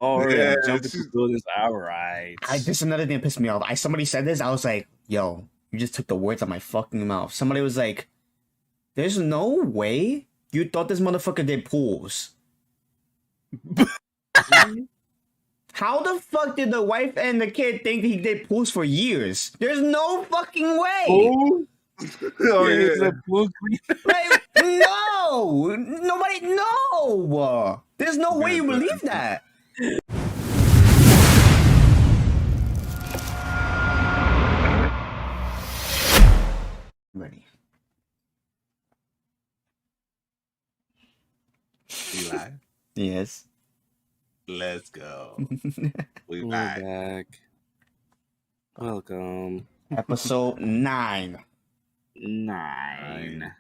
Oh, yeah, Yeah, jumping through buildings. All right. This is another thing that pissed me off. Somebody said this. I was like, yo, you just took the words out of my fucking mouth. Somebody was like, there's no way you thought this motherfucker did pools. How the fuck did the wife and the kid think he did pools for years? There's no fucking way. Oh, oh Yeah, yeah. it's a pool clean. Like, no, nobody, no. There's no way you believe that. Ready. We live? Yes. Let's go. We're back. back. Welcome. Episode 9. Nine.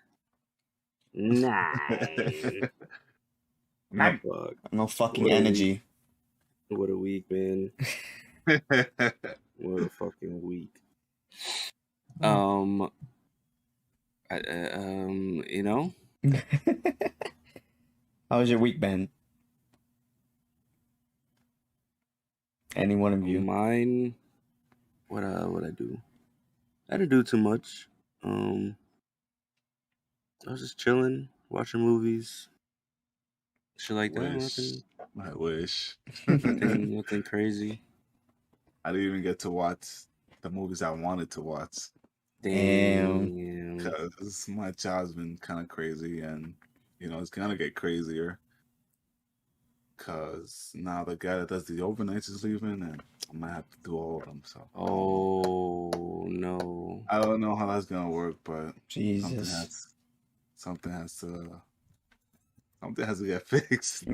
Fuck. No fucking energy. What a week, man. What a fucking week. You know? How was your week, Ben? Any one of you? Mine. What I do? I didn't do too much. I was just chilling, watching movies, shit like that. Wish. I wish. Nothing crazy. I didn't even get to watch the movies I wanted to watch Damn. because my job's been kind of crazy, and it's gonna get crazier. Because now the guy that does the overnights is leaving, and I might have to do all of them. So. Oh no. I don't know how that's gonna work, but Jesus. something has to get fixed.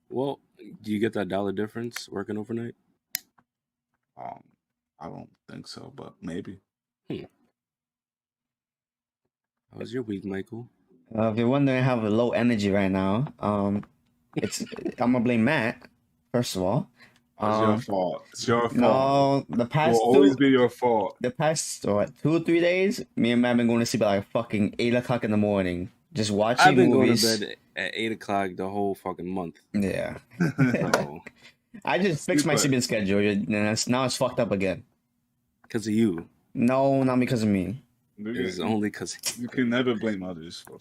Well, do you get that $1 difference working overnight? I don't think so, but maybe. How was your week, Michael? If you're wondering, I have a low energy right now. I'm gonna blame Matt, first of all. It's your fault. It's your fault. No, the past It will always be your fault. The past 2 or 3 days, me and Matt have been going to sleep at like fucking 8 o'clock in the morning, just watching I've been movies. going to bed at 8 o'clock the whole fucking month. Yeah. So, I just fixed my sleeping schedule, and now it's fucked up again. Because of you. No, not because of me. It's only because you can never blame others for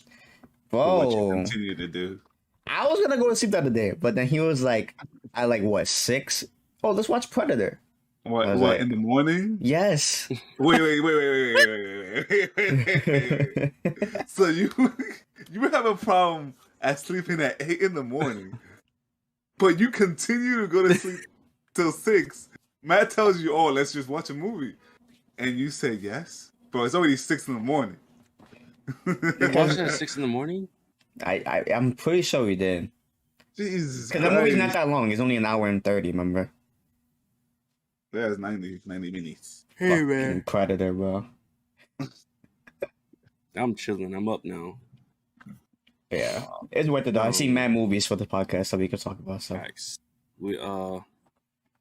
what you continue to do. I was gonna go to sleep the other day, but then he was like, at like what, 6? Oh, let's watch Predator. What like, in the morning? Yes. Wait. So you have a problem at sleeping at 8 in the morning, but you continue to go to sleep till 6. Matt tells you, "Oh, let's just watch a movie," and you say yes, but it's already 6 in the morning. You watched it at 6 in the morning? I'm pretty sure we did. Jesus, because the movie's not that long. It's only an hour and 30. Remember? Yeah, it's 90 minutes. Hey, man. Predator, bro. I'm chilling. I'm up now. Yeah, it's worth it though. I seen mad movies for the podcast that we could talk about. So Facts. We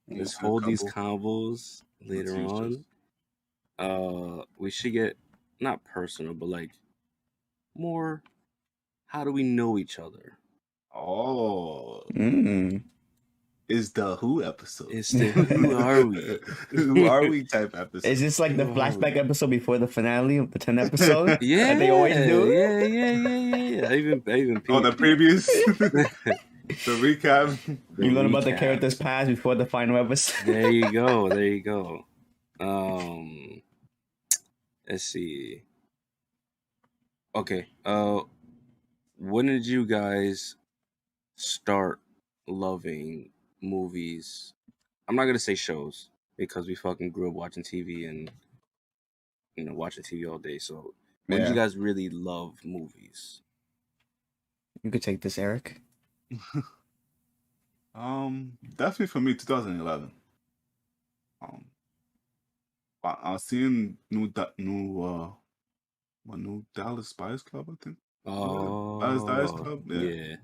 let's hold these combos later on. We should get not personal, but like more. How do we know each other? Oh, is the who episode? It's the who are we? Who are we type episode? Is this like the flashback episode before the finale of the 10th episode? Yeah, that they always do. Yeah. I even on the previous, the recap. You learn about the characters' past before the final episode. There you go. Let's see. Okay. When did you guys start loving movies? I'm not gonna say shows because we fucking grew up watching TV and watching TV all day. So when did you guys really love movies? You could take this, Eric. Definitely for me, 2011. I was seeing new Dallas Buyers Club, I think. Oh, Dallas Buyers Club. Yeah.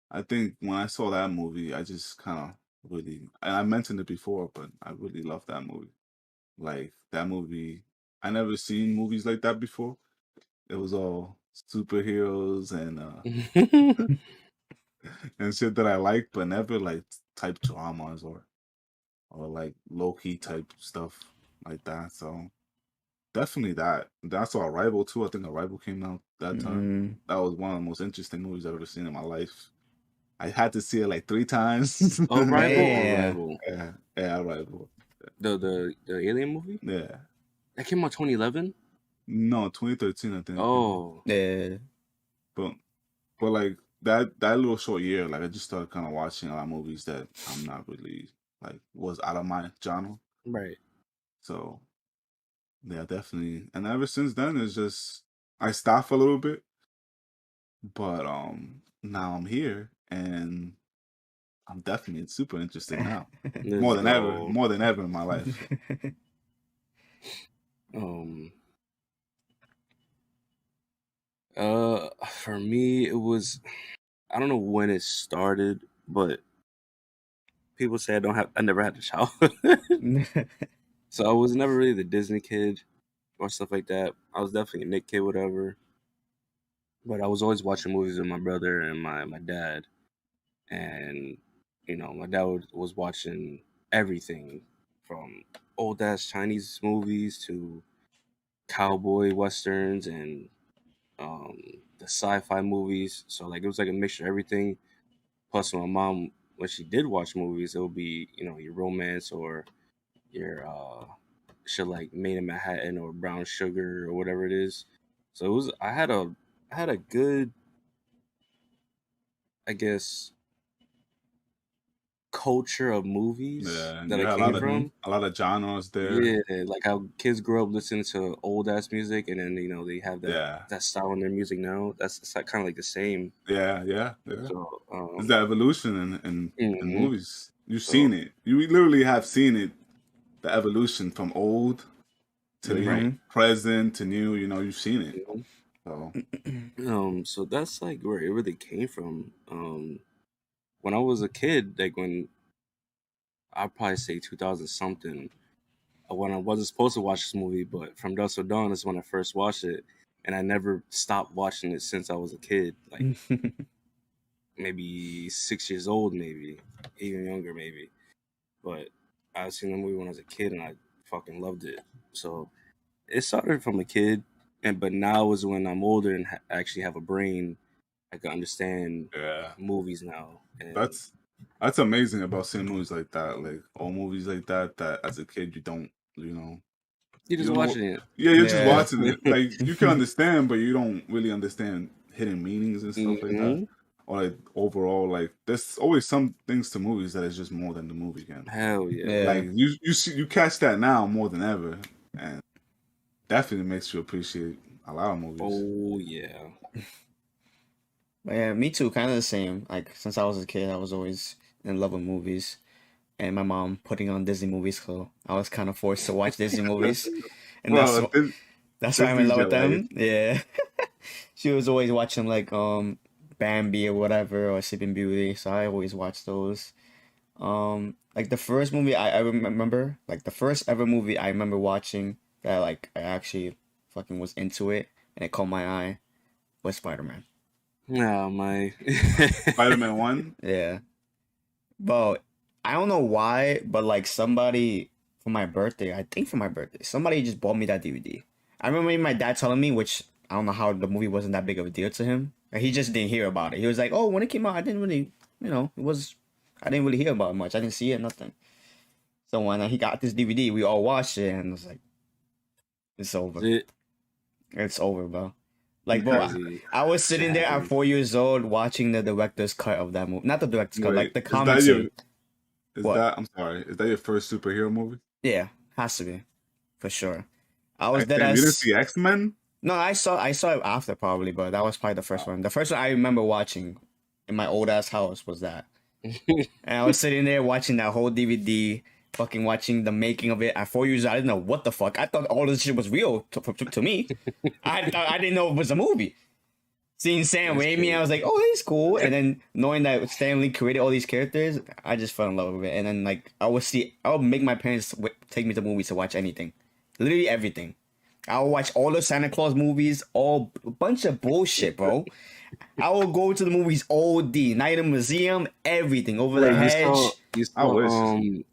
I think when I saw that movie, I just kind of really, and I mentioned it before, but I really loved that movie. Like that movie, I never seen movies like that before. It was all superheroes and and shit that I like, but never like type dramas or like low key type stuff like that. So definitely that. That's all Arrival too. I think Arrival came out that time. Mm, That was one of the most interesting movies I've ever seen in my life. I had to see it like 3 times. Arrival or yeah. Rival? Yeah, Arrival. The alien movie Yeah. that came out 2011. No, 2013 I think it came out. Oh, Yeah. But like that little short year, like I just started kind of watching a lot of movies that I'm not really like was out of my genre. right. So yeah, definitely. And ever since then, it's just I stopped a little bit, but now I'm here and I'm definitely super interested now. Let's go. More than ever in my life. Um. For me, it was. I don't know when it started, but people say I never had a childhood, so I was never really the Disney kid or stuff like that. I was definitely a Nick kid, whatever. But I was always watching movies with my brother and my dad, and my dad was watching everything from old ass Chinese movies to cowboy westerns and um, the sci-fi movies. So like it was like a mixture of everything. Plus, my mom, when she did watch movies, it would be your romance or your shit like Made in Manhattan or Brown Sugar or whatever it is. So it was. I had a good, I guess, culture of movies Yeah, and that you I had came Mhm. from. a lot of genres there. Yeah, like how kids grow up listening to old ass music, and then they have that Yeah. that style in their music now. It's like, kind of like the same. Yeah. So It's the evolution in mhm. movies. You've seen So it. You literally have seen it. The evolution from old to Mhm. present to new. You've seen it. you know, So so that's like where it really came from. When I was a kid, like when I'd probably say 2000 something, when I wasn't supposed to watch this movie, but From Dusk Till Dawn is when I first watched it, and I never stopped watching it since I was a kid, like maybe 6 years old, maybe even younger, maybe. But I seen the movie when I was a kid, and I fucking loved it. So it started from a kid, but now is when I'm older and actually have a brain. I can understand yeah, movies now, and that's that's amazing about seeing movies like that. Like all movies like that. That as a kid you don't. You know. you're You just don't know. watching it. Yeah, you're just Yeah. watching it. Like you can understand, but you don't really understand hidden meanings and stuff like that. Hmm. Or like overall, like there's always some things to movies that is just more than the movie can. Hell yeah. Yeah. Like you catch that now more than ever, and definitely makes you appreciate a lot of movies. Oh yeah. But yeah, me too. Kind of the same. Like since I was a kid, I was always in love with movies, and my mom putting on Disney movies, so I was kind of forced to watch Disney movies, and Well, that's why I'm in Disney's love your with life. them. Yeah, she was always watching like Bambi or whatever or Sleeping Beauty, so I always watch those. Like the first movie I remember, like the first ever movie I remember watching that like I actually fucking was into it and it caught my eye was Spider Man. Nah, my. Spider-Man 1. Yeah. But I don't know why, but like somebody for my birthday, I think for my birthday, somebody just bought me that DVD. I remember my dad telling me, which I don't know how the movie wasn't that big of a deal to him. Like, he just didn't hear about it. He was like, "Oh, when it came out, I didn't really, I didn't really hear about it much. I didn't see it, nothing." So when he got this DVD, we all watched it, and it was like, "It's over. It It's over, bro." Like, bro, crazy. I was Shit sitting there at happened. 4 years old watching the director's cut of that movie. Not the director's cut, like Wait, the is that your? commentary. What? I'm sorry. Is that your first superhero movie? Yeah, has to be for sure. I was Like, dead damn, you didn't as see X-Men? no. I saw it after probably, but that was probably the first one. The first one I remember watching in my old ass house was that, and I was sitting there watching that whole DVD, fucking watching the making of it. At 4 years old, I didn't know what the fuck. I thought all this shit was real to me. I didn't know it was a movie. Seeing Sam That's Raimi, crazy. I was like, oh, he's cool. And then knowing that Stan Lee created all these characters, I just fell in love with it. And then like I would make my parents take me to movies to watch anything, literally everything. I would watch all the Santa Claus movies, all a bunch of bullshit, bro. I will go to the movies OD, night in a museum, everything over the Wait, hedge. you I saw wish.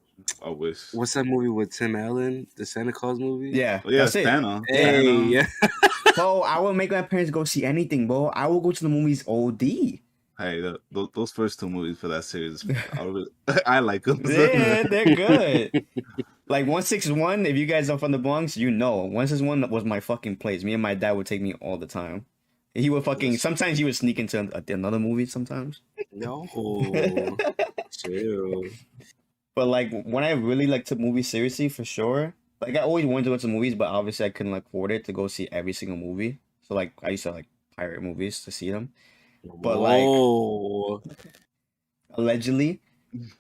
I wish. what's that movie with Tim Allen, the Santa Claus movie? Yeah, Oh, yeah, that's it. Santa. Yeah. Hey, Santa. yeah. Bro, I will make my parents go see anything, bro. I will go to the movies OD. Hey, those first 2 movies for that series, I like them. Yeah, they're good. Like 161, if you guys are from the Bronx, you know 161 was my fucking place. Me and my dad would take me all the time. He would fucking sometimes he would sneak into another movie sometimes. No, chill. But like when I really like took movies seriously, for sure. Like I always wanted to go to movies, but obviously I couldn't like, afford it to go see every single movie. So like I used to like pirate movies to see them. But like Whoa. allegedly,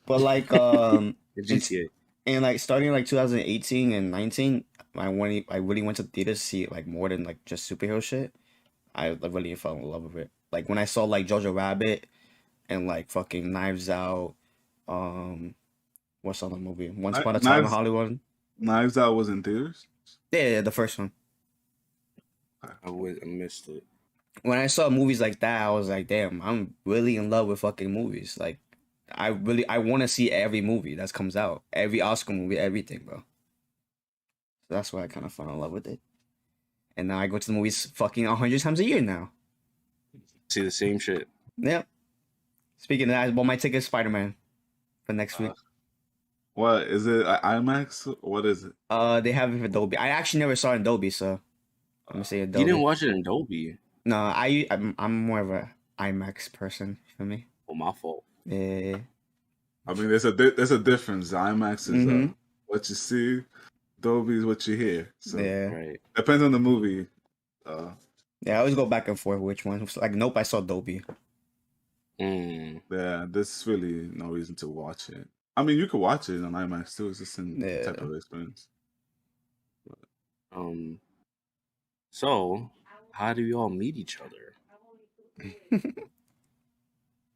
but like The it's GTA. and like starting like 2018 and 19, I really went to theaters to see like more than like just superhero shit. I like, really fell in love with it. Like when I saw like Jojo Rabbit and like fucking Knives Out, what's the other movie? Once Upon a Time in Hollywood. Knives Out was in theaters. Yeah, the first one. I missed it. When I saw movies like that, I was like, damn, I'm really in love with fucking movies. Like, I want to see every movie that comes out, every Oscar movie, everything, bro. So that's why I kind of fell in love with it. And now I go to the movies fucking 100 times a year now. See the same shit. Yep. Speaking of that, I bought my ticket Spider-Man for next week. What is it? IMAX? What is it? They have it for Dolby. I actually never saw it in Dolby, so I'm gonna say Dolby. You didn't watch it in Dolby. No, I'm more of a IMAX person for me. Well, my fault. Yeah. I mean, there's a difference. IMAX is what you see. Dolby is what you hear. So Yeah. Right. depends on the movie. Yeah, I always go back and forth which one. Like, nope, I saw Dolby. Yeah, there's really no reason to watch it. I mean, you could watch it on IMAX too. It's the same type of experience. So, how do you all meet each other?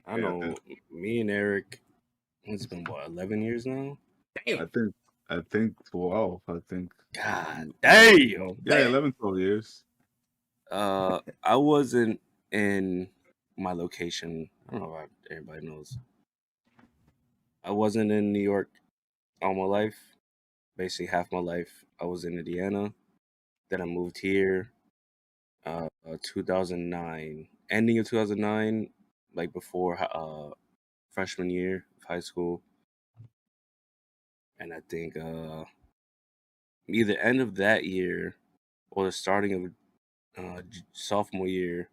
I know me and Eric, it's been what, 11 years now? Damn. I think 12. I think. God damn. Yeah, 11, 12 years. I wasn't in my location. I don't know if everybody knows. I wasn't in New York all my life. Basically, half my life I was in Indiana. Then I moved here. 2009, ending of 2009, like before freshman year of high school. And I think either end of that year or the starting of sophomore year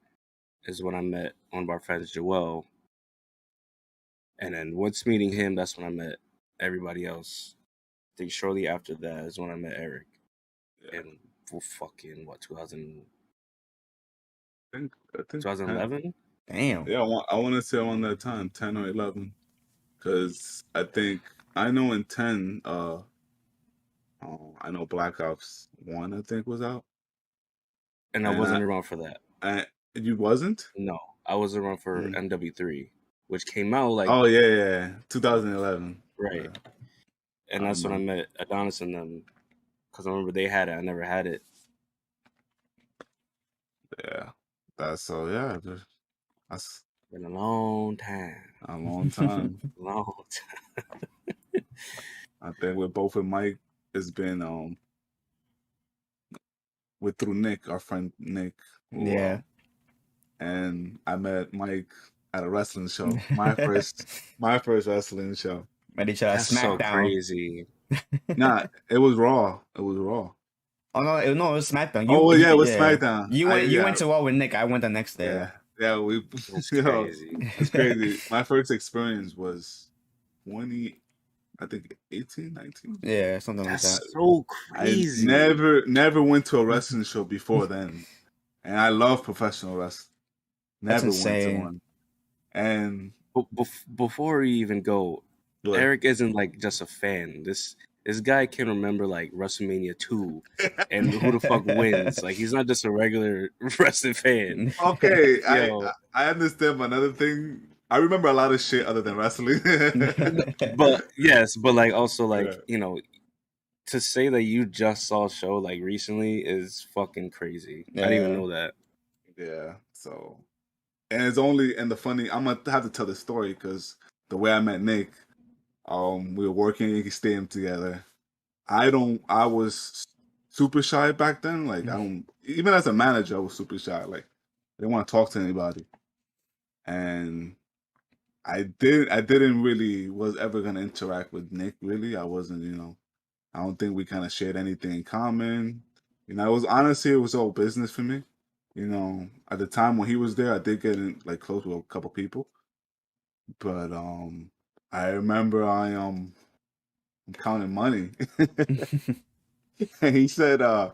is when I met one of our friends, Joel. And then once meeting him, that's when I met everybody else. I think shortly after that is when I met Eric. Yeah. And for fucking what, 2000? I think 2011? Damn. Yeah, I want to say around that time, 10 or 11, because I know in 10, I know Black Ops 1, I think, was out. And I wasn't around for that. You wasn't? No, I was around for MW3, which came out like... Oh, yeah, 2011. Right. And that's when I met Adonis and them, because I remember they had it. I never had it. Yeah. That's been a long time. A long time. Long time. I think with both of Mike, it's been through Nick, our friend Nick. Yeah. And I met Mike at a wrestling show. My first wrestling show. Met each other. That's SmackDown. so crazy. Nah, it was Raw. It was Raw. Oh no, it was SmackDown. It was SmackDown. You went to Raw with Nick. I went the next day. Yeah, It's crazy. It's crazy. My first experience was 18, 19. Yeah, something like that. That's so crazy. I never went to a wrestling show before then, and I love professional wrestling. Never went to one. And before we even go, Eric isn't like just a fan. This guy can remember like WrestleMania 2 and who the fuck wins. Like, he's not just a regular wrestling fan. Okay, I understand, but another thing, I remember a lot of shit other than wrestling. But like also like, you know, to say that you just saw a show like recently is fucking crazy. I didn't even know that. Yeah, so And it's only and the funny. I'm gonna have to tell the story because the way I met Nick, we were working in stadium together. I was super shy back then. Like I don't even as a manager, I was super shy. Like I didn't want to talk to anybody, and I didn't really was ever gonna interact with Nick. Really, I wasn't. I don't think we kind of shared anything in common. It was honestly it was all business for me. At the time when he was there, I did get in like close with a couple people, but I remember I'm counting money, and he said, "Oh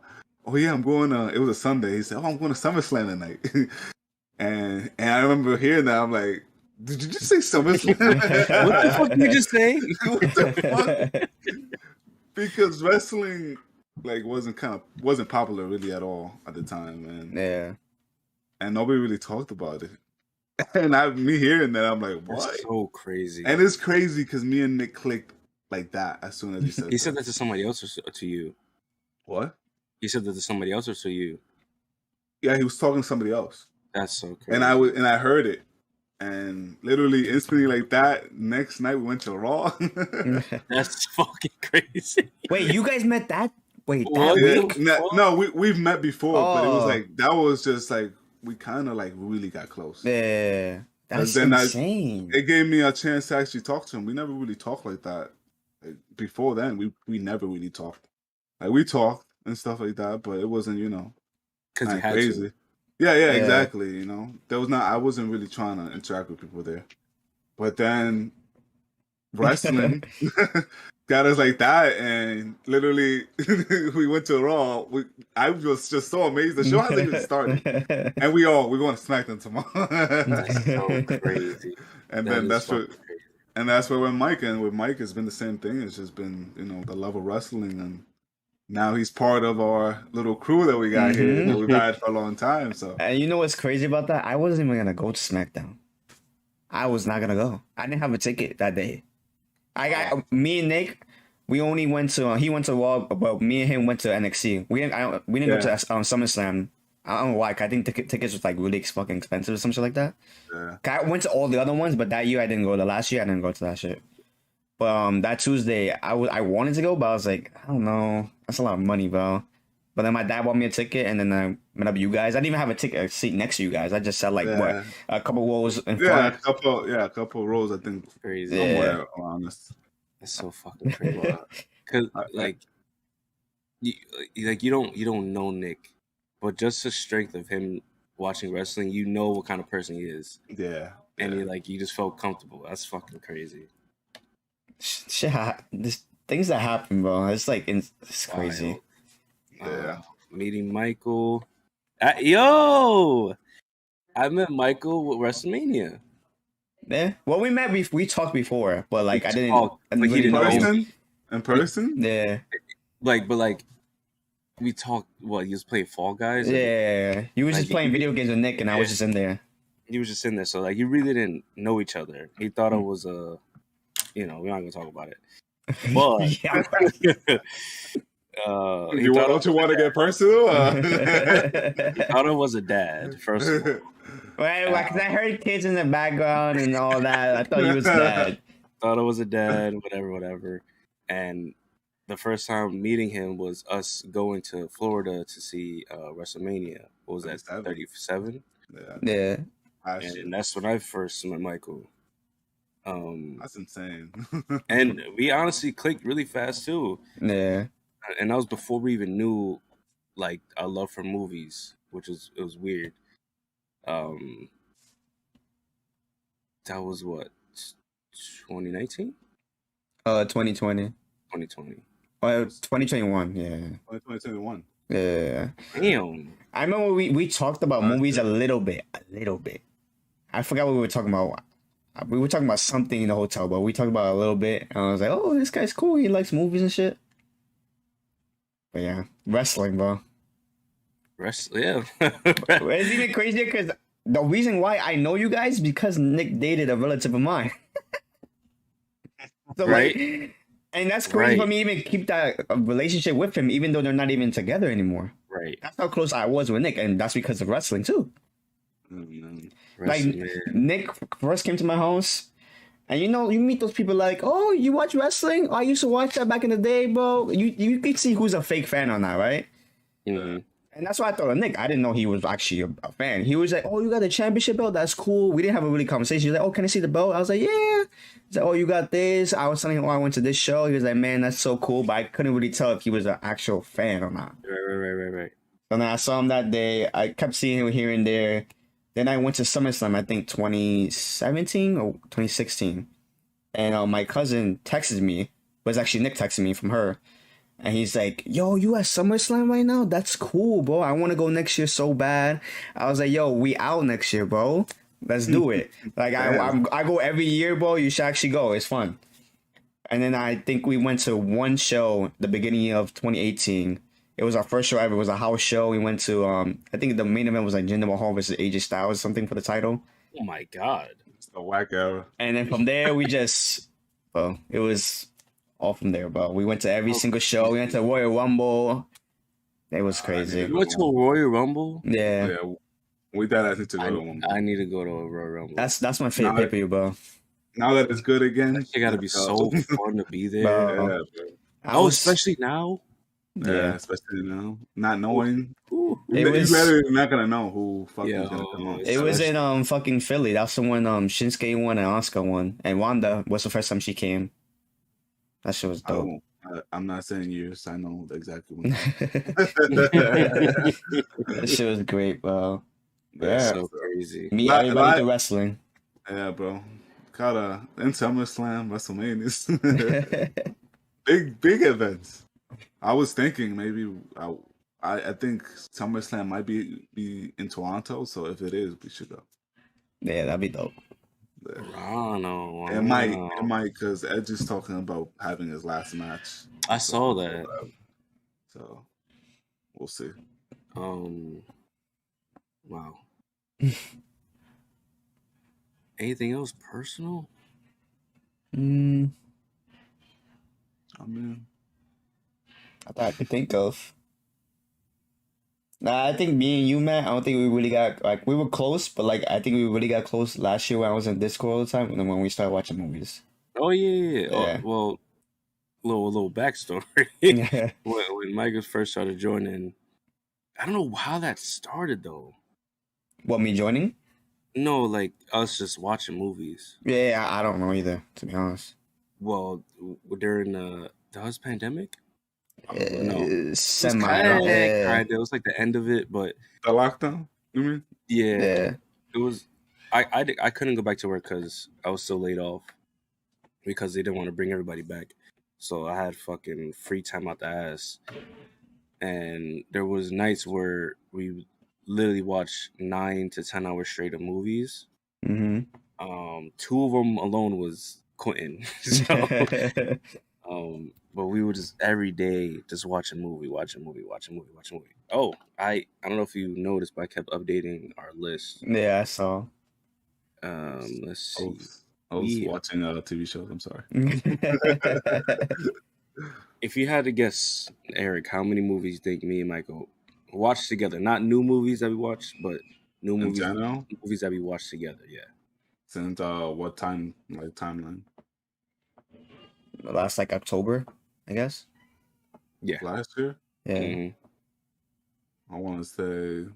yeah, I'm going. It was a Sunday." He said, "Oh, I'm going to SummerSlam tonight," and I remember hearing that. I'm like, "Did you just say SummerSlam?" What the fuck did you just say? What the fuck? Because wrestling like wasn't popular really at all at the time, and nobody really talked about it. And me hearing that, I'm like, what? That's so crazy. And it's crazy because me and Nick clicked like that as soon as he said. He said that to somebody else or to you. What? He said that to somebody else or to you. Yeah, he was talking to somebody else. That's so crazy. And I heard it, and literally instantly like that. Next night we went to Raw. That's fucking crazy. Wait, you guys met that? Wait, What? that Yeah, week? no, we've met before, but it was Oh. like that was just like we kind of like really got close. Yeah, that's then insane. It gave me a chance to actually talk to him. We never really talked like that. Like, before then, we never really talked. Like we talked and stuff like that, but it wasn't Because you had crazy. to. Yeah, exactly. There was not. I wasn't really trying to interact with people there. But then wrestling got us like that, and literally we went to Raw. I was just so amazed. The show hasn't even started, and we're going to SmackDown tomorrow. That's so crazy. And then that's where with Mike, and with Mike it's been the same thing. It's just been the love of wrestling, and now he's part of our little crew that we got here that we've had for a long time. So, and you know what's crazy about that? I wasn't even gonna go to SmackDown. I was not gonna go. I didn't have a ticket that day. Me and Nick. We only went to he went to Raw, but me and him went to NXT. We didn't go to SummerSlam. I don't know why. I think tickets was like really fucking expensive or something like that. yeah. I went to all the other ones, but that year I didn't go. The last year I didn't go to that shit. But that Tuesday I wanted to go, but I was like, I don't know, that's a lot of money, bro. But then my dad bought me a ticket, and then I met up with you guys. I didn't even have a seat next to you guys. I just sat like a couple rows in front. A couple rows. I think Crazy. Somewhere around this. That's so fucking crazy. Because like you don't know Nick, but just the strength of him watching wrestling, you know what kind of person he is. Yeah. And you just felt comfortable. That's fucking crazy. Shit, this things that happen, bro. It's like it's crazy. Yeah. Meeting Michael. I met Michael with WrestleMania. Yeah. Well, we met. We talked before, but like I didn't. Like he didn't know. In person? Yeah. But we talked. What, he was playing Fall Guys? Yeah. You was just playing video games with Nick, and I was just in there. He was just in there, so like you really didn't know each other. He thought it was a, we're not gonna talk about it. But don't you want to get personal? He thought it was a dad. First of all. Right, because I heard kids in the background and all that. I thought you was dad. Thought it was a dad, whatever. And the first time meeting him was us going to Florida to see WrestleMania. What was that, 37? Yeah. And that's when I first met Michael. That's insane. And we honestly clicked really fast too. Yeah. And that was before we even knew like our love for movies, it was weird. That was what, 2019? 2020. 2020. 2021, yeah. 2021. Yeah. Damn. I remember we talked about movies a little bit. I forgot what we were talking about. We were talking about something in the hotel, but we talked about it a little bit. And I was like, oh, this guy's cool. He likes movies and shit. But yeah, wrestling, bro. Yeah. It's even crazier because the reason why I know you guys is because Nick dated a relative of mine. So right. Like, and that's crazy for me to even keep that relationship with him, even though they're not even together anymore. Right. That's how close I was with Nick, and that's because of wrestling too. Mm-hmm. Like Wrestling, man. Nick first came to my house, and you meet those people like, oh, you watch wrestling? Oh, I used to watch that back in the day, bro. You can see who's a fake fan or not, right? Mhm. And that's why I thought of Nick. I didn't know he was actually a fan. He was like, oh, you got a championship belt? That's cool. We didn't have a really conversation. He was like, oh, can I see the belt? I was like, yeah. He's like, oh, you got this. I was telling him, oh, I went to this show. He was like, man, that's so cool. But I couldn't really tell if he was an actual fan or not. Right. So then I saw him that day. I kept seeing him here and there. Then I went to SummerSlam, I think 2017 or 2016. And my cousin texted me. It was actually Nick texting me from her. And he's like, yo, you at SummerSlam right now? That's cool, bro. I want to go next year so bad. I was like, yo, we out next year, bro. Let's do it. Like, I go every year, bro. You should actually go. It's fun. And then I think we went to one show the beginning of 2018. It was our first show ever. It was a house show. We went to, I think the main event was like Jinder Mahal versus AJ Styles or something for the title. Oh my god. It's a whack era. And then from there, we just, well, it was all from there, bro. We went to every single show. We went to Royal Rumble. It was crazy. You went to a Royal Rumble? Yeah. Yeah, we thought I need to go to one. I need to go to a Royal Rumble. That's my favorite pay-per-view, bro. Now that it's good again, It gotta be so fun to be there. Bro. yeah, bro. Oh, especially now. Yeah, especially now, not knowing. Ooh. It was- You're not gonna know who fucking Yeah, is gonna come on. It was in fucking Philly. That's the one Shinsuke won and Asuka won. And Wanda was the first time she came. That shit was dope. I'm not saying years. I know exactly when. That shit was great, bro. That's Yeah. so crazy. Me, Like- everybody like- to wrestling. Yeah, bro. Gotta in SummerSlam, WrestleMania, big events. I was thinking maybe I think SummerSlam might be in Toronto, so if it is, we should go. Yeah, that'd be dope. Yeah. Toronto. It might, because Edge is talking about having his last match. I saw that. So we'll see. Wow. Anything else personal? Mm, I mean, I thought I could think of. Nah, I think me and you, man, I don't think we really got, like, we were close, but, like, I think we really got close last year when I was in Discord all the time, and then when we started watching movies. Oh yeah. Yeah. Oh, well, little backstory. Yeah. when Michael first started joining, I don't know how that started though. What, me joining? No, like us just watching movies. Yeah, I don't know either, to be honest. Well, during the was pandemic. No. Semi. It was kinda, it was like the end of it, but the lockdown. You mean? yeah, Yeah. it was. I couldn't go back to work because I was still laid off because they didn't want to bring everybody back. So I had fucking free time out the ass, and there was nights where we literally watched 9 to 10 hours straight of movies. Mm-hmm. 2 of them alone was Quentin. So, but we were just every day just watching movie. Oh, I don't know if you noticed, but I kept updating our list. Yeah, I saw. Let's see. I was Yeah. watching TV shows. I'm sorry. If you had to guess, Eric, how many movies do you think me and Michael watched together? Not new movies that we watched, but new In movies, general, movies that we watched together. Yeah. since what time? Like timeline? Last, like, October, I guess. Yeah. Last year? Yeah. Mhm. I want to say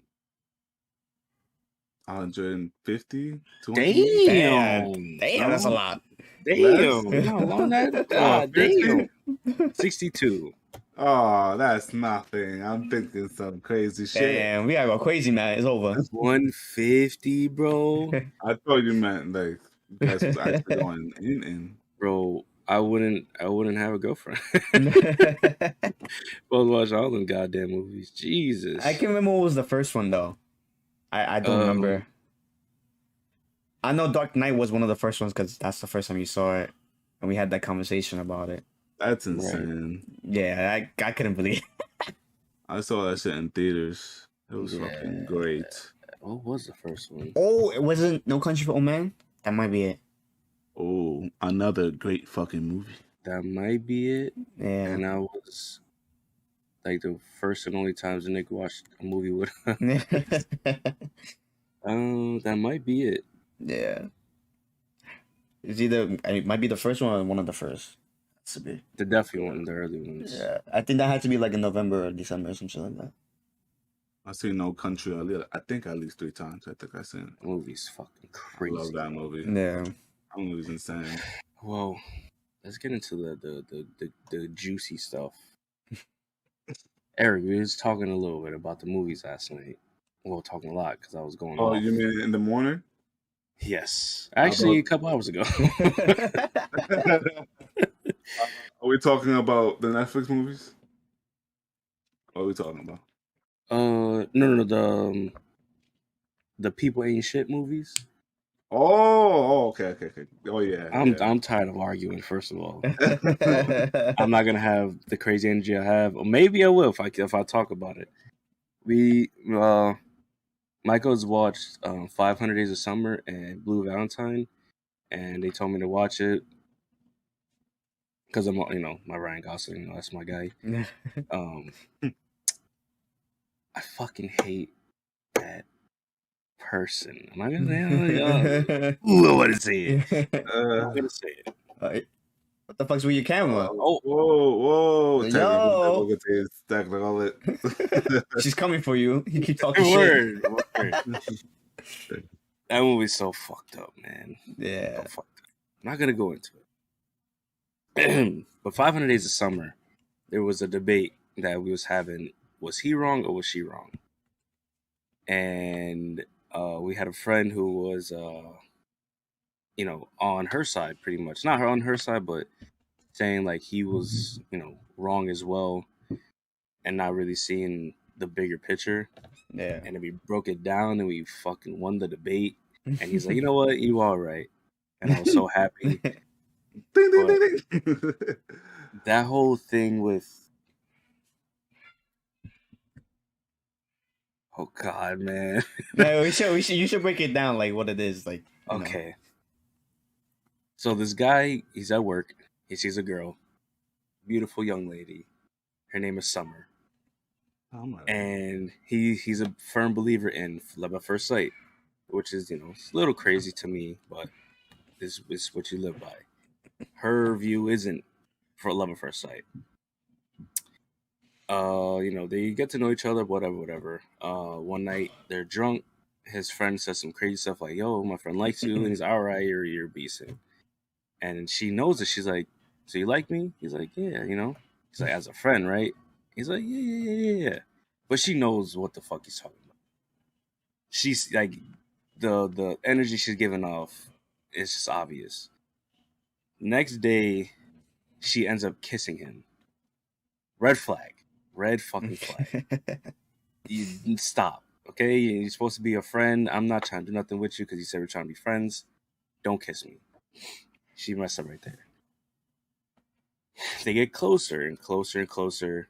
150, 200. Damn. Damn, that's a lot. Damn. You know how long that? God 50? damn. 62. Oh, that's nothing. I'm thinking some crazy shit. Damn, we gotta go crazy, man. It's over. 150, bro. I thought you meant like you guys was actually going in. Bro, I wouldn't have a girlfriend. Well, watch all them goddamn movies. Jesus. I can remember what was the first one though. I don't remember. I know Dark Knight was one of the first ones because that's the first time you saw it, and we had that conversation about it. That's insane. Yeah, I couldn't believe. I saw that shit in theaters. It was fucking great. What was the first one? Oh, it wasn't No Country for Old Men. That might be it. Oh, another great fucking movie. That might be it. Yeah. And I was like the first and only times Nick watched a movie with That might be it. Yeah. It's either it might be the first one or one of the first. Has to be. The definitely one of the early ones. Yeah, I think that had to be like in November or December or something like that. I've seen No Country. I think at least 3 times. I think I've seen it. The movie's fucking I crazy. love that movie. Yeah. That movie's insane. Well, let's get into the juicy stuff. Eric, we was talking a little bit about the movies last night. Well, talking a lot because I was going Oh, off. you mean in the morning? Yes, actually, a couple hours ago. Are we talking about the Netflix movies? What are we talking about? No, the people ain't shit movies. Okay. Oh yeah. I'm tired of arguing. First of all, I'm not gonna have the crazy energy I have, or maybe I will if I talk about it. Michael's watched 500 Days of Summer and Blue Valentine, and they told me to watch it because I'm my Ryan Gosling, that's my guy. I fucking hate that person. I'm not gonna I want to say it. I'm gonna say it. What the fuck's with your camera? Whoa! Yo. Technical. She's coming for you. You keep talking Word. shit. That movie's so fucked up, man. Yeah. So fucked up. I'm not gonna go into it. But 500 Days of Summer, there was a debate that we was having. Was he wrong or was she wrong? And we had a friend who was, on her side, pretty much. Not on her side, but saying like he was, wrong as well, and not really seeing the bigger picture. Yeah. And then we broke it down, and we fucking won the debate. And he's like, you know what, you all right. And I was so happy. Ding. That whole thing with, oh God, man. No, you should break it down like what it is, like. Okay. So this guy, he's at work. He sees a girl, beautiful young lady. Her name is Summer. And he's a firm believer in love at first sight, which is, it's a little crazy to me, but this is what you live by. Her view isn't for love at first sight. They get to know each other, whatever. One night they're drunk. His friend says some crazy stuff like, "Yo, my friend likes you," and he's all right, you're beasting. And she knows it. She's like, "So you like me?" He's like, "Yeah, He's like, "As a friend, right?" He's like, "Yeah." But she knows what the fuck he's talking about. She's like, the energy she's giving off is just obvious. Next day, she ends up kissing him. Red flag. Red fucking flag. You stop, okay? You're supposed to be a friend. I'm not trying to do nothing with you because you said we're trying to be friends. Don't kiss me. She messed up right there. They get closer and closer and closer,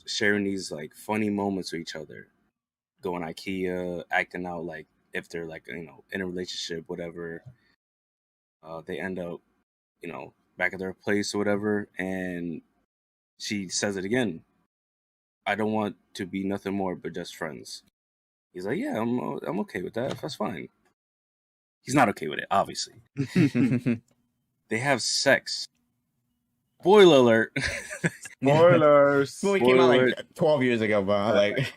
sharing these like funny moments with each other. Going IKEA, acting out like if they're like, in a relationship, whatever. They end up, back at their place or whatever, and she says it again. I don't want to be nothing more but just friends. He's like, yeah, I'm okay with that. That's fine. He's not okay with it, obviously. They have sex. Spoiler alert. Spoilers. Movie came out like 12 years ago, bro. Like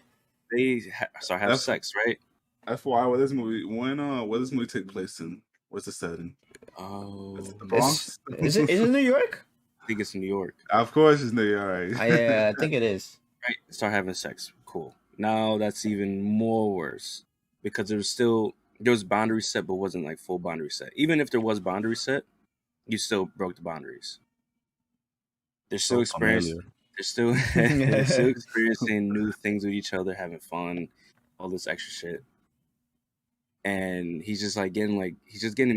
they have sex, right? That's why. What this movie? What does this movie take place in? What's the setting? Oh, the Bronx. Is it New York? I think it's New York. Of course, it's New York. Yeah, I think it is. Right, start having sex. Cool. Now that's even more worse because there was boundary set, but wasn't like full boundary set. Even if there was boundary set, you still broke the boundaries. They're still experiencing. They're still experiencing new things with each other, having fun, all this extra shit. And he's just like getting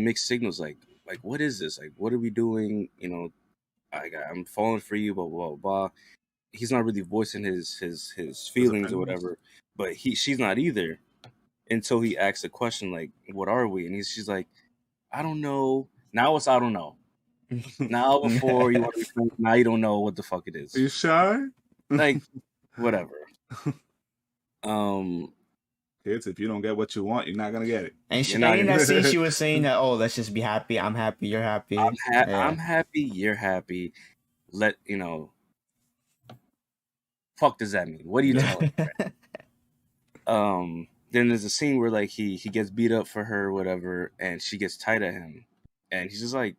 mixed signals. Like what is this? Like, what are we doing? I'm falling for you. Blah blah blah. He's not really voicing his feelings or whatever, but she's not either until he asks a question like, "What are we?" And she's like, "I don't know." Now it's I don't know. Now before you want to be friends, now you don't know what the fuck it is. Are you shy? Like, whatever. Can kids. If you don't get what you want, you're not gonna get it. And she, You're not and in that gonna- scene, she was saying that, "Oh, let's just be happy. I'm happy. You're happy. Yeah. I'm happy. You're happy. Let you know. Fuck does that mean? What are you telling me? Then there's a scene where like he gets beat up for her or whatever, and she gets tight at him, and he's just like,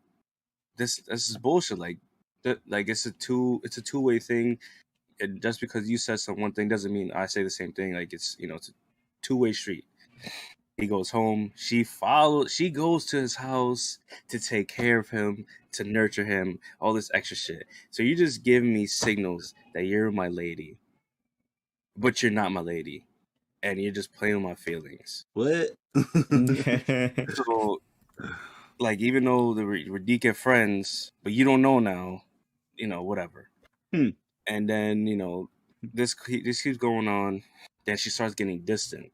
this is bullshit. Like it's a two-way thing. And just because you said one thing doesn't mean I say the same thing. Like it's it's a two-way street. He goes home. She goes to his house to take care of him, to nurture him, all this extra shit. So you just give me signals that you're my lady, but you're not my lady, and you're just playing with my feelings. What? So, like, even though we're decent friends, but you don't know now, whatever. And then this keeps going on. Then she starts getting distant.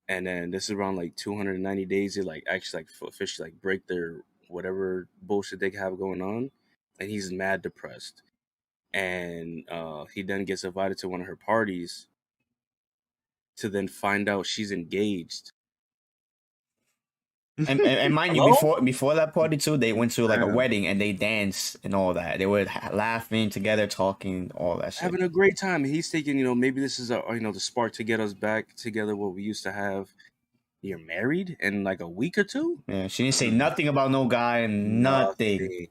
And then this is around like 290 days. They like actually like officially like break their whatever bullshit they have going on, and he's mad depressed. And he then gets invited to one of her parties to then find out she's engaged. And mind you, before that party too, they went to like a Yeah. wedding and they danced and all that. They were laughing together, talking, all that shit. Having a great time. He's thinking, maybe this is the spark to get us back together, what we used to have. You're married in like a week or two? Yeah, she didn't say nothing about no guy and nothing.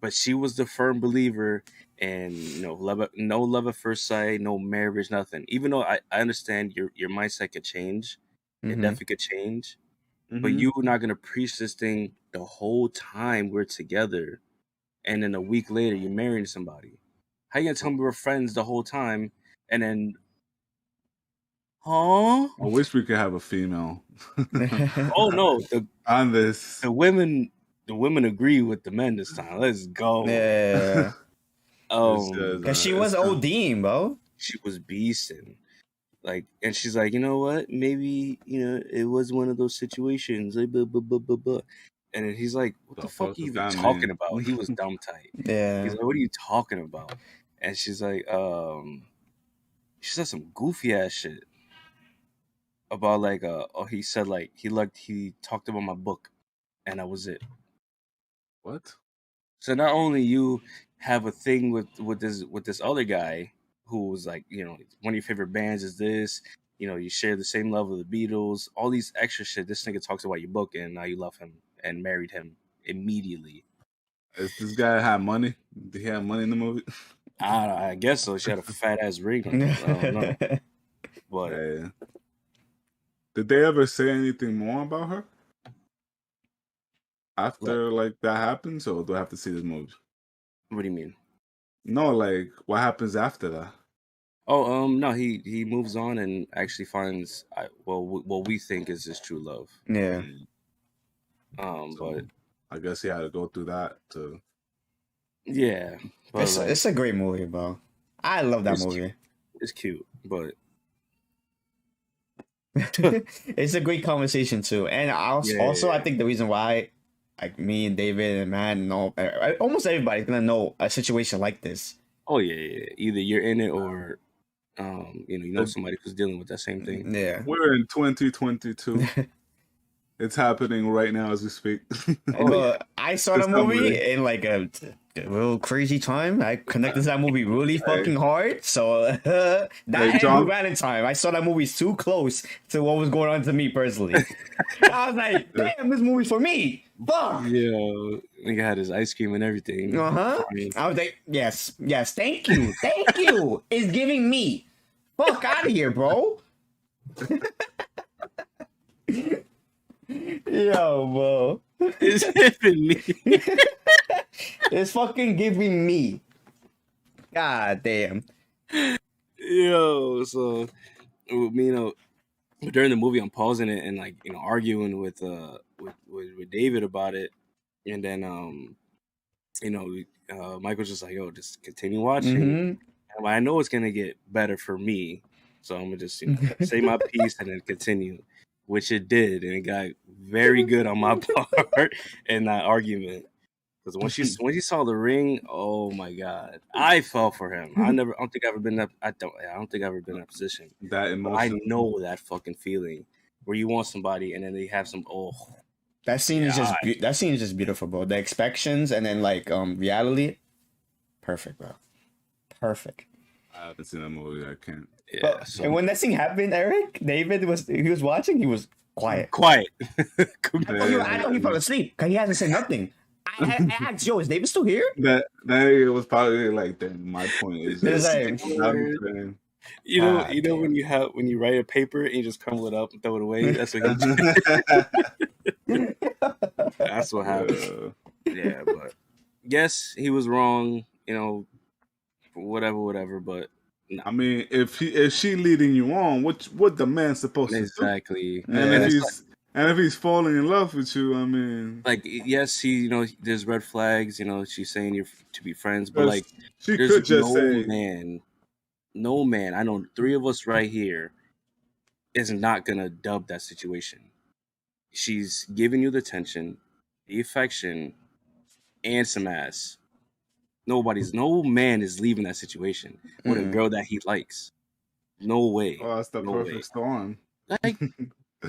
But she was the firm believer in no love at first sight, no marriage, nothing. Even though I understand your mindset could change, it definitely could change. But you're not gonna preach this thing the whole time we're together, and then a week later you're marrying somebody. How you gonna tell me we're friends the whole time, and then, huh? I wish we could have a female. Oh no, on this. the women agree with the men this time. Let's go. Yeah. Because she was ODing, bro. She was beasting. Like, and she's like, you know what? Maybe, it was one of those situations. Like, blah, blah, blah, blah, blah. And then he's like, what the fuck are you even talking about? He was dumb tight. Yeah. He's like, what are you talking about? And she's like, she said some goofy ass shit about like, he said like, he talked about my book, and that was it. What? So not only you have a thing with this other guy who was like, one of your favorite bands is this, you share the same love of the Beatles, all these extra shit. This nigga talks about your book, and now you love him and married him immediately. Is this guy have money? Did he have money in the movie? I guess so. She had a fat ass ring on it. I don't know. But Yeah. Did they ever say anything more about her after like that happens, or do I have to see this movie? What do you mean? No, like what happens after that? Oh, no, he moves on and actually finds what we think is his true love. Yeah. But I guess he had to go through that to. Yeah, but it's a great movie, bro. I love that movie. Cute. It's cute, but it's a great conversation too. And also, I think the reason why, like me and David and Matt and almost everybody's gonna know a situation like this. Oh yeah. Either you're in it or, you know somebody who's dealing with that same thing. Yeah, we're in 2022. It's happening right now as we speak. I saw the movie in like a real crazy time. I connected to that movie really fucking hard. So that and Valentine, I saw that movie too close to what was going on to me personally. I was like, damn, this movie's for me. Fuck. Yeah, he had his ice cream and everything. I was like, yes, thank you. It's giving me. Fuck out of here, bro. Yo, bro. It's giving me. It's fucking giving me. God damn. Yo, so during the movie, I'm pausing it and like arguing with David about it, and then Michael's just like, yo, just continue watching. And I know it's gonna get better for me, so I'm gonna just say my piece and then continue. Which it did, and it got very good on my part in that argument. Because when she saw the ring, oh my god, I fell for him. I don't think I've ever been that. I don't think I've ever been in that position. That But I emotion. know that fucking feeling where you want somebody and then they have some. Oh, That scene is just that scene is just beautiful, bro. The expectations and then like reality, perfect, bro. Perfect. I haven't seen that movie. I can't. yeah. But, and when that thing happened, Eric, David was watching. He was quiet. Quiet. I know he fell asleep because he hasn't said nothing. I asked, yo, is David still here? That was probably like my point is It's just like, you know when you write a paper and you just crumble it up and throw it away. That's what that's what happened. Yeah, but yes, he was wrong. You know, whatever. But no. I mean, if she leading you on, what the man supposed to do? Exactly. And if he's falling in love with you, I mean, like yes, there's red flags. She's saying you're to be friends, but like she there's could just say, no man. I know 3 of us right here is not gonna dub that situation. She's giving you the attention, the affection, and some ass. No man is leaving that situation with a girl that he likes. No way. "Oh, that's the perfect storm." Like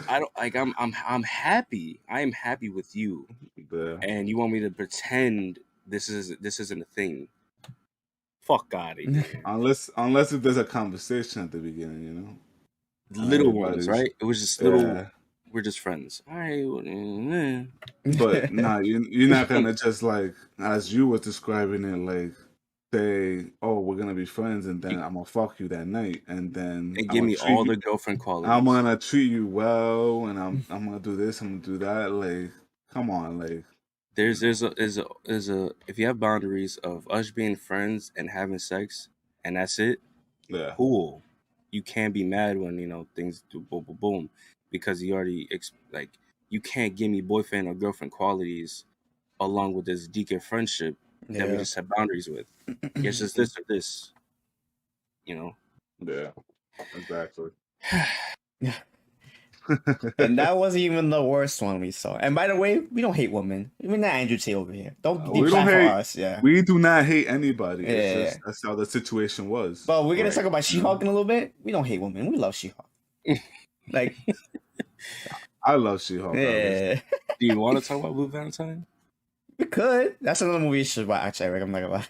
I don't like. I'm happy. I am happy with you, and you want me to pretend this isn't a thing? Fuck out of here. Unless if there's a conversation at the beginning, Little ones, right? It was just little. Yeah. We're just friends. All right. But nah, you're not gonna just like as you were describing it, like say, "Oh, we're gonna be friends," and then I'm gonna fuck you that night, and then give me all the girlfriend qualities. I'm gonna treat you well, and I'm gonna do this, I'm gonna do that. Like, come on, like. There's a if you have boundaries of us being friends and having sex, and that's it. Yeah. Cool. You can't be mad when things do boom boom boom, because you already you can't give me boyfriend or girlfriend qualities along with this deacon friendship that we just have boundaries with. It's just this or this. Yeah, exactly. And that wasn't even the worst one we saw. And by the way, we don't hate women. We're not Andrew Tate over here. Don't hate us. Yeah, we do not hate anybody. Yeah, it's just, that's how the situation was. But we're gonna talk about She-Hulk in a little bit. We don't hate women. We love She-Hulk. Like, I love She-Hulk. Yeah. Do you want to talk about Blue Valentine? We could. That's another movie you should watch. Eric, I'm not gonna lie.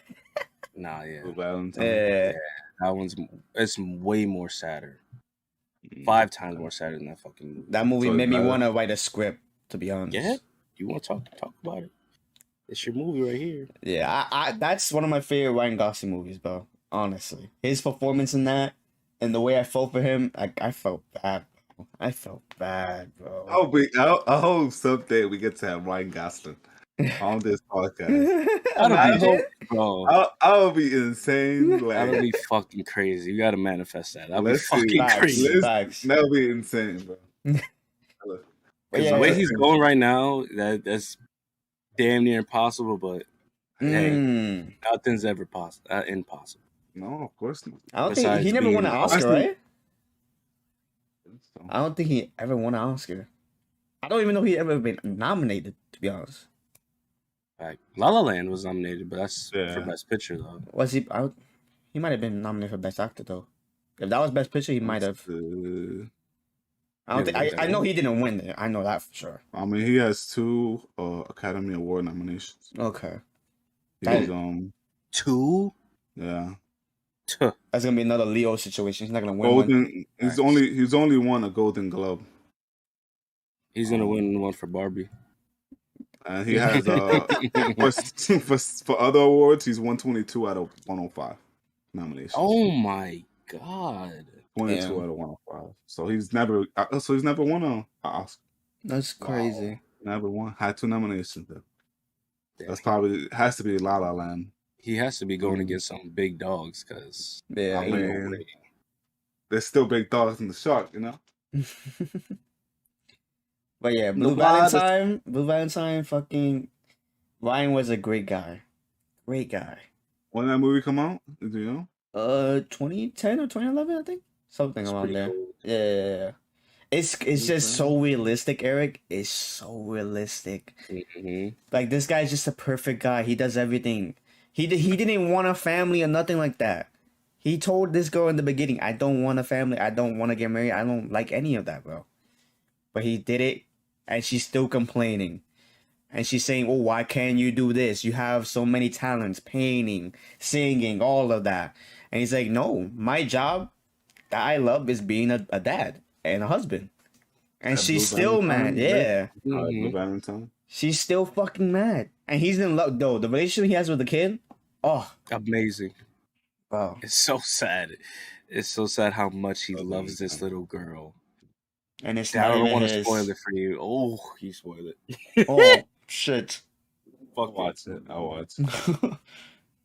Nah, yeah. Blue Valentine. Yeah. That it's way more sadder. 5 times more sadder than that fucking movie. That movie made me want to write a script, to be honest. Yeah? You want to talk about it? It's your movie right here. Yeah, I that's one of my favorite Ryan Gosling movies, bro. Honestly. His performance in that and the way I felt for him, I felt bad. I felt bad, bro. I hope someday we get to have Ryan Gosling on this podcast. I'll be insane. Like, that'll be fucking crazy. You gotta manifest that. That'll be fucking crazy. That'll be insane, bro. The way he's going right now, that's damn near impossible. But hey, nothing's ever impossible. No, of course not. I don't think he never won an Oscar, right? I don't think he ever won an Oscar. I don't even know he ever been nominated, to be honest. La La Land was nominated, but that's for Best Picture, though. Was he? He might have been nominated for Best Actor, though. If that was Best Picture, he might have. I don't think. I know he didn't win it. I know that for sure. I mean, he has 2 Academy Award nominations. Okay. He's 2. Yeah. That's gonna be another Leo situation. He's not gonna win. He's only won a Golden Globe. He's gonna win one for Barbie. And he has for other awards, he's 122 out of 105 nominations. Oh my god! 22 out of 105. So he's never won an Oscar. That's crazy. Wow. Never won. Had 2 nominations though. That's probably has to be La La Land. He has to be going against some big dogs because there's still big dogs in the shark, But yeah, Blue Valentine, fucking Ryan was a great guy. Great guy. When that movie come out? Do you know? 2010 or 2011, I think. Something around there. Cool. Yeah. It's just so realistic, Eric. It's so realistic. Mm-hmm. Like this guy's just a perfect guy. He does everything. He didn't want a family or nothing like that. He told this girl in the beginning, "I don't want a family. I don't want to get married. I don't like any of that, bro." But he did it, and she's still complaining. And she's saying, "Oh, why can't you do this? You have so many talents, painting, singing, all of that." And he's like, "No, my job that I love is being a dad and a husband." And That she's Blue still Valentine, mad. Yeah. Blue Valentine. She's still fucking mad. And he's in love, though. The relationship he has with the kid, oh, Amazing. wow. It's so sad. It's so sad how much he loves this little girl. And it's I not don't even want to his... spoil it for you. Oh, you spoiled it. Oh, shit. I'll watch it. I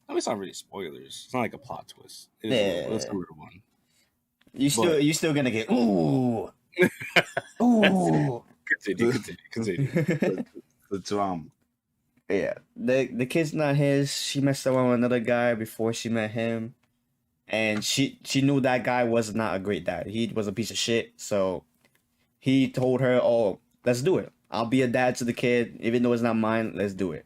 mean, it's not really spoilers. It's not like a plot twist. It's a real one. You still gonna get, ooh. Ooh. Continue. The drama. Yeah, the kid's not his. She messed around with another guy before she met him, and she knew that guy was not a great dad. He was a piece of shit. So he told her, "Oh, let's do it. I'll be a dad to the kid, even though it's not mine. Let's do it."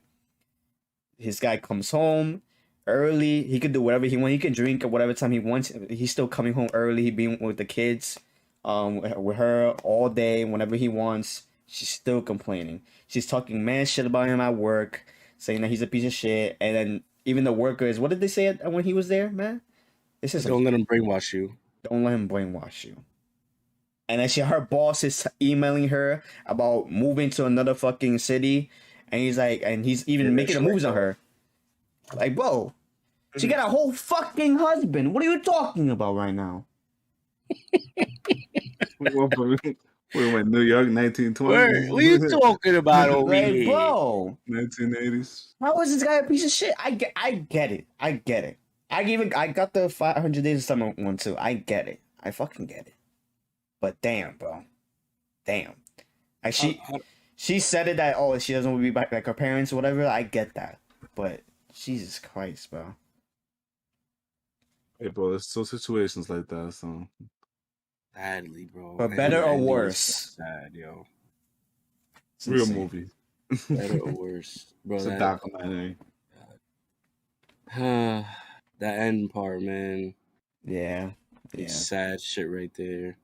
His guy comes home early. He could do whatever he wants. He can drink at whatever time he wants. He's still coming home early. He being with the kids, with her all day whenever he wants. She's still complaining. She's talking mad shit about him at work, saying that he's a piece of shit. And then even the workers, what did they say when he was there, man? This is Don't let him brainwash you. Don't let him brainwash you. And then her boss is emailing her about moving to another fucking city, and he's even making moves on her. Like, bro, she got a whole fucking husband. What are you talking about right now? We went New York, 1920s. What are you talking about over Like, here? bro, 1980s. how is this guy a piece of shit? I get it. I get it. I got the 500 Days of Summer one too. I get it. I fucking get it. But damn, bro. Damn. Like she said it that, oh, she doesn't want to be back like her parents or whatever. I get that. But Jesus Christ, bro. Hey, bro, there's still situations like that, so. Sadly, bro. But better or And worse? so sad, yo. It's Real insane. movie. Better or worse, bro. It's a documentary. That end part, man. Yeah. It's sad shit right there.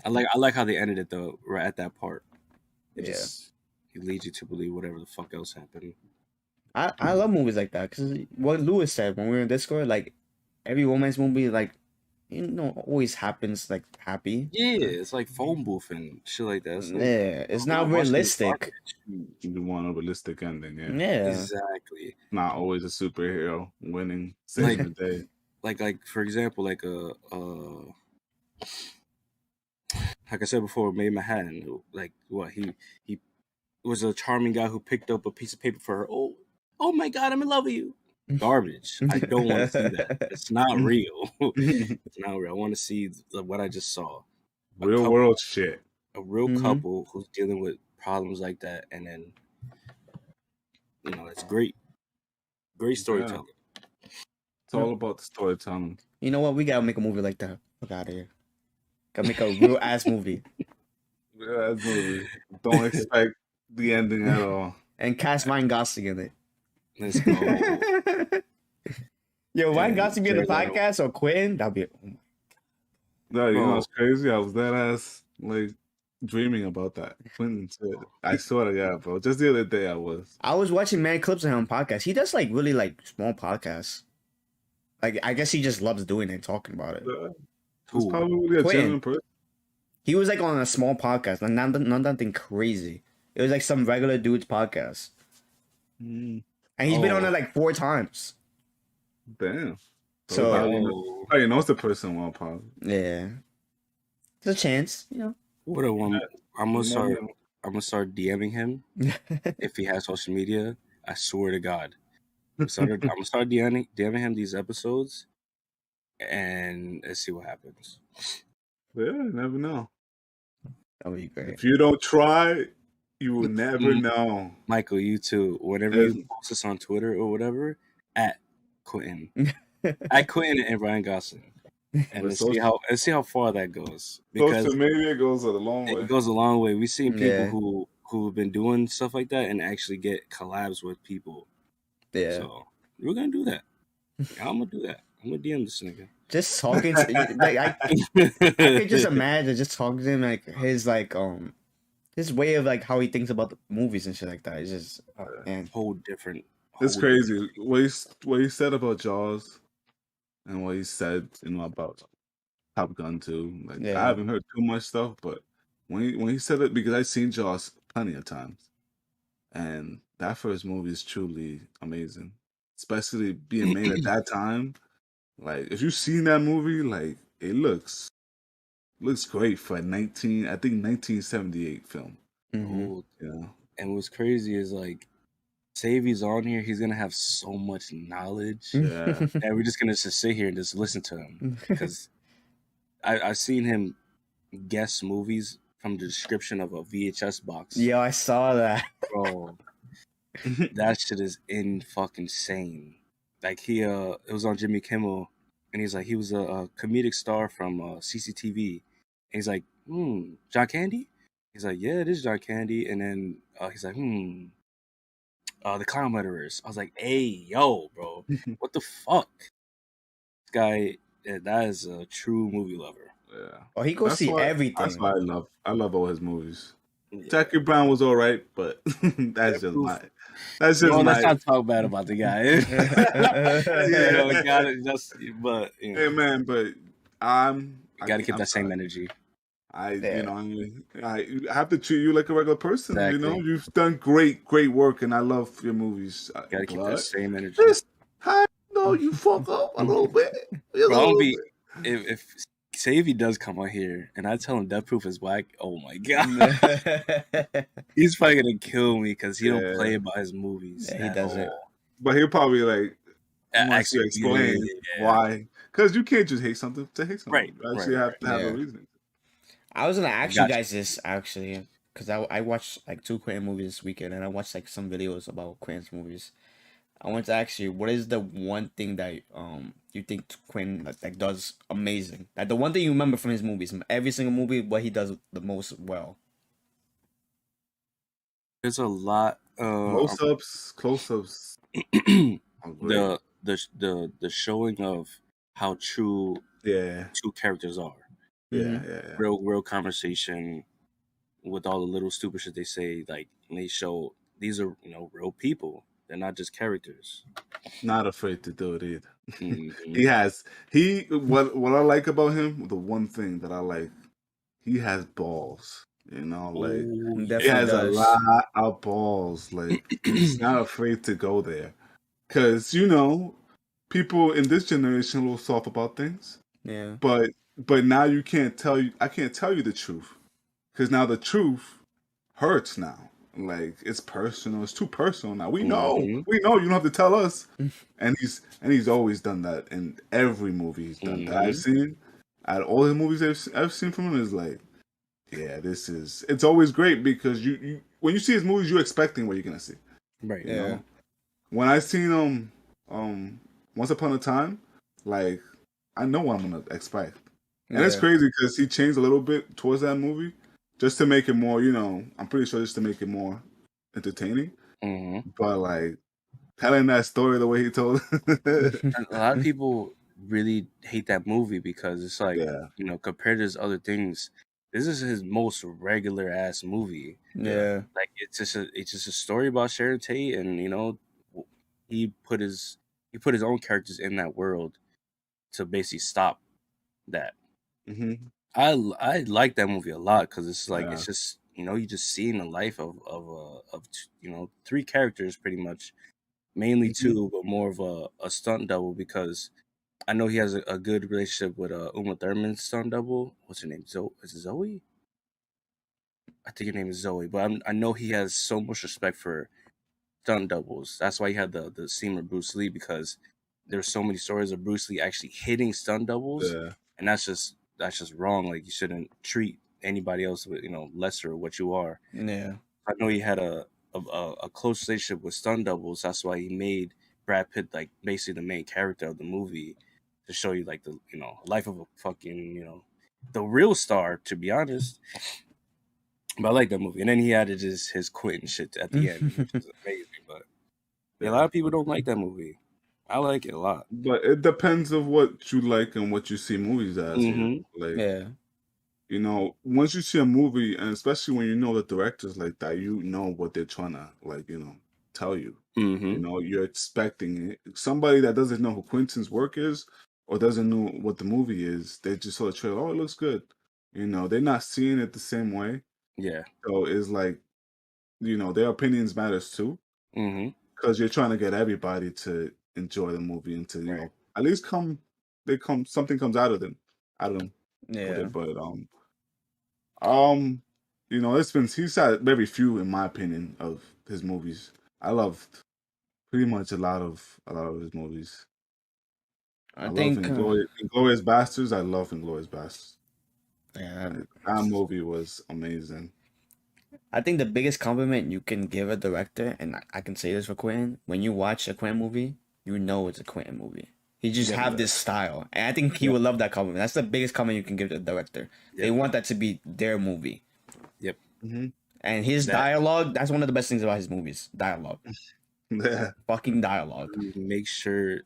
I like how they ended it though, right at that part. It leads you to believe whatever the fuck else happened. I love movies like that because what Lewis said when we were in Discord, like every romance movie, like always happens like happy. Yeah, it's like phone booth and shit like that. It's like, It's not realistic. You want a realistic ending, yeah. Yeah, exactly. Not always a superhero winning, saving the day. Like for example, like I said before, Mae Manhattan, like what he was a charming guy who picked up a piece of paper for her. Oh my God, I'm in love with you. Garbage. I don't want to see that. It's not real. It's not real. I want to see what I just saw. Real world shit. A real couple who's dealing with problems like that, and then it's great storytelling. It's all about the storytelling. You know what? We gotta make a movie like that. Fuck out of here. Gotta make a real ass movie. Real ass movie. Don't expect the ending at all. And cast Ryan Gosling in it. Let's go. Yo, Ryan Gosling be in the podcast or Quentin? That'd be. No, you know what's crazy? I was that ass like dreaming about that. Quentin said, I swear to God, bro. Just the other day I was watching mad clips of him on podcasts. He does like really like small podcasts. Like I guess he just loves doing it and talking about it. He's probably a genuine person. He was like on a small podcast, not nothing crazy. It was like some regular dude's podcast. And he's been on it like 4 times. Damn. So he knows the person well, probably. Yeah. There's a chance, What a one. I'm gonna start DMing him if he has social media. I swear to God. I'm gonna start DMing him these episodes, and let's see what happens. Yeah, you never know. That would be great. If you don't try, you will never know. Michael, you too. Whenever you post us on Twitter or whatever, at Quentin. At Quentin and Ryan Gosling. and With see how far that goes, because social media goes a long way. it goes a long way. We've seen people Yeah. who've been doing stuff like that and actually get collabs with people. Yeah. So we're gonna do that. I'm gonna do that. I'm gonna DM this nigga. Just talking to like I could just imagine just talking to him like his way of like how he thinks about the movies and shit like that. It's just man. whole different. It's whole crazy what he said about Jaws and what he said, about Top Gun too. Like I Yeah. haven't heard too much stuff, but when he said it, because I've seen Jaws plenty of times, and that first movie is truly amazing, especially being made at that time. Like if you've seen that movie, like it looks great for a 1978 film. Mm-hmm. Oh, Yeah, and what's crazy is like, say if he's on here, he's gonna have so much knowledge yeah. that we're just gonna just sit here and just listen to him, because I've seen him guess movies from the description of a VHS box. Yo, I saw that. Bro, that shit is in fucking sane. Like it was on Jimmy Kimmel, and he's like, he was a comedic star from CCTV, and he's like, John Candy. He's like, yeah, it is John Candy, and then he's like, the Clown Murderers. I was like, hey, yo, bro, what the fuck? This guy, that is a true movie lover. Yeah. Oh, he goes see everything. That's why I love all his movies. Yeah. Jackie Brown was all right, but that's just my. That's just No, my. let's not talk bad about the guy. Got it. But Hey man, but you gotta keep I'm that same sorry. energy. I have to treat you like a regular person. You know, Exactly. you've done great work, and I love your movies. You gotta keep that same energy. This time, no, you fuck up a little bit. Bro, I'll be if say if he does come on here and I tell him Death Proof is whack, oh my god, he's probably gonna kill me because he don't play about his movies. Yeah, he doesn't. But he'll probably like actually explain why, because you can't just hate something to hate something. Right, You actually have to have a reason. I was gonna ask you guys this actually, because I watched like 2 Quentin movies this weekend, and I watched like some videos about Quentin's movies. I want to ask you, what is the one thing that you think Quentin like does amazing? Like the one thing you remember from his movies, from every single movie, what he does the most well. There's a lot. Close-ups. The showing of how true two characters are. Yeah. Real conversation with all the little stupid shit they say. Like they show these are real people. They're not just characters. Not afraid to do it either. What I like about him, the one thing that I like, he has balls. He has a lot of balls. Like he's not afraid to go there. Because people in this generation are a little soft about things. Yeah. But now I can't tell you the truth. Because now the truth hurts now. Like it's personal. It's too personal now. We know. You don't have to tell us. And he's always done that in every movie he's done that I've seen. Out of all the movies I've seen from him, is like, yeah, it's always great because you when you see his movies, you're expecting what you're gonna see. Right. You know? When I seen Once Upon a Time, like I know what I'm gonna expect. And it's crazy because he changed a little bit towards that movie. Just to make it more, I'm pretty sure just to make it more entertaining. But like telling that story the way he told it. A lot of people really hate that movie because it's like, compared to his other things, this is his most regular ass movie. Yeah. Like it's just a story about Sharon Tate, and he put his own characters in that world to basically stop that. I like that movie a lot because it's like it's just you just seeing the life of 3 characters pretty much, mainly 2, but more of a stunt double, because I know he has a good relationship with Uma Thurman's stunt double. What's her name? Is it Zoe? I think her name is Zoe, but I know he has so much respect for stunt doubles. That's why he had the scene with Bruce Lee, because there's so many stories of Bruce Lee actually hitting stunt doubles, and that's just wrong. Like you shouldn't treat anybody else with lesser of what you are. Yeah. I know he had a close relationship with stunt doubles. That's why he made Brad Pitt like basically the main character of the movie. to show you like the life of a fucking the real star, to be honest. But I like that movie, and then he added his Quentin shit at the end, which is amazing. But yeah, a lot of people don't like that movie. I like it a lot. But it depends of what you like and what you see movies as. Like, Yeah. Once you see a movie, and especially when you know the directors like that, you know what they're trying to tell you. You're expecting it. Somebody that doesn't know who Quentin's work is or doesn't know what the movie is, they just saw the trailer. Oh, it looks good. They're not seeing it the same way. Yeah. So it's like, their opinions matters too, Mm-hmm. because you're trying to get everybody to enjoy the movie and to Right. at least something comes out of them with Yeah. it. But he's had very few, in my opinion, of his movies. I loved pretty much a lot of his movies. I love think Inglourious Bastards. I love Inglourious Bastards. yeah. That movie was amazing. I think the biggest compliment you can give a director, and I can say this for Quentin, when you watch a Quentin movie, you know it's a Quentin movie. He just Yeah, have this style, and I think he would love that compliment. That's the biggest compliment you can give to the director. They want that to be their movie. Yep. Mm-hmm. And his dialogue, that's one of the best things about his movies. Dialogue. Yeah. Fucking dialogue. He makes sure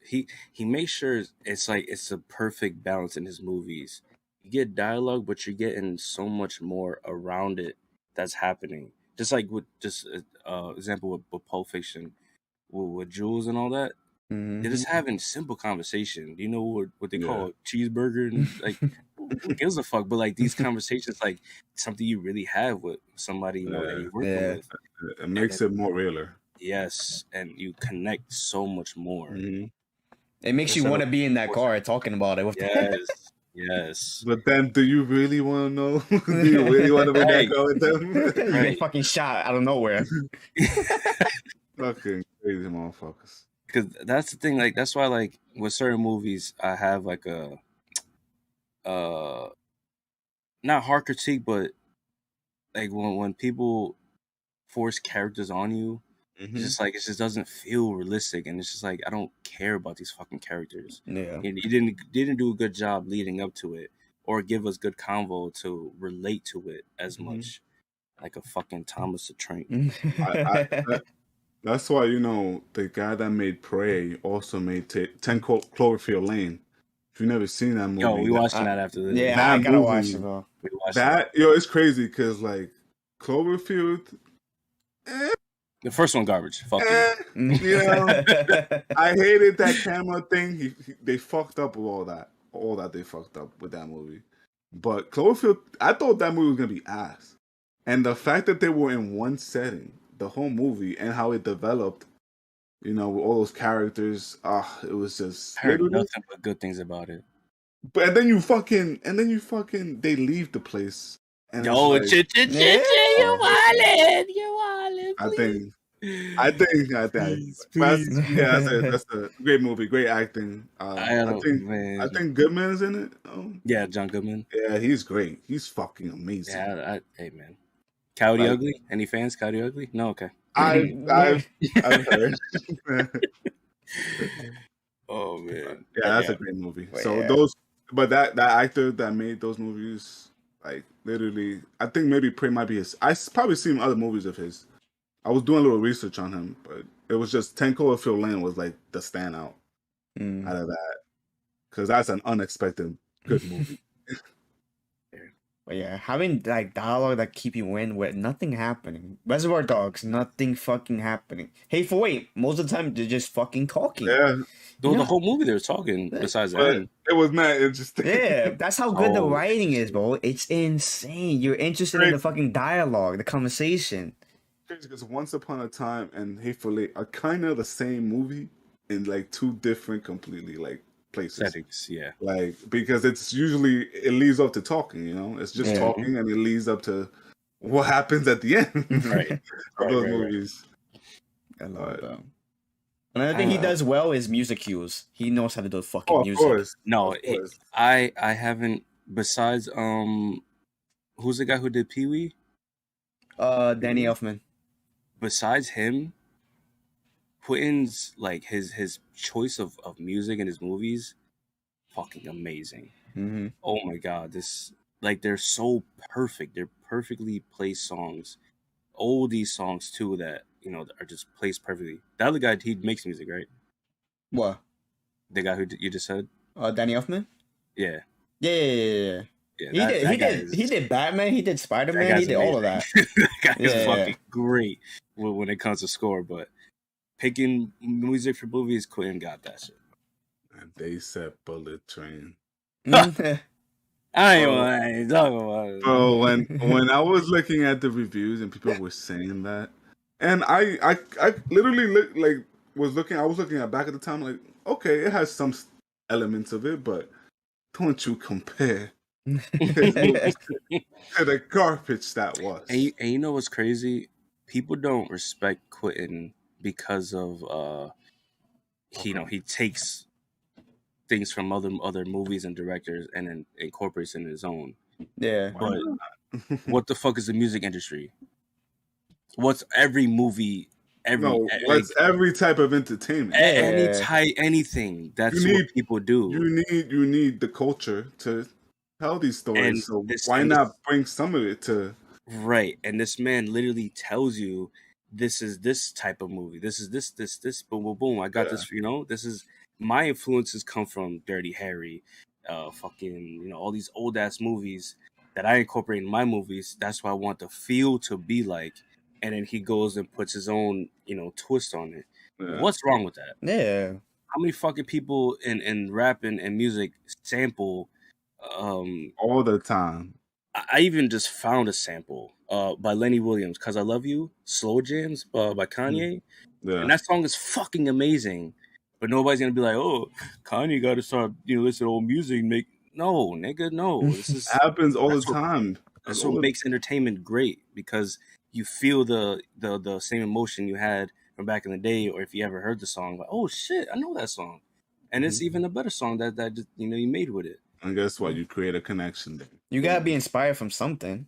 it's a perfect balance in his movies. You get dialogue, but you're getting so much more around it that's happening. Just like with example with Pulp Fiction, with Jules and all that. Mm-hmm. They're just having simple conversation. Do you know what they call a cheeseburger? And like, who gives a fuck? But like these conversations, like something you really have with somebody that you're working with. It makes it more realer. Yes, and you connect so much more. Mm-hmm. It makes you want to be in that car talking about it. Yes. But then, do you really want to know? Do you really want to be in that car with them? You get fucking shot out of nowhere. Fucking crazy motherfuckers. Because that's the thing. Like that's why, like with certain movies, I have like a not hard critique, but like when people force characters on you. It's just like it just doesn't feel realistic, and it's just like I don't care about these fucking characters. Yeah, you didn't do a good job leading up to it, or give us good convo to relate to it as much. Like a fucking Thomas the Train. That's why the guy that made Prey also made 10 Cloverfield Lane. If you've never seen that movie, Yo, we watching that after this. Yeah, that I gotta movie, watch it, bro. It's crazy because like Cloverfield. The first one garbage. Fuck you. I hated that camera thing. They fucked up with all that they fucked up with that movie. But Cloverfield, I thought that movie was gonna be ass, and the fact that they were in one setting, the whole movie, and how it developed, with all those characters, it was just. I heard nothing but good things about it. But and then you fucking, they leave the place. And you wallet. I think. Please. Yeah, that's a great movie, great acting. I think Goodman's in it. Yeah, John Goodman. Yeah, he's great. He's fucking amazing. Yeah, hey man, Coyote Ugly. Any fans? Coyote Ugly? No, okay. I've heard. Oh man, yeah, that's a great movie. That actor that made those movies, like literally, I think maybe Prey might be his. I probably seen other movies of his. I was doing a little research on him, but it was just 10 Cloverfield Lane was like the standout out of that, because that's an unexpected good movie. But yeah, having like dialogue that keep you in with nothing happening. Reservoir Dogs, nothing fucking happening. Hateful Eight, most of the time they're just fucking talking. Yeah. The whole movie they were talking. Besides that, it was not interesting. Yeah, that's how good the writing is, bro. It's insane. You're interested in the fucking dialogue, the conversation. Because Once Upon a Time and Hateful Eight are kind of the same movie in like two different completely like places. Settings, yeah. Like because it leads up to talking, it's just talking and it leads up to what happens at the end. Right. of those movies. I love that. Another thing he does well is music cues. He knows how to do fucking music. Course. No, I haven't. Besides, who's the guy who did Pee Wee? Danny Elfman. Besides him, Quentin's like his choice of music in his movies fucking amazing. Mm-hmm. Oh my god, they're so perfect. They're perfectly placed songs. Oldie songs too that are just placed perfectly. The other guy, he makes music, right? What? The guy who you just said. Danny Elfman? Yeah, Yeah. yeah. He did. That guy is. He did Batman. He did Spider That Man. He guy's did amazing. all of that. That guy is Yeah. fucking great when it comes to score. But picking music for movies, Quentin got that shit. And they said Bullet Train. Mhm. I ain't talking about it. Bro, when I was looking at the reviews and people were saying that, and I literally I was looking at back at the time like, okay, it has some elements of it, but don't you compare his movies to the garbage that was. And you know what's crazy? People don't respect Quentin because of he takes things from other movies and directors and then incorporates in his own. Yeah. But what the fuck is the music industry? What's every movie? What's every type of entertainment? Any type, anything. That's what people do. You need the culture to tell these stories. And so why not bring some of it to right? And this man literally tells you this is this type of movie. This is this boom boom boom. I got this. This is my influences come from Dirty Harry, fucking all these old ass movies that I incorporate in my movies. That's what I want the feel to be like. And then he goes and puts his own twist on it. Yeah. What's wrong with that? Yeah. How many fucking people in rap and music sample all the time? I even just found a sample by Lenny Williams, "Cause I Love You," Slow Jams by Kanye. Yeah. And that song is fucking amazing. But nobody's gonna be like, "Oh, Kanye got to start listen to old music and make." No, nigga, no. This is happens all the time. That's what makes entertainment great, because you feel the same emotion you had from back in the day, or if you ever heard the song, like, oh shit, I know that song, and it's even a better song that you made with it. And guess what? You create a connection there. You gotta be inspired from something.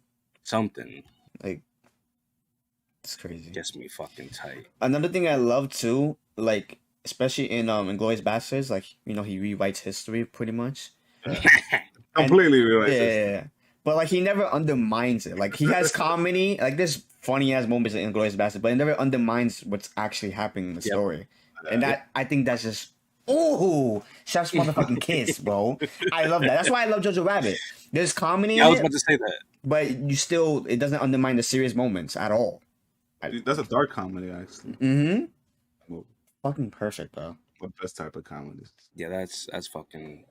Like, it's crazy. Gets me fucking tight. Another thing I love too, like especially in Inglourious Basterds, like he rewrites history pretty much. Completely rewrites history. Yeah. But like he never undermines it. Like he has comedy, like there's funny ass moments in Inglourious Basterds, but it never undermines what's actually happening in the story. And I think that's just chef's motherfucking kiss, bro. I love that. That's why I love Jojo Rabbit. There's comedy. I was about to say that, but it doesn't undermine the serious moments at all. That's a dark comedy, actually. Mm-hmm. Fucking perfect, bro. The best type of comedy. Yeah, that's fucking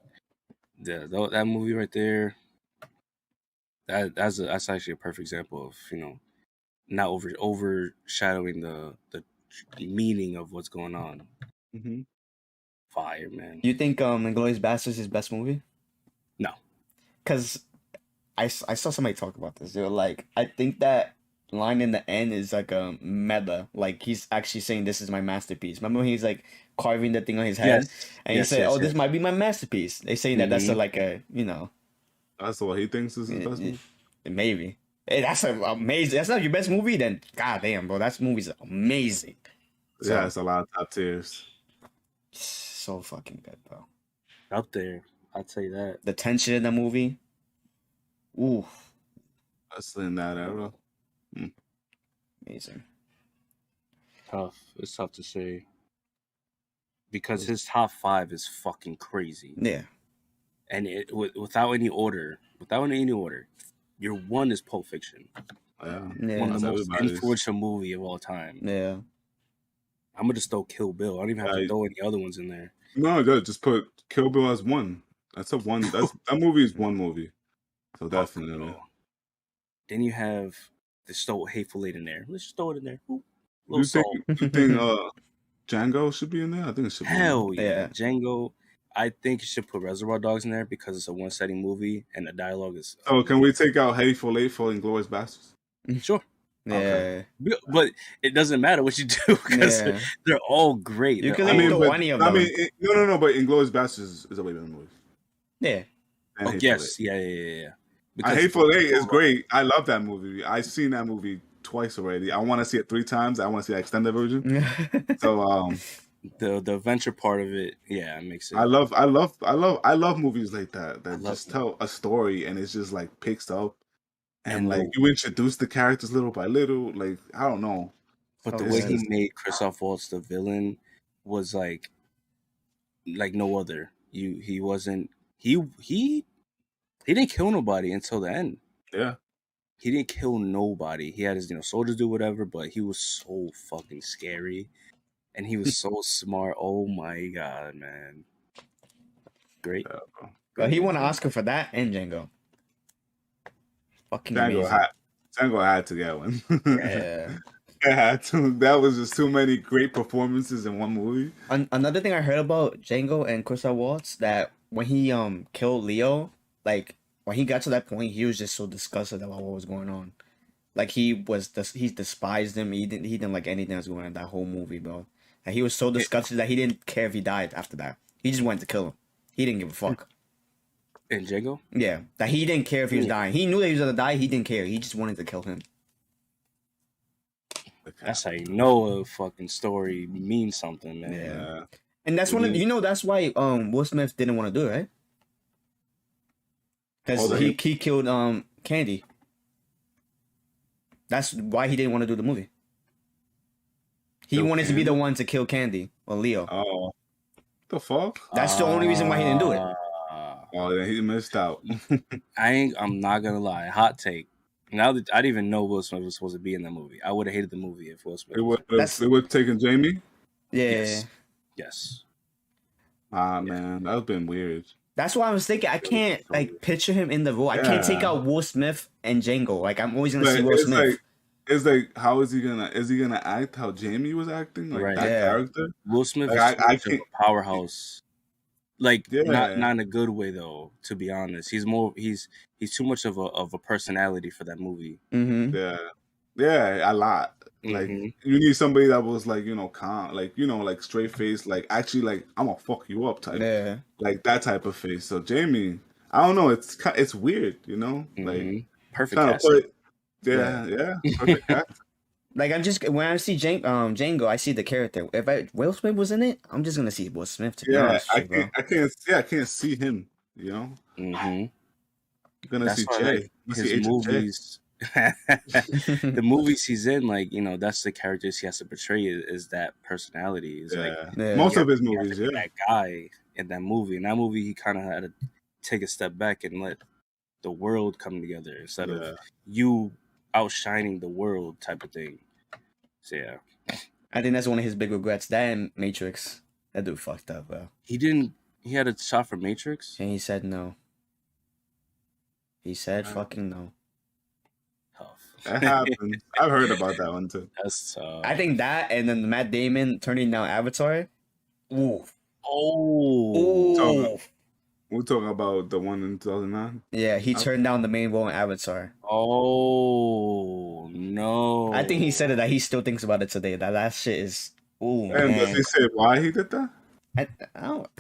that movie right there. That's actually a perfect example of not overshadowing the meaning of what's going on. Mm-hmm. Fire, man. You think Inglourious Basterds is his best movie? No, because I saw somebody talk about this. They were like, I think that line in the end is like a meta. Like he's actually saying this is my masterpiece. Remember when he's like carving the thing on his head, and he said, "Oh, this might be my masterpiece." They saying that that's like a That's what he thinks is his best movie? Maybe. Hey, that's amazing. That's not your best movie? Then goddamn, bro. That movie's amazing. Yeah, it's a lot of top tiers. So fucking good, bro. Up there. I'll tell you that. The tension in the movie. Ooh. That's in that era. Amazing. Tough. It's tough to say. Because his top 5 is fucking crazy. Yeah. And without any order, your 1 is Pulp Fiction. Yeah. One of the most influential movie of all time. Yeah. I'm gonna just throw Kill Bill. I don't even have to throw any other ones in there. No, just put Kill Bill as 1. That's a 1. That movie is 1 movie. So definitely. Then you have the Hateful Eight in there. Let's just throw it in there. Ooh, you think Django should be in there? I think it should be. Hell yeah. Django. I think you should put Reservoir Dogs in there because it's a one-setting movie and the dialogue is... So can we take out Hateful Eight for Inglourious Basterds? Sure. Yeah. Okay. But it doesn't matter what you do because they're all great. You can throw any of them. No, but Inglourious Basterds is a way better movie. Yeah. Yes. Yeah. Hateful Eight is great. I love that movie. I've seen that movie twice already. I want to see it 3 times. I want to see the extended version. So the adventure part of it, yeah, it makes it. I love movies like that I that love just tell a story and it's just like picks up and and like the you introduce the characters little by little. Like I don't know. but the Oh, way It's yeah. he just made Christoph Waltz the villain was like no other. He wasn't he didn't kill nobody until the end. yeah. He didn't kill nobody. He had his soldiers do whatever, but he was so fucking scary, and he was so smart. Oh my god, man! Great, Yeah, bro. But great he won an movie. Oscar for that and Django. Fucking Django amazing. had Django had to get one. Yeah. It had to. That was just too many great performances in one movie. Another thing I heard about Django and Christoph Waltz, that when he killed Leo, like when he got to that point, he was just so disgusted about what was going on. Like he despised him. He didn't like anything that was going on in that whole movie, bro. And he was so disgusted that he didn't care if he died after that. He just wanted to kill him. He didn't give a fuck. And Django, Yeah, that he didn't care if he was Yeah. dying. He knew that he was gonna die. He didn't care. He just wanted to kill him. that's how you know a fucking story means something, man. Yeah. Yeah. And that's that's why Will Smith didn't want to do it, right? Because Oh, he killed Candy. That's why he didn't want to do the movie. He Kill wanted to be the Candy? one to kill Candy or Leo. Oh, the fuck? That's the only reason why he didn't do it. Oh, yeah, he missed out. I'm not gonna lie. Hot take. Now that I didn't even know Will Smith was supposed to be in that movie, I would have hated the movie if Will Smith. It Was would That's- it would taken Jamie. Yeah. Yes. Yes. Ah man, that would been weird. That's why I was thinking I can't like picture him in the role. I can't take Yeah. out Will Smith and Django. Like I'm always gonna Like, see Will Smith. it's like how is he gonna act how Jamie was acting? Like Right. that Yeah. character? Will Smith Like, is I too much of can't- a powerhouse. Like Yeah. not in a good way though. To be honest, he's too much of a personality for that movie. Mm-hmm. Yeah, a lot. Like Mhm. you need somebody that was like, calm, like, like straight face, like actually like I'm gonna fuck you up type. Yeah. Like that type of face. So Jamie, I don't know, it's weird, like Mhm. Perfect trying to casting. put yeah, perfect cast. Like I'm just when I see Django, I see the character. If Will Smith was in it, I'm just gonna see Will Smith. To be Yeah, honest, I with you, bro. can't see him, Mhm. I'm gonna That's see why Jay. like, I'm gonna see his Agent J. movies. The movies he's in, like that's the characters he has to portray is that personality. Is like Yeah. Yeah. Most of his he has movies, to be yeah. that guy in that movie. In that movie, he kind of had to take a step back and let the world come together instead Yeah. of you outshining the world type of thing. So yeah, I think that's one of his big regrets. That and Matrix. That dude fucked up, bro. he had a shot for Matrix. And he said no. He said Right. fucking no. Tough. That happens. I've heard about that one too. That's tough. I think that and then Matt Damon turning down Avatar. Ooh. Oh. Ooh. We're talking about the one in 2009. Yeah, he turned down the main role in Avatar. Oh no. I think he said it that he still thinks about it today. That shit is ooh And does man. he say why he did that?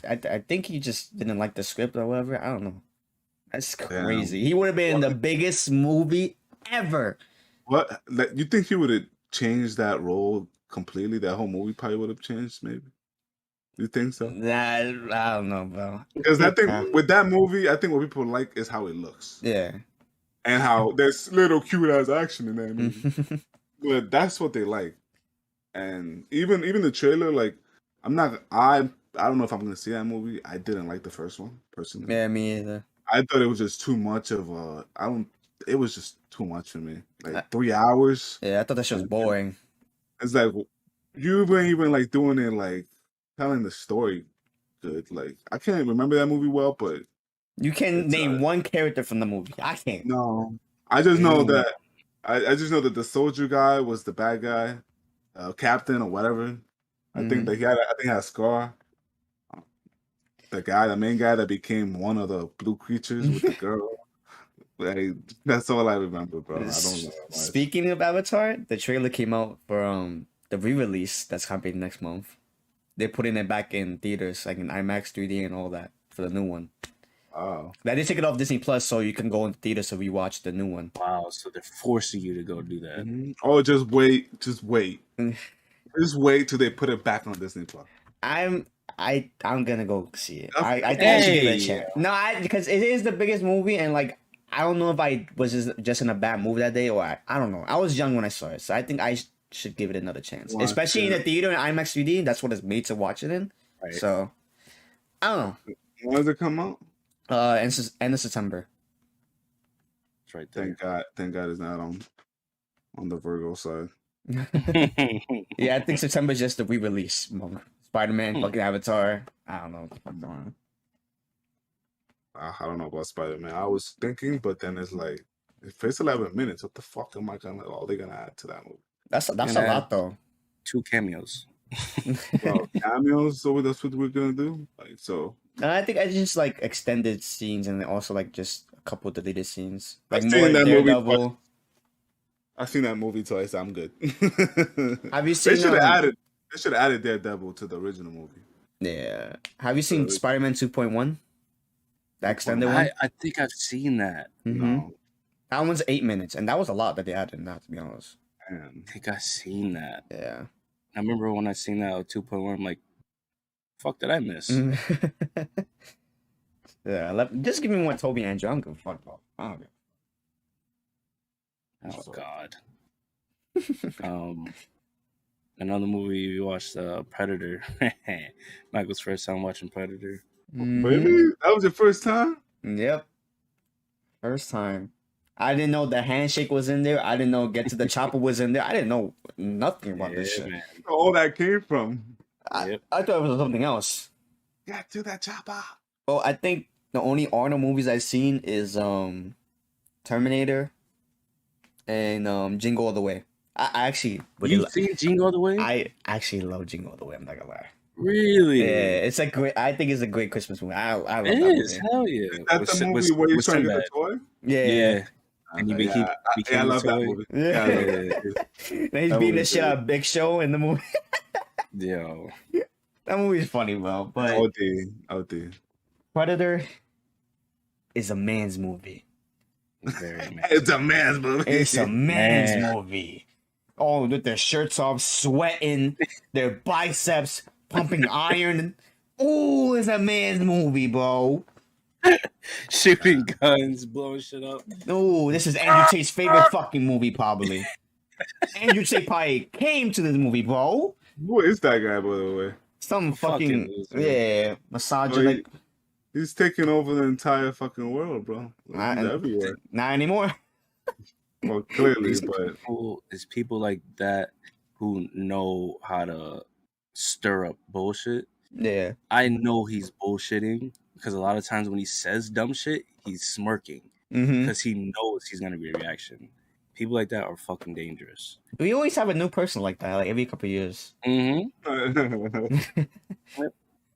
I think he just didn't like the script or whatever. I don't know. That's Damn. crazy. He would have been in the biggest movie ever. What? Like, you think he would have changed that role completely? That whole movie probably would have changed, maybe. You think so? Nah, I don't know, bro. Because I think with that movie, I think what people like is how it looks Yeah. and how there's little cute ass action in that movie. But that's what they like. And even the trailer, like I don't know if I'm gonna see that movie. I didn't like the first one personally. Yeah, me either. I thought it was just too much of a. It was just too much for me. Like 3 hours. Yeah, I thought that shit was boring. It's like you weren't even like doing it like telling the story good. Like I can't remember that movie well, but You can It's, name one character from the movie. I can't. no, I just know Mm. that I just know that the soldier guy was the bad guy, captain or whatever. I think that he had a scar. The main guy that became one of the blue creatures with the girl. Like, that's all I remember, bro. I don't know. Much. Speaking of Avatar, the trailer came out for the re-release that's happening next month. They're putting it back in theaters, like in IMAX 3D and all that for the new one. Wow. Now they take it off Disney Plus, so you can go in theaters to rewatch the new one. Wow, so they're forcing you to go do that. Mhm. Oh, just wait. Mm. Just wait till they put it back on Disney Plus. I'm gonna go see it. Okay. I think I should give it a Hey. chance. No, because it is the biggest movie, and like I don't know if I was just in a bad mood that day, or I don't know. I was young when I saw it, so I think I should give it another chance, Watch especially in it. the theater in IMAX 3D. That's what it's made to watch it in. Right. So I don't know. When does it come out? End of September. It's right there. Thank God it's not on the Virgo side. Yeah, I think September is just the re-release. Spider-Man, fucking Avatar. I don't know what the fuck going on. I don't know about Spider-Man. I was thinking, but then it's like, if it's 11 minutes, what the fuck am I gonna? All they gonna add to that movie? That's a And lot though. 2 cameos. Well, cameos. So that's what we're gonna do. Like so. I think I just like extended scenes and also like just a couple deleted scenes. Like I've more seen that movie Daredevil. I've seen that movie twice. I'm good. Have you seen? They should have added. They should have added Daredevil to the original movie. Yeah. Have you seen Spider-Man 2.1? The extended one. I think I've seen that. No, That one's 8 minutes, and that was a lot that they added in that. To be honest. man. I think I've seen that. Yeah. I remember when I seen that 2.1, I'm like, fuck did I miss? Yeah. Just give me one Toby Andrew. I don't give a fuck about. I don't give. Oh God. Another movie we watched, Predator. Michael's first time watching Predator. Really? That was your first time? Yep. First time. I didn't know the handshake was in there. I didn't know Get to the Chopper was in there. I didn't know nothing about this shit. Man. Where all that came from? I thought it was something else. Get to that chopper. Well, I think the only Arnold movies I've seen is Terminator and Jingle All the Way. I actually You seen Jingle All the Way? I actually love Jingle All the Way. I'm not gonna lie. Really? Yeah, it's a great. I think it's a great Christmas movie. I love It that is. movie. Hell yeah. That's the movie where you're trying to get a toy? Yeah. And you Yeah, I love that movie. Yeah. Yeah, I love that movie. Then he's That beating the movie's shit great. out of Big Show in the movie. Yo. That movie's funny, bro. But Out there. Predator is a man's movie. Very man. It's a man's movie. It's a man's Man. movie. Oh, with their shirts off, sweating, their biceps pumping iron. Oh, it's a man's movie, bro. Shooting guns, blowing shit up. Oh, this is Andrew Tate's favorite fucking movie, probably. Andrew Tate probably came to this movie, bro. Who is that guy, by the way? Some Fucking fucking, loser. yeah, misogynic. He's taking over the entire fucking world, bro. He's everywhere. Not anymore. Well, clearly, It's but it's people like that who know how to stir up bullshit. Yeah. I know he's bullshitting because a lot of times when he says dumb shit, he's smirking Mm-hmm. because he knows he's gonna be a reaction. People like that are fucking dangerous. We always have a new person like that, like every couple of years. Mm-hmm.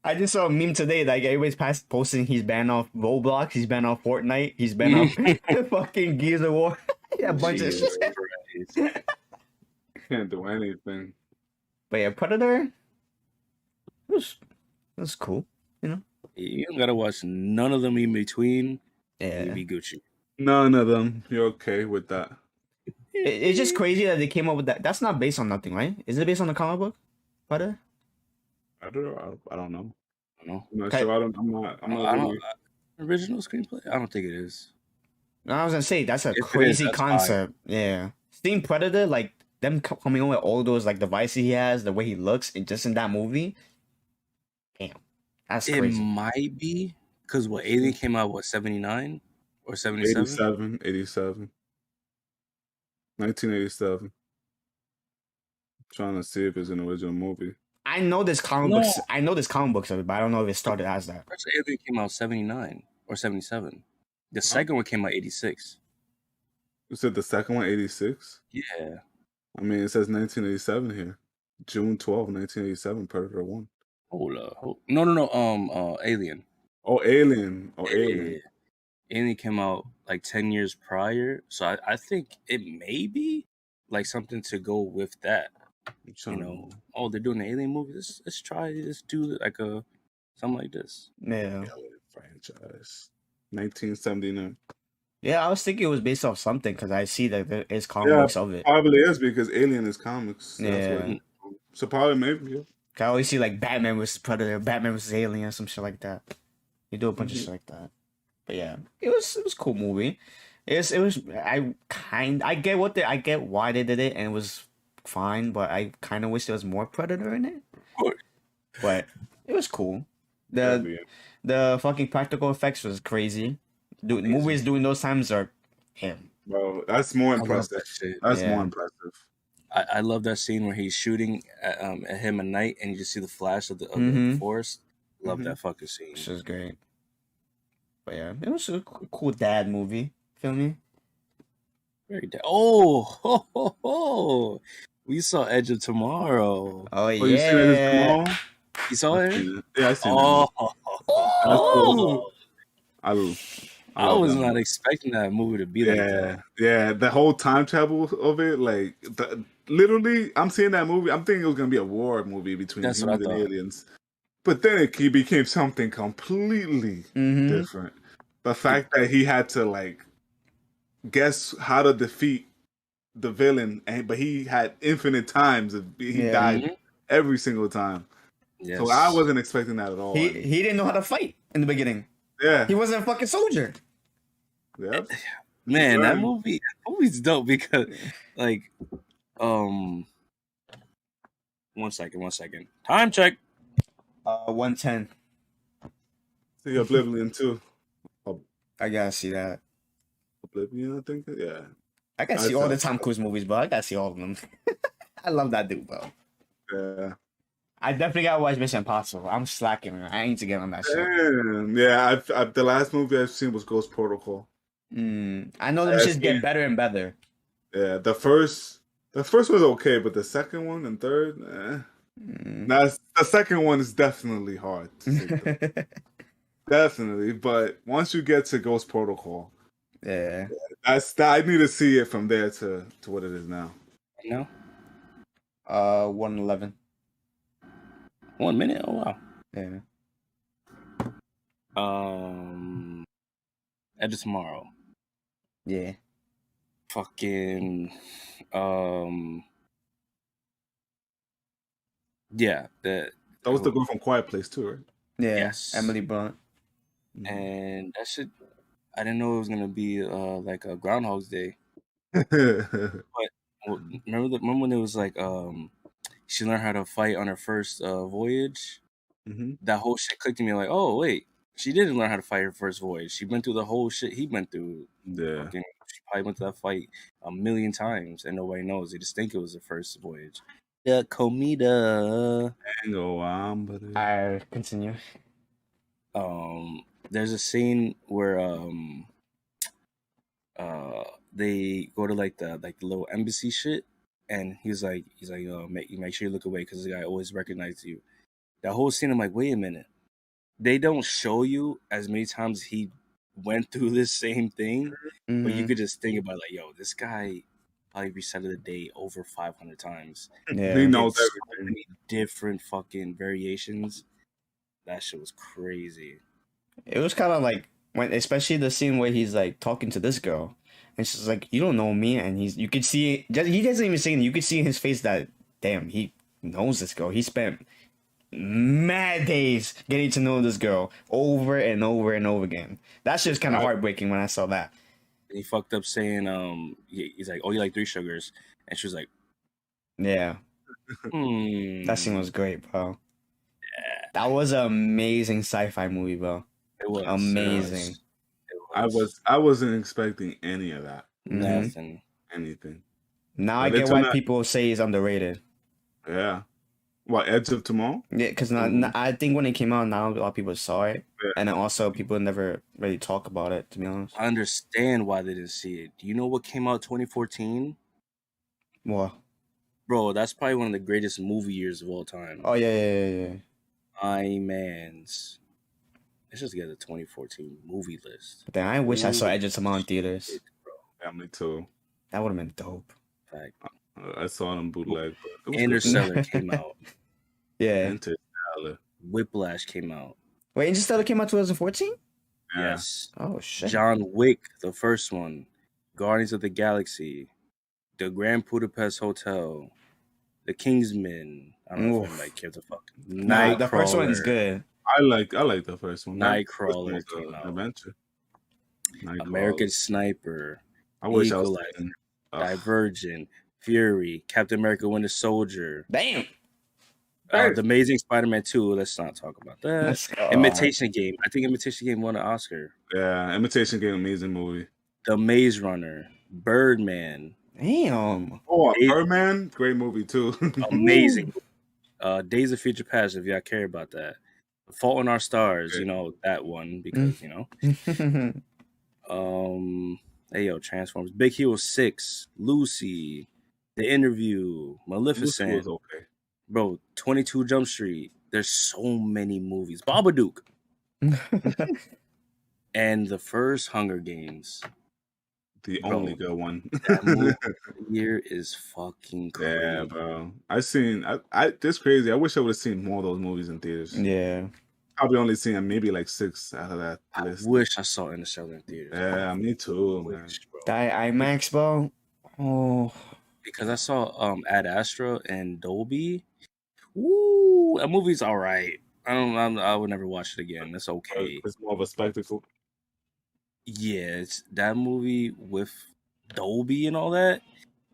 I just saw a meme today, like everybody's posting he's banned off Roblox, he's banned off Fortnite, he's banned off fucking Gears of War. A bunch of Jesus shit. Christ. can't do anything. But yeah, Predator it was cool. You don't gotta watch none of them in between. Yeah. You be Gucci. None of them. You're okay with that? It's just crazy that they came up with that. That's not based on nothing, right? Is it based on the comic book? Predator? I don't know. I don't know. I don't know. I'm not Okay. sure. I'm not I don't, really- original screenplay? I don't think it is. No, I was gonna say that's a If it is, crazy that's concept. Yeah. Seeing Predator, like them coming on with all those like devices he has, the way he looks, and just in that movie. Damn. That's It crazy. might be because what Alien came out 79 or 77? 87. 1987. Trying to see if it's an original movie. I know this comic No. books. I know this comic books of it, but I don't know if it started as that. First Alien came out 79 or 77. The second one came out 86. You said the second one, 86? Yeah. I mean, it says 1987 here. June 12, 1987, Predator 1. Hold up. No. Alien. Oh, Alien. Oh, Alien. Yeah. Alien came out like 10 years prior. So I think it may be like something to go with that. I'm trying to- Oh, they're doing an Alien movie. Let's do like something like this. Yeah. Alien franchise. 1979. Yeah, I was thinking it was based off something because I see that there is comic Yeah. books of it. Probably is because Alien is comics. Yeah. So probably maybe. Yeah. I always see like Batman versus Predator, Batman versus Alien, some shit like that. You do a bunch of Mhm. shit like that. But yeah, it was a cool movie. It was I get I get why they did it and it was fine, but I kind of wish there was more Predator in it. Of course. But it was cool. That'd The be it. the fucking practical effects was crazy. Dude, Amazing. movies during those times are him. Bro, that's more I love impressive. that shit. That's more Yeah. impressive. I love that scene where he's shooting at him at night and you just see the flash of the Mhm. forest. Love Mhm. that fucking scene. Which was great. But yeah, it was a cool dad movie. Feel me? Very ho, ho, ho. We saw Edge of Tomorrow. Oh Oh, you seen that just yeah. tomorrow? You saw I it? seen it. Yeah, I seen Oh, that. That's cool. I I love was that not movie. expecting that movie to be like Yeah, that. yeah. The whole time travel of it, like literally, I'm seeing that movie. I'm thinking it was gonna be a war movie between That's what I humans and thought. aliens, but then it became something completely Mhm. different. The fact that he had to like guess how to defeat the villain, but he had infinite times. He Yeah. died Mhm. every single time. Yes. So I wasn't expecting that at all. He didn't know how to fight in the beginning. Yeah. He wasn't a fucking soldier. Yep. Man, that Learn. movie's dope because like 1 second. Time check. 110. See Oblivion too. I gotta see that. Oblivion, I think. Yeah. I gotta see all the Tom Cruise movies, bro. I gotta see all of them. I love that dude, bro. Yeah. I definitely gotta watch Mission Impossible. I'm slacking, man. I need to get on that shit. Damn. Yeah. The last movie I've seen was Ghost Protocol. I know them That's shits get better and better. Yeah. The first was okay, but the second one and third, the second one is definitely hard to take. Definitely, but once you get to Ghost Protocol, Yeah. I need to see it from there to what it is now. No. 111. 1 minute. Oh wow. Yeah. Edge of Tomorrow. Yeah. Fucking yeah, That was the girl from Quiet Place too, right? Yeah. Yes. Emily Blunt. And that shit, I didn't know it was gonna be like a Groundhog's Day. Remember when it was like she learned how to fight on her first voyage? Mm-hmm. That whole shit clicked to me like, oh wait, she didn't learn how to fight her first voyage. She went through the whole shit he went through. Yeah. Fucking, she probably went to that fight 1,000,000 times and nobody knows. They just think it was the first voyage. The comida. Go on, but I continue. There's a scene where they go to like the little embassy shit, and he's like make sure you look away because the guy always recognizes you. That whole scene, I'm like, wait a minute, they don't show you as many times he went through this same thing, but you could just think about like, yo, this guy probably resetted the day over 500 times. Yeah. he knows So everything. many different fucking variations. That shit was crazy. It was kind of like when, especially the scene where he's like talking to this girl, and she's like, "You don't know me," and you could see he doesn't even say it. You could see in his face that damn, he knows this girl. He spent mad days getting to know this girl over and over and over again. That's just kind of heartbreaking when I saw that. And he fucked up saying, he's like, oh, you like 3 sugars, and she was like, Yeah, that scene was great, bro. Yeah. That was an amazing sci-fi movie, bro. It was amazing. I wasn't expecting any of that. Nothing. Anything. Now I get why people say it's underrated. Yeah. What, Edge of Tomorrow? Yeah, because I think when it came out, now a lot of people saw it, and then also people never really talk about it. To be honest, I understand why they didn't see it. Do you know what came out 2014? What? Bro, that's probably one of the greatest movie years of all time. Oh yeah. Mans. Let's just get the 2014 movie list. Then I wish I saw Edge of Tomorrow in theaters. Yeah, me too. That would have been dope. Fact. I saw them bootleg. But Interstellar came out. Yeah. Interstellar. Whiplash came out. Wait, Interstellar came out 2014? Yeah. Yes. Oh shit. John Wick, the first one. Guardians of the Galaxy. The Grand Budapest Hotel. The Kingsman. I don't know if Oof. anybody cares a fuck. Nah, the first one is Nightcrawler. good. I like the first one. That first one Nightcrawler was came an out. adventure. Nightcrawler. American Sniper. I wish I was Equalizer. saying, Divergent. Fury. Captain America: Winter Soldier. Damn. The Amazing Spider-Man 2. Let's not talk about that. Let's go. Imitation Game. I think Imitation Game won an Oscar. Yeah, Imitation Game, amazing movie. The Maze Runner. Birdman. Damn. Oh, Birdman, great movie too. Amazing. Days of Future Past, if y'all care about that. Fault in Our Stars, Okay. that one because Transformers, Big Hero 6, Lucy, The Interview, Maleficent, was okay. bro, 22 Jump Street. There's so many movies. Babadook. And the first Hunger Games. The Bro, only good one. That movie year is fucking crazy. Yeah, bro. This crazy. I wish I would have seen more of those movies in theaters. Yeah. Probably only seen maybe like 6 out of that list. I wish I saw Interstellar in theaters. Yeah, me too, man. That IMAX, bro. Oh. Because I saw Ad Astra and Dolby. Woo, that movie's all right. I would never watch it again. It's okay. It's more of a spectacle. Yeah, it's that movie with Dolby and all that.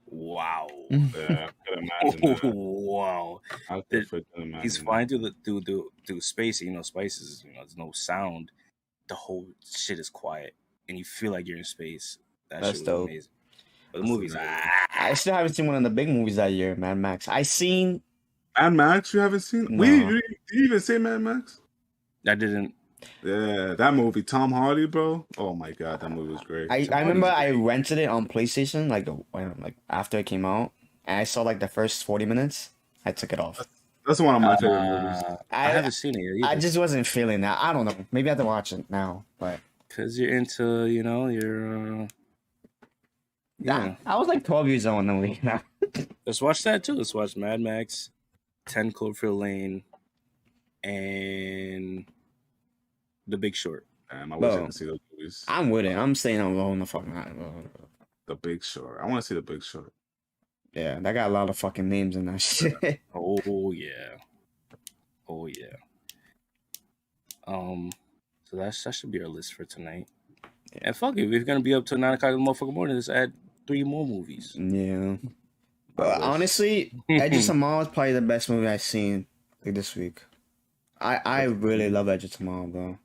Wow. Yeah, I could imagine that. Wow. I could freaking imagine He's that. flying through space. Space is there's no sound. The whole shit is quiet, and you feel like you're in space. That's shit was dope. amazing. But the movie's I still haven't seen one of the big movies that year, Mad Max. I seen Mad Max. You haven't seen? No. Did you even say Mad Max? I didn't. Yeah, that movie, Tom Hardy, bro. Oh my god, that movie was great. I remember I rented it on PlayStation like after it came out, and I saw like the first 40 minutes. I took it off. That's one of my favorite movies. I haven't seen it yet. I just wasn't feeling that. I don't know. Maybe I have to watch it now, but because you're into you're yeah. I was like 12 years old when the movie came out. Let's watch that too. Let's watch Mad Max, 10 Cloverfield Lane, and The Big Short. Damn, I wish I could see those movies. I'm with it. I'm staying alone the fuck not. The Big Short. I want to see The Big Short. Yeah, that got a lot of fucking names in that shit. Oh yeah. So that should be our list for tonight. Yeah. And fuck it, we're gonna be up till 9 o'clock in the motherfucking morning. Let's add 3 more movies. Yeah. But honestly, Edge of Tomorrow is probably the best movie I've seen this week. I really love Edge of Tomorrow, bro.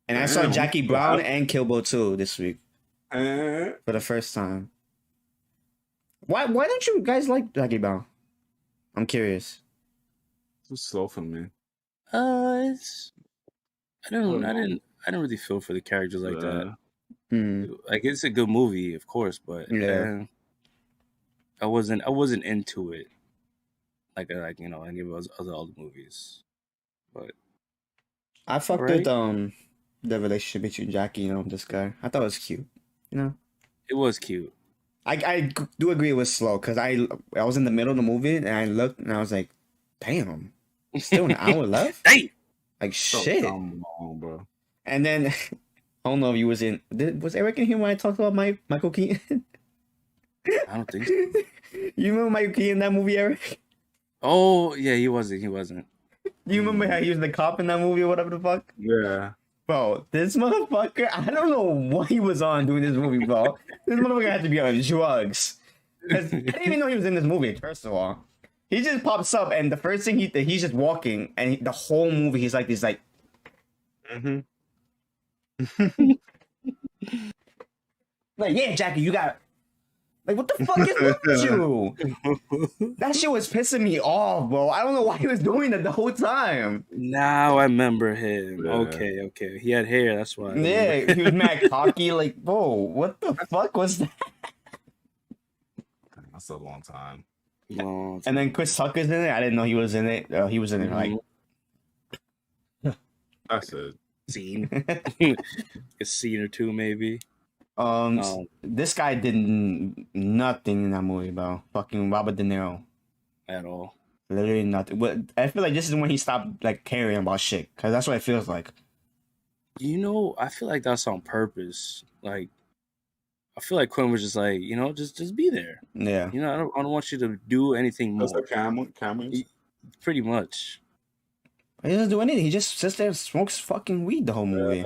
And I saw Jackie Brown and Kill Bill 2 this week for the first time. Why don't you guys like Jackie Brown? I'm curious. It's slow for me. I didn't really feel for the characters like that. Like it's a good movie, of course, but I wasn't into it like any of those other old movies. But I fucked with the relationship between Jackie and this guy. I thought it was cute. It was cute. I do agree it was slow because I was in the middle of the movie and I looked and I was like, damn, still an hour left? Damn. Like shit. So dumb, bro. And then I don't know if you was Eric in here when I talked about Michael Keaton? I don't think so. You remember Michael Keaton in that movie, Eric? Oh yeah, he wasn't. You remember how he was the cop in that movie or whatever the fuck? Yeah. Bro, this motherfucker, I don't know what he was on doing this movie, bro. This motherfucker had to be on drugs. Because I didn't even know he was in this movie, first of all. He just pops up, and the first thing he's just walking, and the whole movie, he's like, like, yeah, Jackie, you got... Like, what the fuck is with you? That shit was pissing me off, bro. I don't know why he was doing that the whole time. Now I remember him. Yeah. Okay. He had hair, that's why. Yeah, he was mad cocky. Like, bro, what the fuck was that? That's a long time. No, And then Chris Tucker's in it. I didn't know he was in it. He was in it like... That's it. scene. A scene or two, maybe. This guy did nothing in that movie, bro. Fucking Robert De Niro. At all. Literally nothing. But I feel like this is when he stopped like caring about shit, because that's what it feels like. I feel like that's on purpose. Like, I feel like Quinn was just like, just be there. Yeah. I don't want you to do anything That's more. a cameras. Pretty much. He doesn't do anything. He just sits there and smokes fucking weed the whole movie.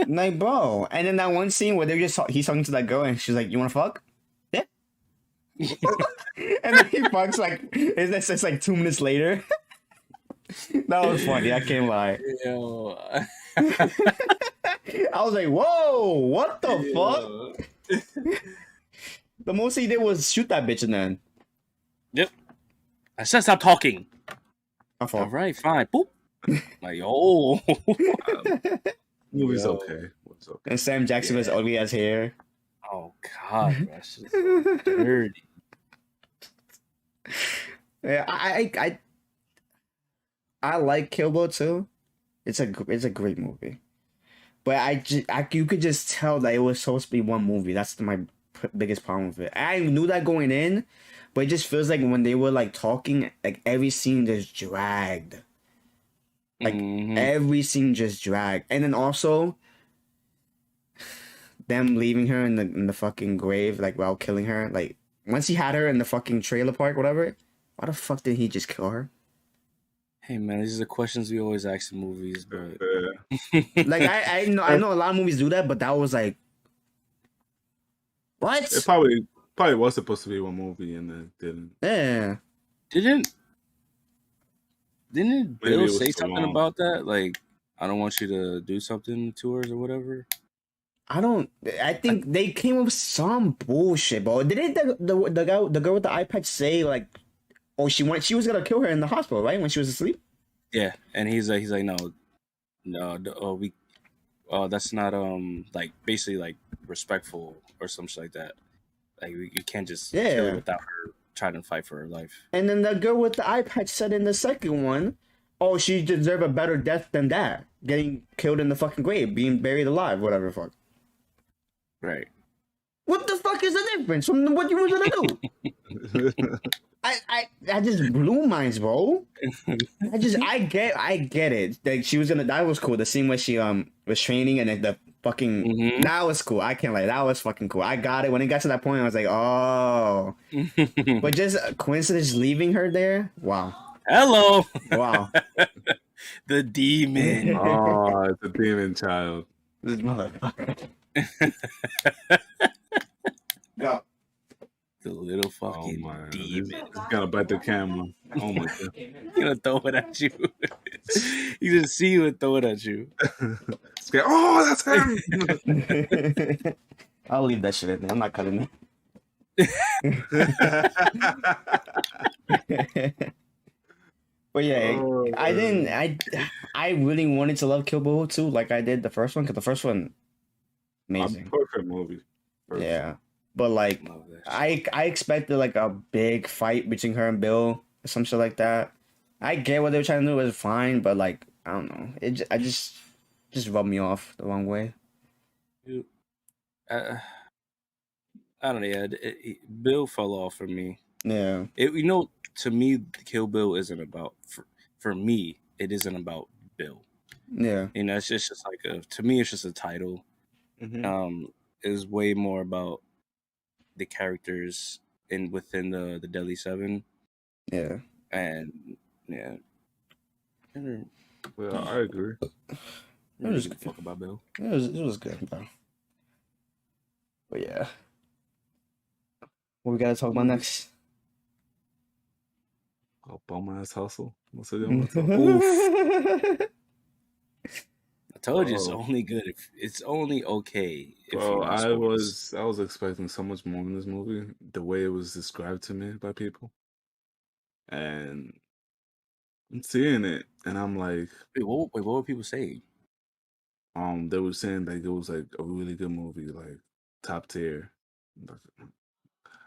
Like, bro. And then that one scene where he's talking to that girl and she's like, "You want to fuck?" Yeah. And then he fucks like it's like 2 minutes later. That was funny. I can't lie. Yo. I was like, "Whoa, what the fuck?" The most he did was shoot that bitch and then. Yep. I said stop talking. All All right, fine. Boop. Like, oh. Movie's okay. It's okay. And Sam Jackson was ugly as hair. Oh God, bro. That's just so dirty. Yeah, I like Kill Bill too. It's a great movie, but you could just tell that it was supposed to be one movie. That's my biggest problem with it. I knew that going in, but it just feels like when they were like talking, like every scene just dragged. Like every scene just dragged, and then also them leaving her in the fucking grave, like while killing her. Like once he had her in the fucking trailer park, whatever. Why the fuck did he just kill her? Hey man, these are the questions we always ask in movies, but like I know a lot of movies do that, but that was like, what? It probably was supposed to be one movie and then didn't. Yeah. Didn't Maybe Bill it was say too something long. about that? Like, I don't want you to do something to her or whatever. I think they came up with some bullshit, bro. Didn't the girl with the eye patch say like, oh, she was gonna kill her in the hospital, right, when she was asleep? Yeah, and he's like, no, that's not like basically like respectful or something like that. Like you can't just kill her without her trying to fight for her life. And then the girl with the eye patch said in the second one, oh, she deserved a better death than that, getting killed in the fucking grave, being buried alive, whatever the fuck. Right. What the fuck is the difference from what you were gonna do? I just blew minds, bro. I get it. Like she was gonna, that was cool. The scene where she was training and then the fucking that was cool. I can't lie, that was fucking cool. I got it when it got to that point. I was like, oh. But just coincidence leaving her there. Wow. Hello. Wow. The demon. Oh, it's a demon child. This motherfucker. Go. The little fucking demon. He's gonna bite the camera. Oh my god. He's gonna throw it at you. He's gonna see you and throw it at you. Oh, that's him. I'll leave that shit in there. I'm not cutting it. But yeah, I really wanted to love Kill Bill too, like I did the first one, because the first one, amazing. Perfect movie. Perfect. Yeah. But like I expected like a big fight between her and Bill or some shit like that. I get what they were trying to do, it was fine, but like I don't know, I just rubbed me off the wrong way. I don't know. Yeah, Bill fell off for me. Yeah. To me, Kill Bill isn't about for me. It isn't about Bill. Yeah. It's just like to me, it's just a title. Is way more about the characters within the Deadly Seven. Yeah. And yeah. Well, I agree. It was good. Fuck about Bill. It was good, bro. But yeah. What we gotta talk about next? Oh, bum ass hustle. What's it doing? I told you it's only good if it's only okay. Bro, I was expecting so much more in this movie. The way it was described to me by people, and I'm seeing it, and I'm like, wait, what were people saying? They were saying like it was like a really good movie, like top tier.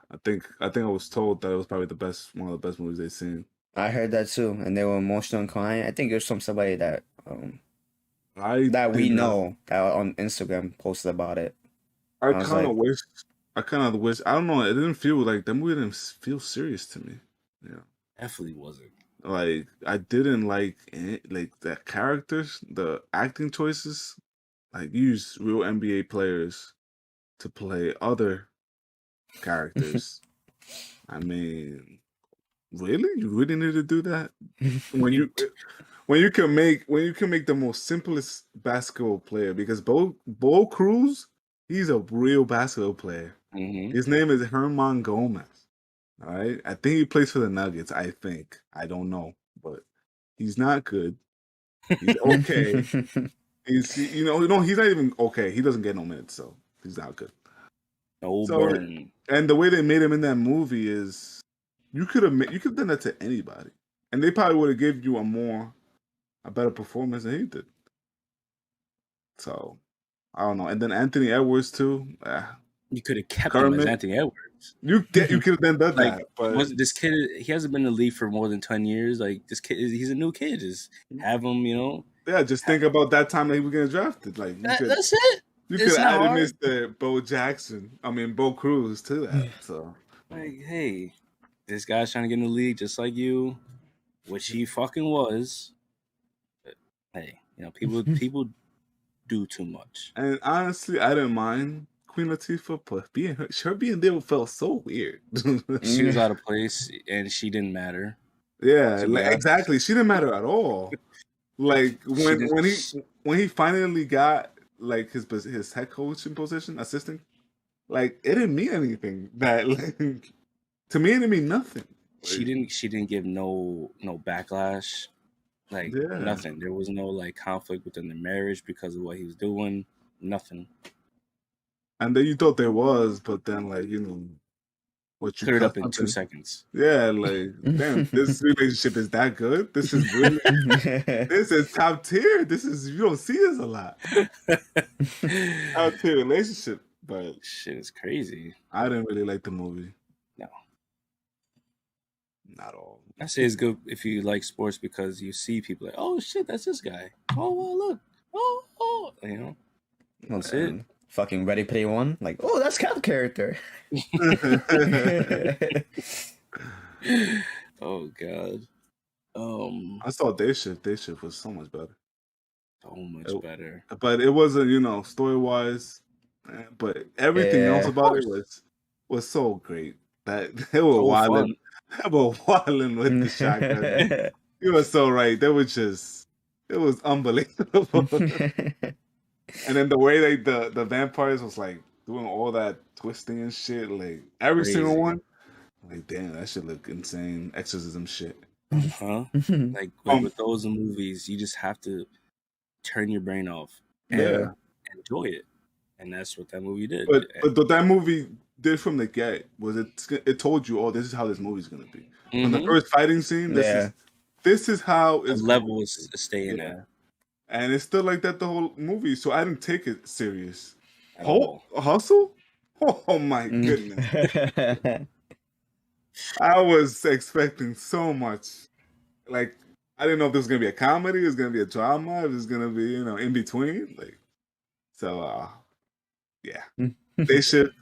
I think I was told that it was probably one of the best movies they've seen. I heard that too, and they were emotional and crying. I think it was from somebody that we know that on Instagram posted about it. I kind of wish. I don't know. It didn't feel like the movie didn't feel serious to me. Yeah, definitely wasn't. Like I didn't like it, like the characters, the acting choices. like use real NBA players to play other characters. I mean, really? You really need to do that? When you can make the most simplest basketball player, because Bo Cruz, he's a real basketball player. Mm-hmm. His name is Herman Gomez. All right, I think he plays for the Nuggets. I think, I don't know, but he's not good. He's okay. He's he's not even okay. He doesn't get no minutes, so he's not good. No So, burn. and the way they made him in that movie is you could have done that to anybody, and they probably would have given you a better performance than he did. So I don't know. And then Anthony Edwards too. You could have kept him as Anthony Edwards. You could have then done Like, that. But this kid, he hasn't been in the league for more than 10 years. Like, this kid, he's a new kid. Just have him, yeah, just think about that time that he was getting drafted. Like, that's it. You could have added Mr. Bo Cruz to that. So, like, hey, this guy's trying to get in the league just like you, which he fucking was. But, hey, people do too much. And honestly, I didn't mind Queen Latifah, but her being there felt so weird. She was out of place, and she didn't matter. Yeah, exactly. She didn't matter at all. Like when he finally got like his head coaching position, assistant, like it didn't mean anything. That to me, it didn't mean nothing. She didn't give no backlash, like nothing. There was no like conflict within the marriage because of what he was doing. Nothing. And then you thought there was, but then like what you cleared up in 2 seconds. Yeah, like damn, this relationship is that good. This is really this is top tier. You don't see this a lot. Top tier relationship, but shit is crazy. I didn't really like the movie. No, not at all. I say it's good if you like sports because you see people like, oh shit, that's this guy. Oh well, look, oh, that's it. Fucking Ready Player One, like, oh, that's Cal character. Oh god. I saw Day Shift. Day Shift was so much better. So much better. But it wasn't, story wise. But everything else about it was so great. That they were wilding. They were wilding with the shotgun. You were so right. It was unbelievable. And then the way the vampires was like doing all that twisting and shit, like every single one, like damn, that shit look insane. Exorcism shit. Like with those movies, you just have to turn your brain off and enjoy it, and that's what that movie did. But what that movie did from the get was it told you, oh, this is how this movie's gonna be. From the first fighting scene, this is how the level is staying there. And it's still like that the whole movie, so I didn't take it serious. Hustle? Oh my goodness. I was expecting so much. Like, I didn't know if this was gonna be a comedy, it was gonna be a drama, if it was gonna be, in between. Like, so yeah. They should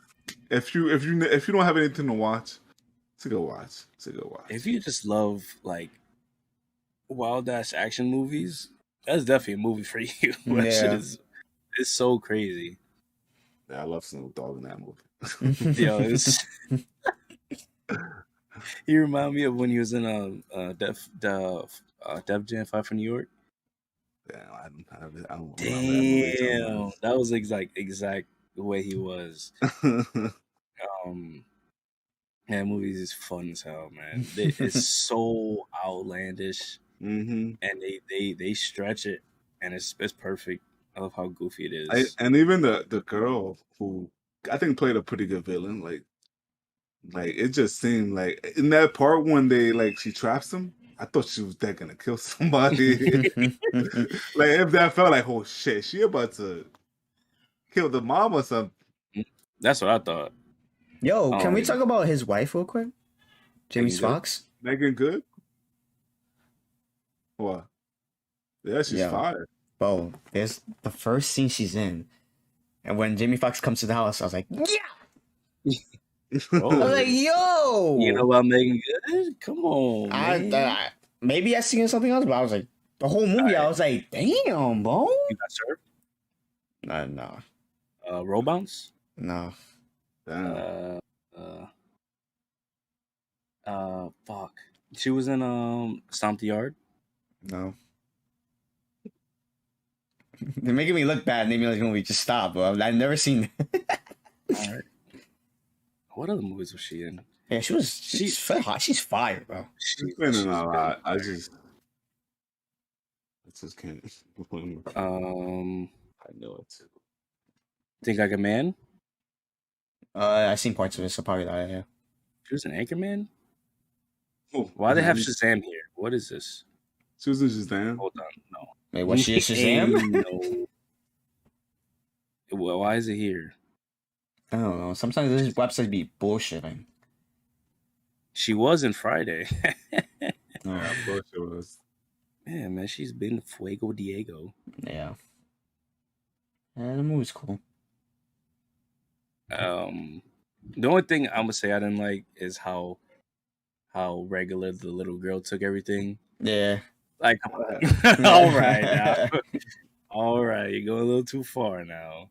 if you don't have anything to watch, it's a good watch. If you just love like wild ass action movies, that's definitely a movie for you. That shit is so crazy. Yeah, I love Snoop Dogg in that movie. Yo, he remind me of when he was in Def Jam 5 for New York. Yeah, I don't Damn, that was exact the way he was. That movie is fun as hell, man. It's so outlandish, and they stretch it, and it's perfect. I love how goofy it is. And even the girl who I think played a pretty good villain, like it just seemed like in that part when she traps him, I thought she was dead gonna kill somebody. Like if that felt like, oh shit, she about to kill the mom or something. That's what I thought. Yo, can we talk about his wife real quick? Jamie Foxx? Megan Good? What? Yeah, she's fire. Bro, there's the first scene she's in. And when Jamie Foxx comes to the house, I was like, yeah! I was like, yo! You know about Megan Good? Come on, man. Maybe I seen something else, but I was like, the whole movie, I was like, damn, bro. You got served? No. Roll Bounce. No. Damn. Fuck. She was in Stomp the Yard. No. They're making me look bad. Naming this movie. Just stop, bro. I've never seen it. All right. What other movies was she in? Yeah, she's fire, bro. She's been in a lot. I just can't remember. I know it too. Think Like a Man. I've seen parts of it, so probably that. Yeah. She was an Anchorman. Oh, Why they have Shazam here? What is this? She was in Shazam. Hold on, no. Wait, was she a Shazam? No. Well, why is it here? I don't know. Sometimes these websites be bullshitting. She was in Friday. Yeah, of course it was. Yeah, man, she's been Fuego Diego. Yeah. Yeah, the movie's cool. The only thing I'm gonna say I didn't like is how regular the little girl took everything. Yeah. Like, all right now. All right, you're going a little too far now.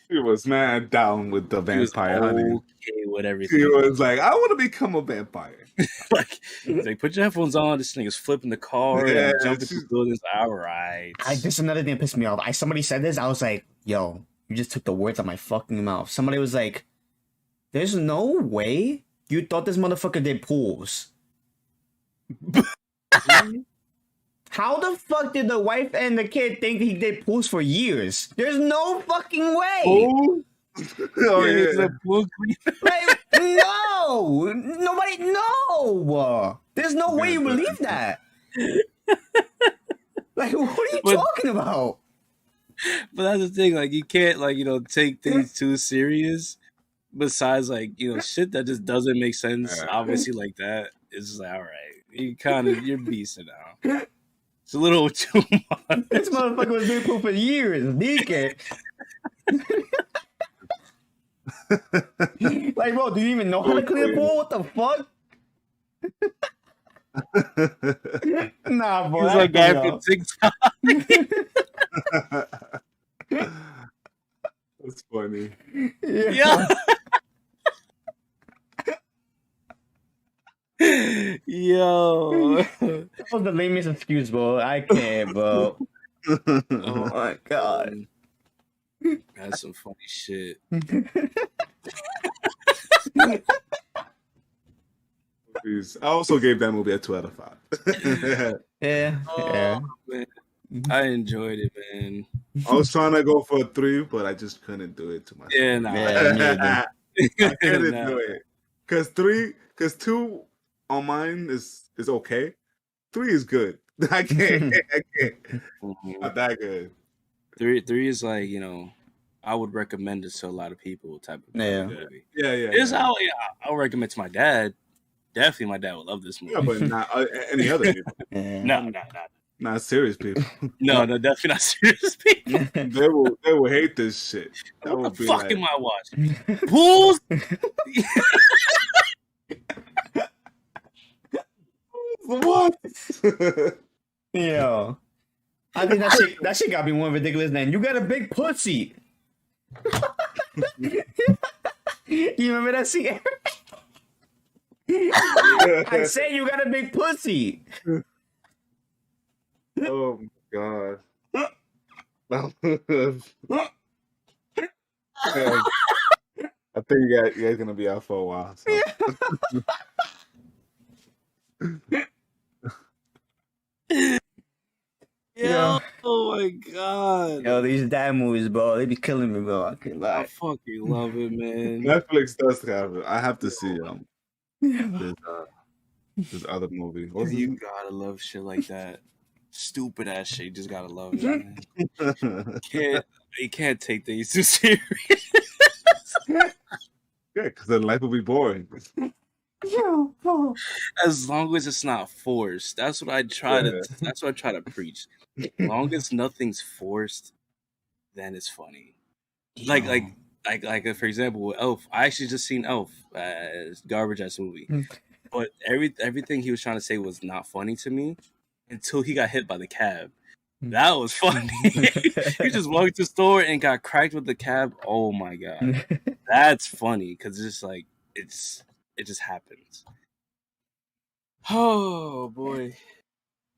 She was mad down with the vampire honey. Okay with everything. She was like, I want to become a vampire. like put your headphones on. This nigga's flipping the car and jumping through buildings. All right. This is another thing that pissed me off. Somebody said this. I was like, yo, you just took the words out of my fucking mouth. Somebody was like, there's no way you thought this motherfucker did pools. How the fuck did the wife and the kid think he did pools for years? There's no fucking way. Oh, yeah. Like, no, nobody, no. There's no way you believe that. Like, what are you talking about? But that's the thing. Like, you can't take things too serious. Besides, shit that just doesn't make sense. Obviously, like that. It's just like, all right, you're beasting now. It's a little too much. This motherfucker was doing pool for years. Deacon. Like, bro, do you even know how to clean a pool? What the fuck? Nah, bro. He's like guy from TikTok. That's funny. Yeah. Yo. That was the lamest excuse, bro. I can't, bro. Oh my god. That's some funny shit. I also gave that movie a 2 out of 5. Yeah. Man. I enjoyed it, man. I was trying to go for a 3, but I just couldn't do it to myself. Yeah, nah. Yeah, I couldn't do it. Because 2 on mine is okay. 3 is good. I can't. Not that good. 3 is like, I would recommend it to a lot of people type of movie. Yeah. It's how I'll recommend it to my dad. Definitely my dad would love this movie. Yeah, but not any other people. No. Not serious people. No, definitely not serious people. They will hate this shit. What the fuck am I watching? Pools? What? Yo. I think that shit got me more ridiculous than you got a big pussy. You remember that scene? I said you got a big pussy. Oh my god. I think you guys gonna be out for a while. So. Yo, oh my god. Yo, these dad movies, bro, they be killing me, bro. I can't lie. I fucking love it, man. Netflix does have it. I have to see this other movie. You gotta love shit like that. Stupid ass shit. You just gotta love it, man. You can't take things too serious. Yeah, because then life will be boring. As long as it's not forced. That's what I try to preach. As long as nothing's forced, then it's funny. Like for example with Elf. I actually just seen Elf as garbage ass movie. But everything he was trying to say was not funny to me until he got hit by the cab. That was funny. He just walked to the store and got cracked with the cab. Oh my god, that's funny because it's just like it just happens. Oh boy.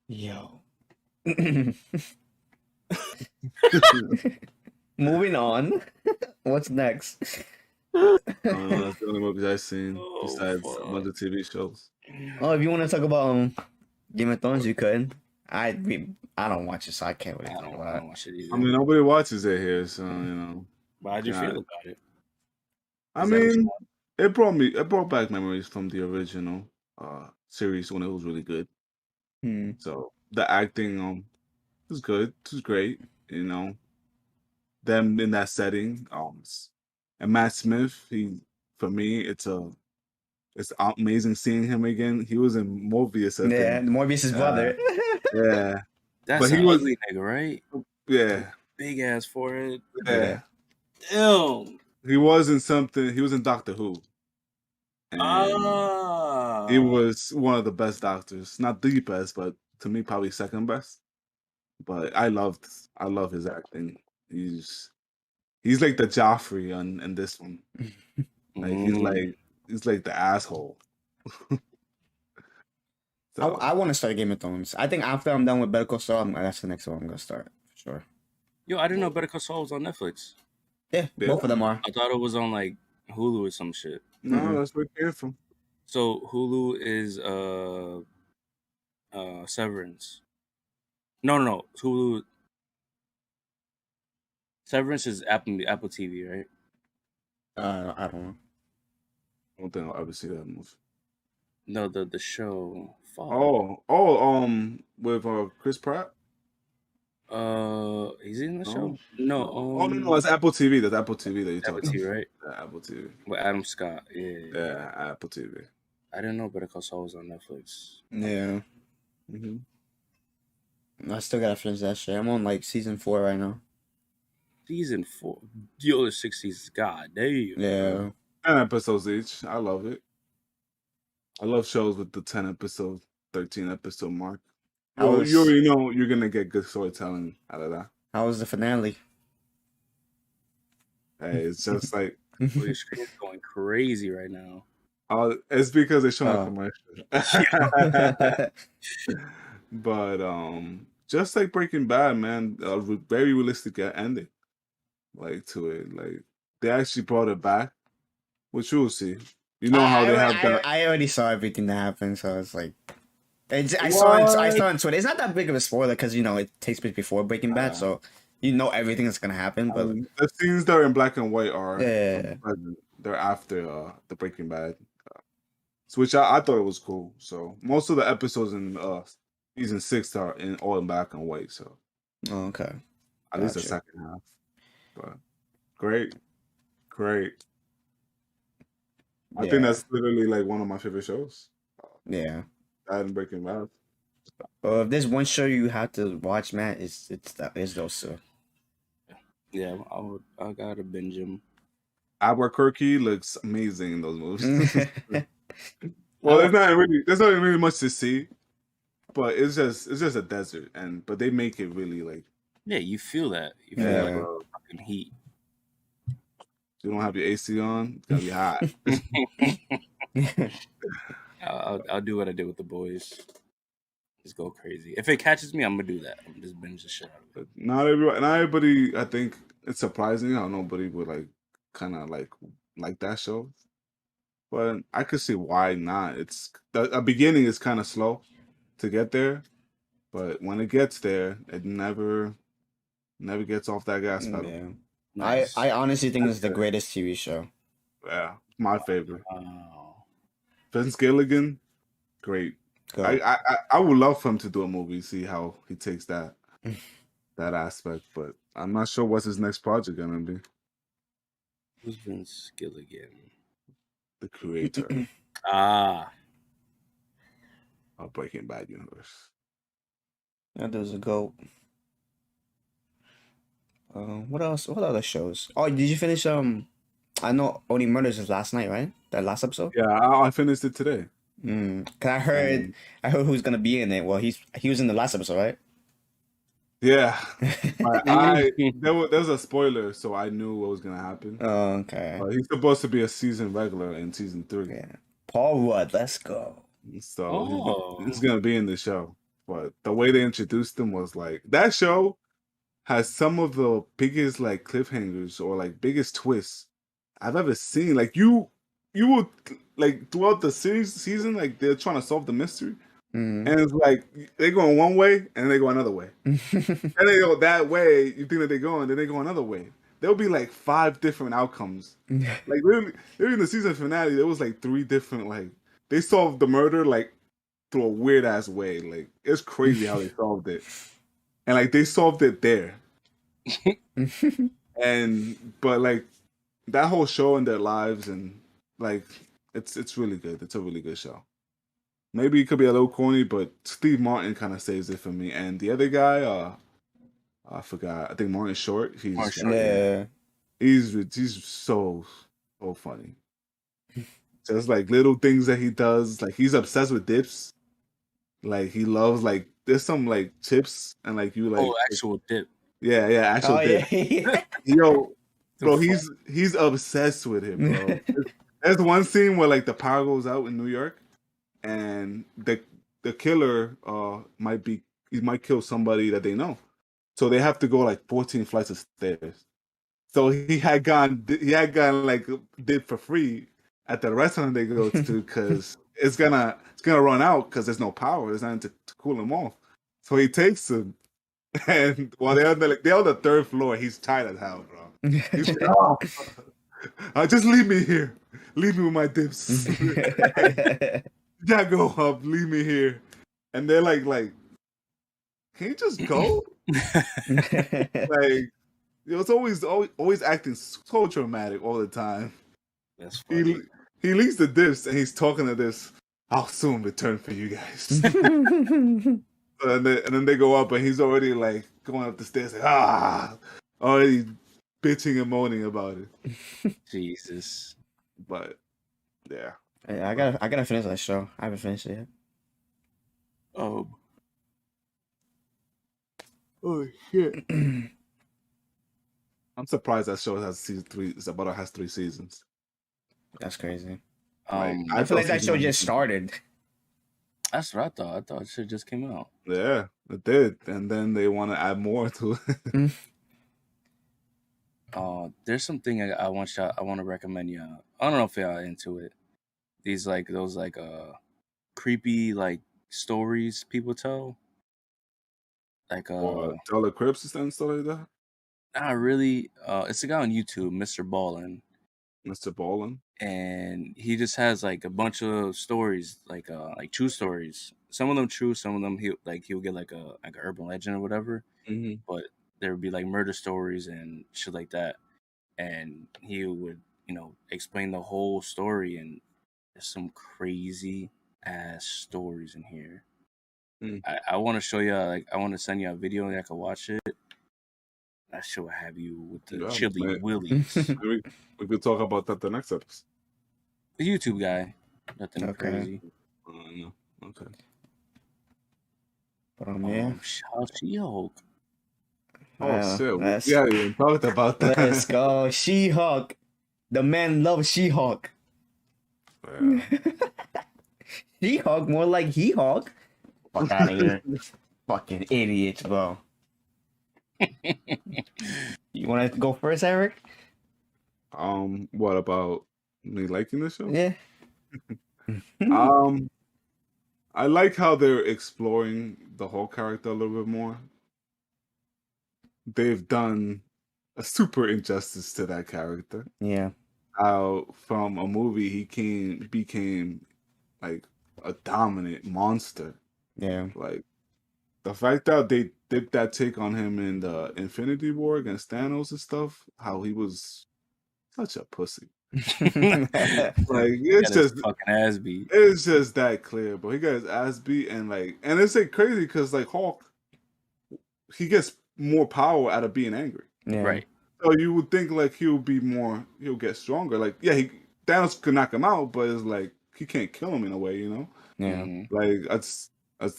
Yo. Moving on. What's next? That's the only movies I've seen Oh, besides a bunch fuck. of TV shows. Oh, if you want to talk about Game of Thrones, you could. I don't watch it, so I can't really I talk don't about it. watch it either. I mean, nobody watches it here, so you know. But how'd you Yeah. feel about it? I Is that what you mean, it brought back memories from the original series when it was really good. Hmm. So the acting was good. It was great. You know, them in that setting. And Matt Smith, for me, it's amazing seeing him again. He was in Morbius, I Yeah, think. Morbius' brother. Yeah, That's but an he was ugly nigga, right? yeah, Big ass forehead. yeah. Damn. He was in something. He was in Doctor Who, and he Ah. was one of the best doctors. Not the best, but to me, probably second best. But I love his acting. He's like the Joffrey on in this one. Like Mm. he's like the asshole. So I want to start Game of Thrones. I think after I'm done with Better Call Saul, that's the next one I'm gonna start for sure. Yo, I didn't know Better Call Saul was on Netflix. Yeah, yeah, both of them are. I thought it was on like Hulu or some shit. no, that's where it came from. So Hulu is Severance. No. Hulu Severance is Apple TV, right? I don't know. I don't think I'll ever see that movie. No, the show. Fuck. With Chris Pratt. Is he in the No, show? No. no, that's Apple TV. That's Apple TV that you're Apple talking TV, about. right? Yeah, Apple TV. With Adam Scott. Yeah. Yeah, Apple TV. I didn't know Better Call Saul was on Netflix. Yeah, I still gotta finish that shit. I'm on like season 4 right now. Season 4. Yo, the 6 seasons. God damn. Yeah, 10 episodes each. I love it. I love shows with the 10 episode, 13 episode mark. You already know you're gonna get good storytelling out of that. how was the finale? Hey, it's just like Oh, your screen is going crazy right now. it's because they're showing Oh. a commercial. But just like Breaking Bad, man, a very realistic ending, like to it. Like they actually brought it back, which you will see. You know how they have that. I already saw everything that happened, so it's like I saw it on Twitter. It's not that big of a spoiler because you know it takes place before Breaking Bad, so you know everything that's gonna happen. But The scenes that are in black and white are yeah, present. They're after the Breaking Bad, which I thought it was cool. So most of the episodes in season 6 are all in black and white. So oh, okay, at least the Gotcha. second half. But great. I think that's literally like one of my favorite shows. Yeah. That and Breaking Bad. Well, if there's one show you have to watch, man, it's those two. Yeah, I gotta binge him. Albuquerque looks amazing in those movies. Well, there's not really much to see, but it's just a desert, but they make it really like Yeah, you feel that. You feel Yeah. like fucking heat. you don't have your AC on, it's gonna be hot. I'll do what I did with the boys. Just go crazy. If it catches me, I'm gonna do that. I'm just binge the shit out of it. But not everybody. I think it's surprising how nobody would like kind of like that show. But I could see why not. It's the beginning is kind of slow to get there, but when it gets there, it never gets off that gas pedal. Yeah. Nice. I honestly think it's the greatest TV show. Yeah, my favorite. Wow. Vince Gilligan, great. Go. I would love for him to do a movie, see how he takes that aspect, but I'm not sure what's his next project gonna be. Who's Vince Gilligan? The creator Ah. of Breaking Bad universe. Yeah, there's a goat. What else? What other shows? Oh, did you finish? I know Only Murders was last night, right? That last episode. Yeah, I finished it today. Cause I heard who's gonna be in it. Well, he was in the last episode, right? Yeah, but there was a spoiler, so I knew what was gonna happen. Oh, okay. He's supposed to be a season regular in season 3. Yeah. Paul Rudd, let's go. So he's gonna be in the show. But the way they introduced him was like that show has some of the biggest like cliffhangers or like biggest twists I've ever seen. Like you would like throughout the season, like they're trying to solve the mystery. Mm. And it's like they go one way and they go another way. And they go that way, you think that they're going, then they go another way. There'll be like 5 different outcomes. Like literally in the season finale, there was like 3 different like they solved the murder like through a weird ass way. Like it's crazy how they solved it. And like they solved it there. But like that whole show and their lives and like it's really good. It's a really good show. Maybe it could be a little corny, but Steve Martin kind of saves it for me. And the other guy, I forgot. I think Martin Short. Yeah. He's so funny. Just like little things that he does. Like he's obsessed with dips. Like he loves like there's some like chips and like you like actual dip. Yeah, actual dip. Yeah. Yo, bro, he's obsessed with it, bro. There's one scene where like the power goes out in New York. And the killer might kill somebody that they know, so they have to go like 14 flights of stairs. So he had gone like did for free at the restaurant they go to because it's gonna run out because there's no power. There's nothing to cool him off. So he takes him, and while they're on the 3rd floor, he's tired as hell, bro. He's like, oh, just leave me here. Leave me with my dips. Yeah, go up, leave me here. And they're like, can you just go? Like, it's always acting so dramatic all the time. That's funny. He leaves the dips and he's talking to this. I'll soon return for you guys. and then they go up and he's already like going up the stairs, like, already bitching and moaning about it. Jesus. But yeah. I gotta finish that show. I haven't finished it yet. Oh shit! I'm surprised that show has season 3. It has 3 seasons. That's crazy. I feel like that show just started. That's what I thought. I thought shit just came out. Yeah, it did, and then they want to add more to it. There's something I want to recommend you. I don't know if y'all into it. These like those like creepy like stories people tell. Like tell the Crips and stuff like that. Not really. It's a guy on YouTube, Mr. Ballin. Mr. Ballin. And he just has like a bunch of stories, like true stories. Some of them true, some of them he'll get like a urban legend or whatever. Mm-hmm. But there would be like murder stories and shit like that. And he would, explain the whole story, and there's some crazy ass stories in here. I want to show you, I want to send you a video and I can watch it. That shit will have you with the chili willies. We could talk about that the next episode. The YouTube guy, nothing crazy. No. Okay. Yeah. She-Hulk. Oh shit! Yeah, we talked about that. Let's go, She-Hulk. The man loves She-Hulk. Yeah. She-Hulk, more like He-Hulk. Fuck out of here. Fucking idiots, bro. You want to go first, Eric? What about me liking the show? Yeah. I like how they're exploring the whole character a little bit more. They've done a super injustice to that character. Yeah. How from a movie he became like a dominant monster. Yeah. Like the fact that they did that take on him in the Infinity War against Thanos and stuff, how he was such a pussy. Like it's just fucking ass beat. It's just that clear, but he got his ass beat, and it's like crazy because like Hulk, he gets more power out of being angry. Yeah. Right. So you would think like he'll get stronger. Like Thanos could knock him out, but it's like he can't kill him in a way, Yeah. Mm-hmm. Like it's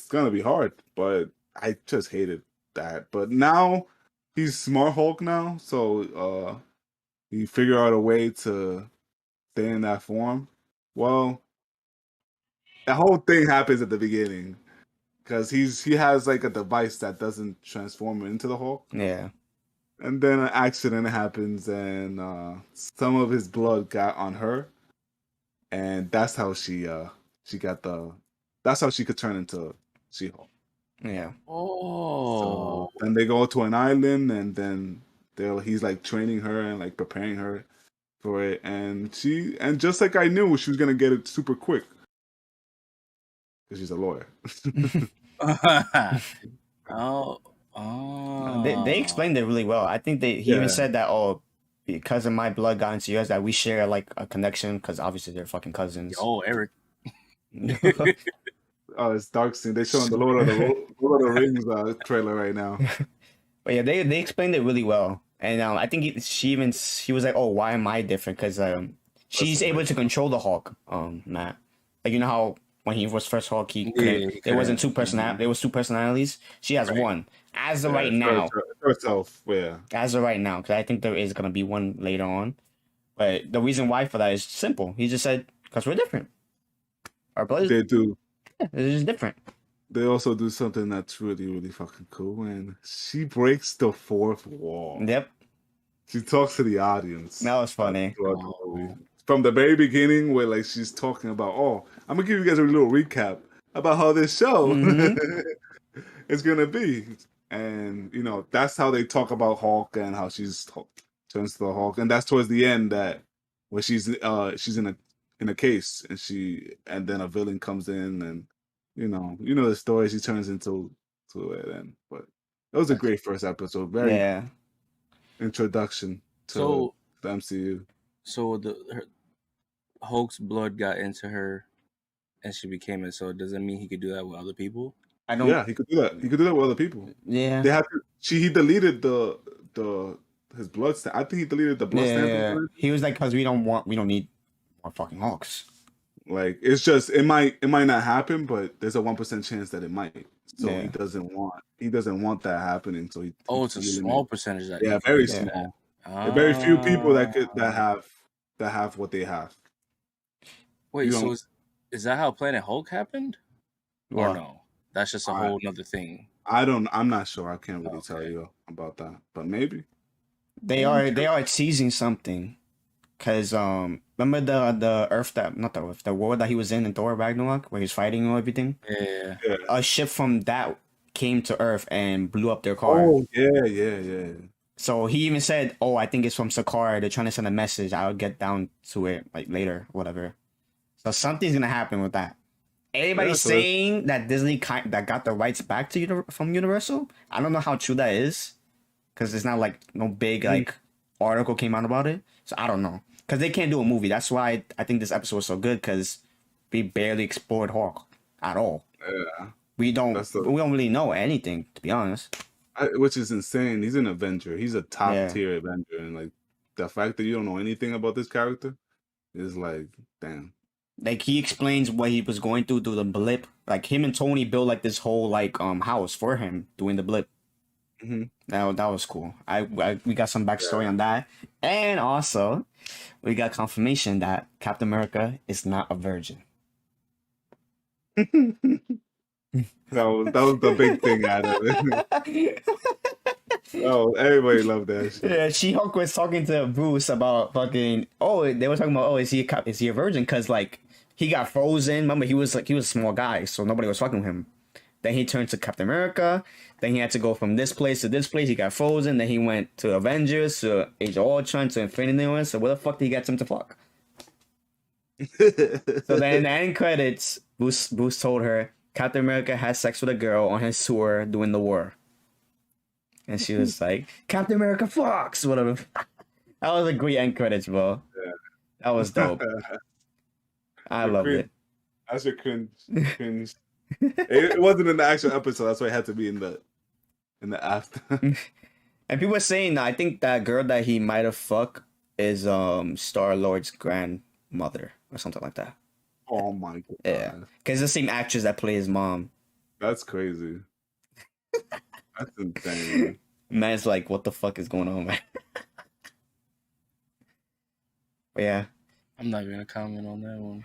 gonna be hard, but I just hate it. that. But now he's Smart Hulk now, so he figured out a way to stay in that form. Well, the whole thing happens at the beginning because he has like a device that doesn't transform into the Hulk, Yeah. and then an accident happens, and some of his blood got on her, and that's how she got the that's how she could turn into She-Hulk. Yeah. Oh. So then they go to an island, and then he's like training her and like preparing her for it, and just like I knew she was gonna get it super quick because she's a lawyer. Oh. They explained it really well. I think he even Yeah. said that, oh, because of my blood got into yours, that we share like a connection because obviously they're fucking cousins. Oh, Eric. Oh, it's dark scene. They're showing the Lord of the Rings trailer right now. But yeah, they explained it really well, and I think she was like, oh, why am I different? Because she's able to control the Hulk. Matt, like you know how when he was first Hulk, he couldn't. There wasn't two personalities. There was two personalities. She has one as of right now. Herself, yeah. As of right now, because I think there is gonna be one later on. But the reason why for that is simple. He just said because we're different. Our blood They do. it's just different. They also do something that's really, really fucking cool, and she breaks the fourth wall. Yep, She talks to the audience. that was funny. throughout the movie. From the very beginning, where like she's talking about, oh, I'm gonna give you guys a little recap about how this show is gonna be, and you know that's how they talk about Hulk and how she's turns to the Hulk, and that's towards the end that where she's in a case, and then a villain comes in, and you know the story she turns into it, and but it was a great first episode, very Yeah. introduction to So the MCU. so Hulk's blood got into her, and she became it. So does that mean he could do that with other people? I don't. Yeah, he could do that. He could do that with other people. Yeah. They have to. He deleted the his blood stamp. I think he deleted the blood Yeah. stamp. He was like, because we don't need more fucking Hulks. Like it's just it might not happen, but there's a 1% chance that it might. So Yeah. he doesn't want that happening. So he It's a small percentage that. Yeah, he very can do that. small. There are very few people that have what they have. Wait, you so don't- is that how Planet Hulk happened? Or What? no? That's just a whole nother thing. I'm not sure. I can't really tell Okay. you about that, but maybe. They are teasing something. Cause remember the Earth not the Earth, the world that he was in Thor Ragnarok where he's fighting and everything. Yeah. A ship from that came to Earth and blew up their car. Oh yeah. So he even said, "Oh, I think it's from Sakaar. They're trying to send a message. I'll get down to it like later, whatever." So something's gonna happen with that. Everybody's so saying that Disney that got the rights back to from Universal. I don't know how true that is, because it's not like no big like article came out about it. So I don't know, because they can't do a movie. That's why I think this episode was so good, because we barely explored Hawk at all. Yeah. We don't really know anything, to be honest. Which is insane. He's an Avenger. He's a top Yeah. tier Avenger, and like the fact that you don't know anything about this character is like, damn. Like he explains what he was going through the blip. Like him and Tony built like this whole like house for him doing the blip. Mm-hmm. That was cool. We got some backstory on that, and also we got confirmation that Captain America is not a virgin. That was the big thing out of it. Oh, everybody loved that shit. Yeah, She-Hulk was talking to Bruce about fucking. Oh, they were talking about, oh, is he a virgin? Because like he got frozen. Remember, he was a small guy, so nobody was fucking with him. Then he turned to Captain America. Then he had to go from this place to this place. He got frozen. Then he went to Avengers, to Age of Ultron, to Infinity War. So where the fuck did he get him to fuck? So then in the end credits, Bruce told her Captain America had sex with a girl on his tour during the war. And she was like, Captain America fucks, whatever. That was a great end credits, bro. Yeah. That was dope. I loved it. That's your cringe. It wasn't in the actual episode. That's why it had to be in the after. And people were saying that I think that girl that he might have fucked is Star-Lord's grandmother or something like that. Oh my god. Yeah. Because it's the same actress that played his mom. That's crazy. That's insane. Man's like, what the fuck is going on, man? But yeah, I'm not even gonna comment on that one.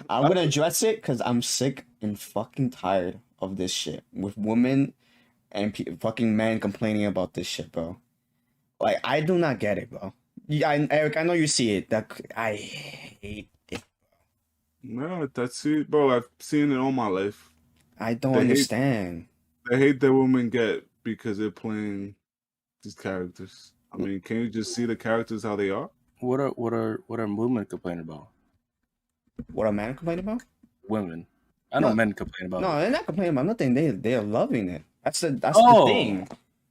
I'm gonna address it because I'm sick and fucking tired of this shit with women and fucking men complaining about this shit, bro. Like, I do not get it, bro. Yeah, Eric, I know you see it. That I hate it. No, that's it, bro. I've seen it all my life. I don't They hate- understand. The hate that women get because they're playing these characters. I mean, can you just see the characters how they are? What are women complaining about? What a man complain about? Women. I know No. men complain about No, it. they're not complaining about nothing. They're loving it. That's the Oh. thing.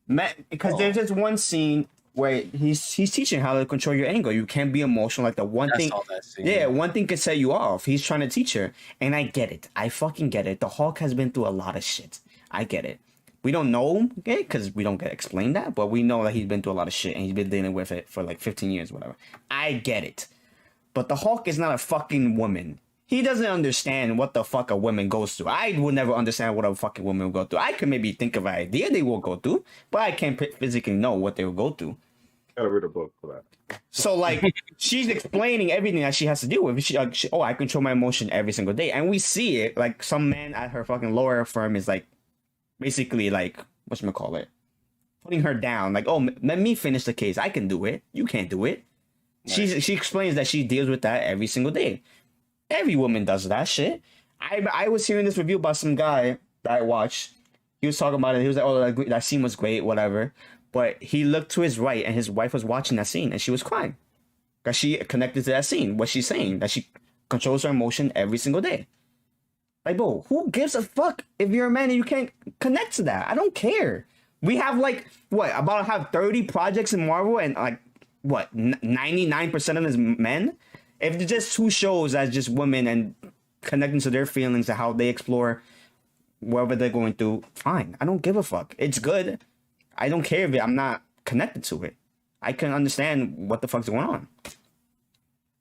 Man, because there's this one scene where he's teaching how to control your anger. You can't be emotional. Like the one That's thing. all that scene. Yeah, one thing can set you off. He's trying to teach her, and I get it. I fucking get it. The Hulk has been through a lot of shit. I get it. We don't know him, okay, because we don't get explained that, but we know that he's been through a lot of shit and he's been dealing with it for like 15 years, whatever. I get it. But the Hulk is not a fucking woman. He doesn't understand what the fuck a woman goes through. I would never understand what a fucking woman will go through. I could maybe think of an idea they will go through, but I can't physically know what they will go through. Gotta read a book for that. So like she's explaining everything that she has to deal with. Oh, I control my emotion every single day, and we see it. Like some man at her fucking lawyer firm is like, basically like whatchamacallit, putting her down. Like, oh, let me finish the case. I can do it. You can't do it. Right. She explains that she deals with that every single day. Every woman does that shit. I was hearing this review about some guy that I watched. He was talking about it. He was like, oh, that scene was great, whatever. But he looked to his right, and his wife was watching that scene, and she was crying. Because she connected to that scene. What she's saying, that she controls her emotion every single day. Like, bro, who gives a fuck if you're a man and you can't connect to that? I don't care. We have, like, what, about to have 30 projects in Marvel, and, like, what, 99% of them is men? If it's just 2 shows as just women and connecting to their feelings and how they explore whatever they're going through, fine. I don't give a fuck. It's good. I don't care if I'm not connected to it. I can understand what the fuck's going on.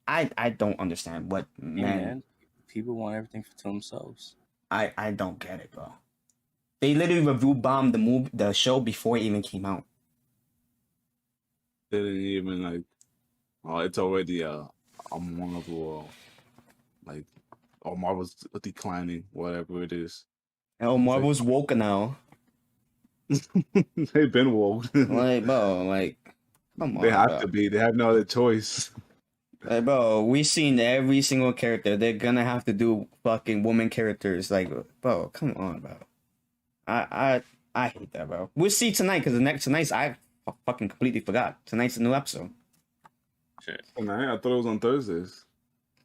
I don't understand what Man, people want everything to themselves. I don't get it, bro. They literally review bombed the show before it even came out. They didn't even like. Oh, it's already Marvel, like, or Marvel's declining, whatever it is. Oh, Marvel's woke now. They've been woke. Like, bro, like, come on. They have bro. to be. They have no other choice. Like, bro, we've seen every single character. They're gonna have to do fucking woman characters. Like, bro, come on, bro. I hate that, bro. We'll see tonight because tonight's I fucking completely forgot. Tonight's a new episode. Shit. Tonight, I thought it was on Thursdays.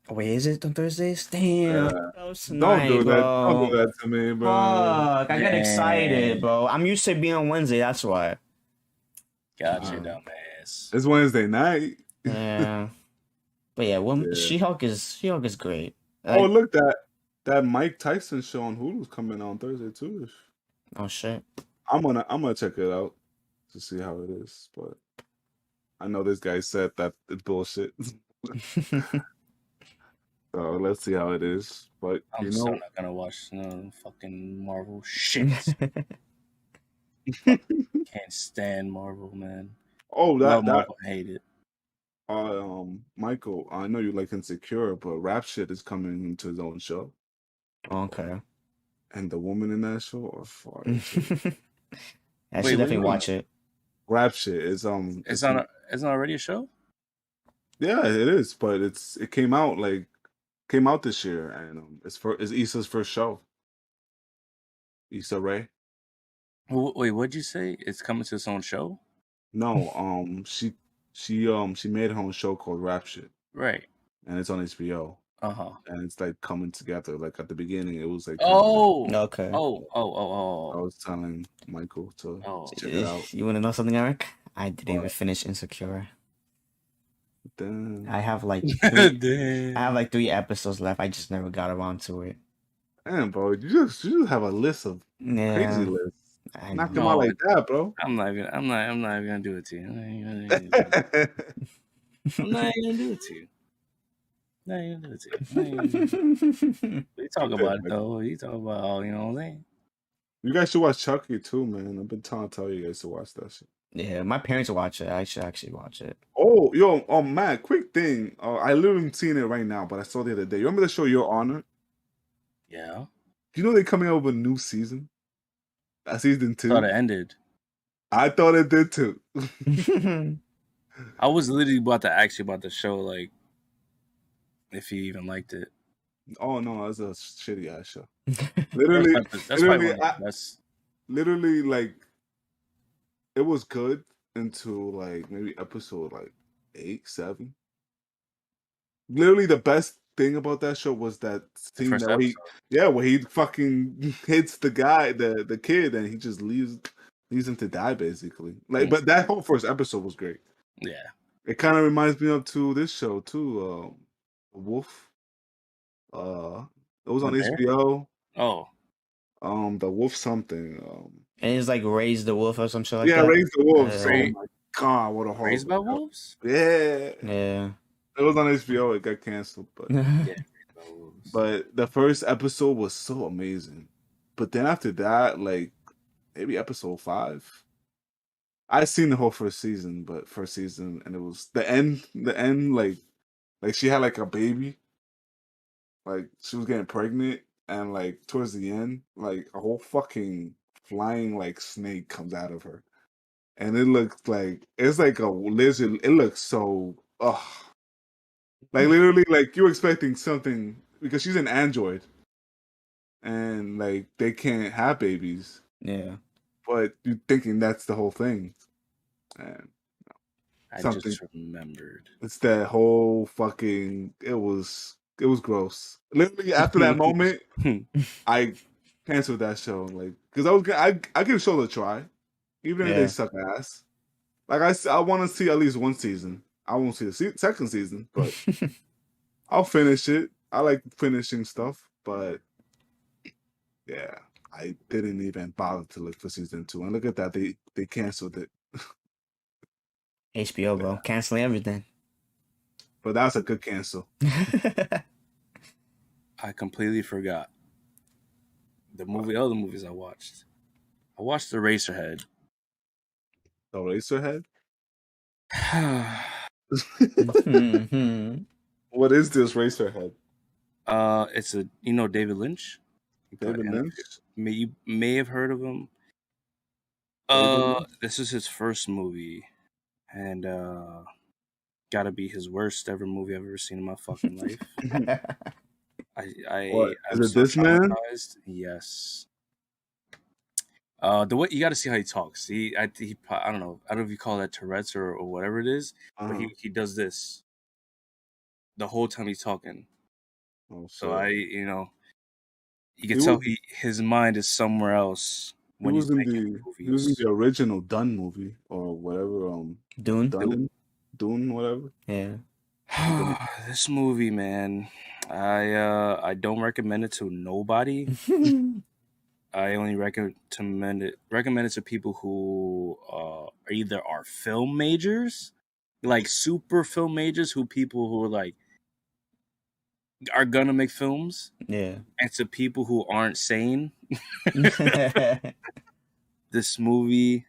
Oh, wait, is it on Thursdays? Damn. That was Don't tonight, do that. bro. Don't do that to me, bro. Fuck, I get Dang. excited, bro. I'm used to being on Wednesday, that's why. Gotcha, dumbass. It's Wednesday night. Yeah. But yeah, well, Yeah. She-Hulk is great. Oh, Like, look, that Mike Tyson show on Hulu's coming on Thursday too. oh shit. I'm gonna check it out to see how it is, but I know this guy said that it's bullshit. So let's see how it is. But I'm you still know, not gonna watch no fucking Marvel shit. Can't stand Marvel, man. oh Love that Marvel, hate it. Michael, I know you like Insecure, but Rap Shit is coming into his own show, Okay. and the woman in that show are fire. I Wait, should what do definitely you watch it. Rap Shit is It's not already a show? yeah, it is, but it came out this year, and it's Issa's first show. Issa Rae. Wait, what'd you say? It's coming to its own show? No, she made her own show called Rap Shit, Right. and it's on HBO, Uh-huh. and it's like coming together. Like at the beginning, it was like Oh. Okay. I Oh. was telling Michael to Oh. check it out. You want to know something, Eric? I didn't even What? finish Insecure. Damn, I have like Damn. 3 episodes left. I just never got around to it. damn, bro, you just have a list of crazy Yeah. lists. I Knock know. them out like that, bro. I'm not even gonna do it to you. I'm not even gonna do it to you. Not even gonna do it to you. What you talk about it though? You talk about, you know what I'm saying? You guys should watch Chucky too, man. I've been trying to tell you guys to watch that shit. Yeah, my parents watch it. I should actually watch it. Oh, yo, man, quick thing. I literally seen it right now, but I saw the other day. You remember the show Your Honor? Yeah. Do you know they're coming out with a new season? Season 2. Thought it ended. I thought it did too. I was literally about to ask you about the show, like, if you even liked it. Oh no, that's a shitty ass show. Literally, That's literally, probably one of the best. literally, like, it was good until like maybe episode like 8, 7. Literally, the best thing about that show was that The scene first that episode. where he fucking hits the guy, the kid, and he just leaves him to die basically. Like, but that whole first episode was great. Yeah. It kind of reminds me of to this show too, Wolf. It was The on Bear? HBO. Oh. The Wolf something. And it's like Raise the Wolf or some shit like Yeah, that. Raise the Wolves. Oh Ra- my god, what a horrible Raised by show. Wolves? Yeah. Yeah. It was on HBO. It got canceled, but Yeah, Raised by Wolves. but the first episode was so amazing. But then after that, like maybe episode 5, I seen the whole first season, and it was the end. The end, like she had like a baby, like she was getting pregnant, and like towards the end, like a whole fucking flying like snake comes out of her, and it looks like it's like a lizard. It looks so like literally like you're expecting something because she's an android, and like they can't have babies, Yeah. but you're thinking that's the whole thing, and I something. just remembered. It's that whole fucking. It was gross. Literally after that moment, I canceled that show. Like, because I give show a try, even if they suck ass. Like I want to see at least one season. I won't see the second season, but I'll finish it. I like finishing stuff, but yeah, I didn't even bother to look for season 2. And look at that, they canceled it. HBO, bro, canceling everything. But that's a good cancel. I completely forgot the other movies I watched. I watched Eraserhead. Eraserhead? Mhm. What is this Eraserhead? It's a David Lynch. David Lynch? You may have heard of him. This is his first movie, and gotta be his worst ever movie I've ever seen in my fucking life. What? I'm Is it so this man? traumatized. Yes. The way you got to see how he talks. I don't know. I don't know if you call that Tourette's or whatever it is, but he does this the whole time he's talking. Oh, so you can He tell was- his mind is somewhere else He when was he's in making the movies. original Dune movie or whatever. Dune, whatever. Yeah. This movie, man, I don't recommend it to nobody. I only recommend it to people who either are film majors, like super film majors, people who are like are gonna make films, Yeah. and to people who aren't sane. This movie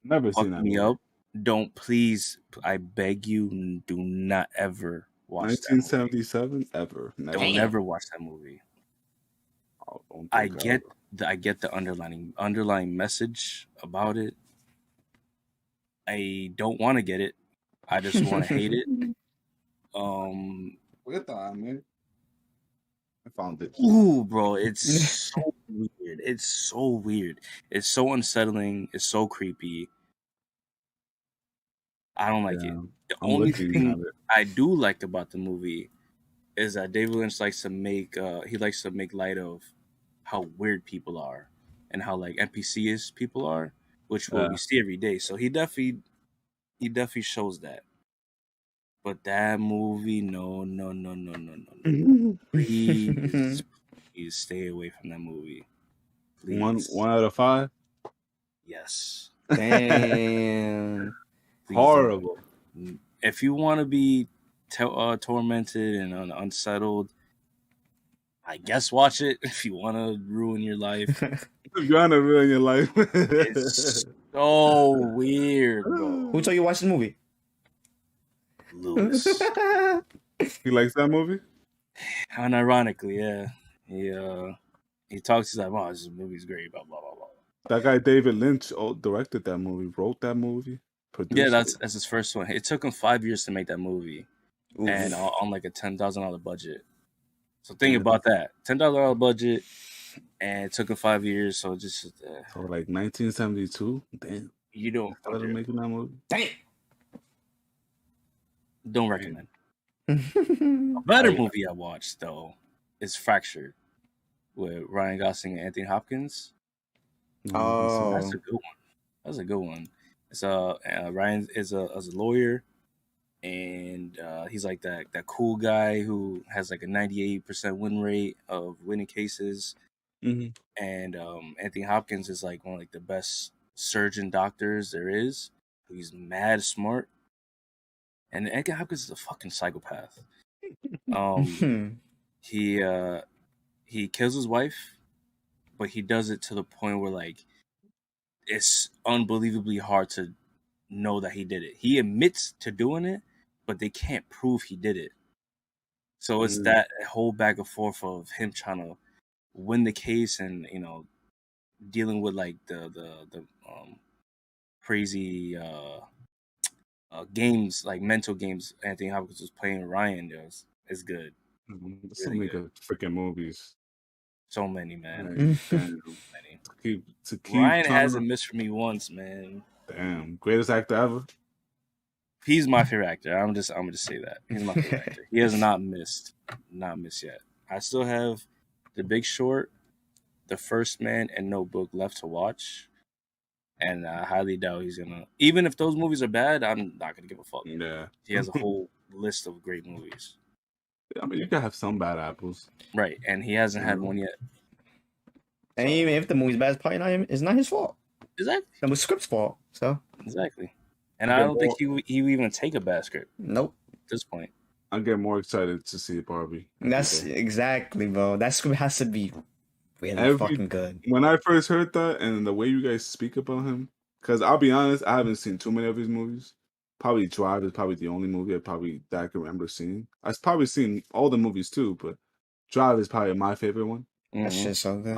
Never seen fucked that me movie. up. Don't, please, I beg you, do not ever watch that movie. 1977? Ever. Never. Don't ever watch that movie. I get the underlying message about it. I don't want to get it. I just want to hate it. Look at that, man. I found it. Ooh, bro, it's so weird. It's so weird. It's so unsettling. It's so creepy. I don't like it. The only thing I do like about the movie is that David Lynch likes to make light of how weird people are and how like NPCs people are, which what we see every day. So he definitely shows that. But that movie, no. Please stay away from that movie. Please. One out of 5? Yes. Damn. Horrible. If you want to be tormented and unsettled, I guess watch it if you want to ruin your life. If you're to ruin your life. It's so weird, bro. Who told you to watch the movie? Lewis. He likes that movie? Unironically, yeah. He talks, he's like, "Oh, this movie's great, blah blah blah blah." That guy David Lynch directed that movie, wrote that movie, produced Yeah, it. that's his first one. It took him 5 years to make that movie, Oof. and on like a $10,000 budget. So think Yeah. about that: $10,000 budget, and it took him 5 years. So just So like 1972. Damn. you don't Started making that movie. Dang. don't recommend. A better movie I watched though is Fractured with Ryan Gosling and Anthony Hopkins. Oh. That's a good one. That's a good one. It's Ryan is a lawyer, and he's like that cool guy who has like a 98% win rate of winning cases. Mhm. And Anthony Hopkins is like one of like the best surgeon doctors there is. He's mad smart, and Anthony Hopkins is a fucking psychopath. He kills his wife, but he does it to the point where like it's unbelievably hard to know that he did it. He admits to doing it, but they can't prove he did it. So it's that whole back and forth of him trying to win the case and dealing with like the crazy games, like mental games Anthony Hopkins was playing with Ryan does. It's good. So many good freaking movies. So many, man. Right. So many. To keep Ryan hasn't missed for me once, man. Damn, greatest actor ever. He's my favorite actor. I'm just say that. He's my favorite actor. He has not missed yet. I still have The Big Short, The First Man, and Notebook left to watch. And I highly doubt he's gonna. Even if those movies are bad, I'm not gonna give a fuck. Yeah. He has a whole list of great movies. I mean, you can have some bad apples. Right, and he hasn't had one yet. And even if the movie's bad, it's probably not him. It's not his fault. Exactly. It was script's fault. So exactly. And I don't think he would even take a bad script. Nope. At this point, I get more excited to see Barbie. That's exactly, bro. That script has to be really fucking good. When I first heard that and the way you guys speak about him, because I'll be honest, I haven't seen too many of his movies. Probably Drive is probably the only movie that I can remember seeing. I've probably seen all the movies too, but Drive is probably my favorite one. That shit's so good.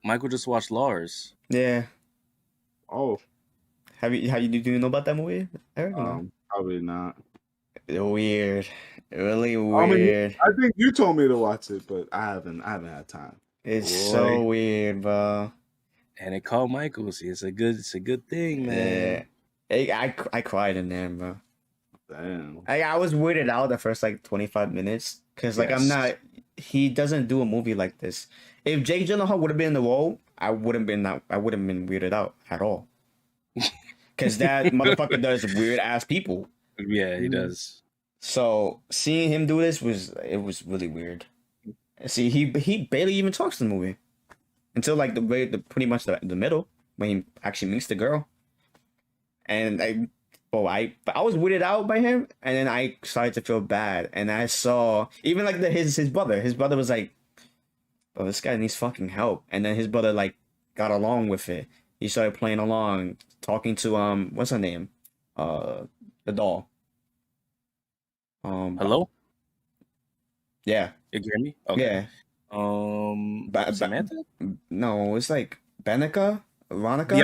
Michael just watched Lars. Yeah. Oh. Do you know about that movie, Eric? Probably not. Weird. Really weird. I think you told me to watch it, but I haven't had time. It's so weird, bro. And it called Michael. See, it's a good thing, man. Yeah. I cried in there, bro. Damn. I was weirded out the first like 25 minutes because like he doesn't do a movie like this. If Jake Gyllenhaal would have been in the role, I wouldn't been weirded out at all. Because that motherfucker does weird ass people. Yeah, he does. So seeing him do this was really weird. See, he barely even talks in the movie until like the pretty much the middle when he actually meets the girl. And I was weirded out by him, and then I started to feel bad, and I saw even like his brother. His brother was like, "Oh, this guy needs fucking help," and then his brother like got along with it. He started playing along, talking to what's her name, the doll. Hello. Yeah. You hear me? Okay. Yeah. Samantha? No, it's like Benica, Veronica,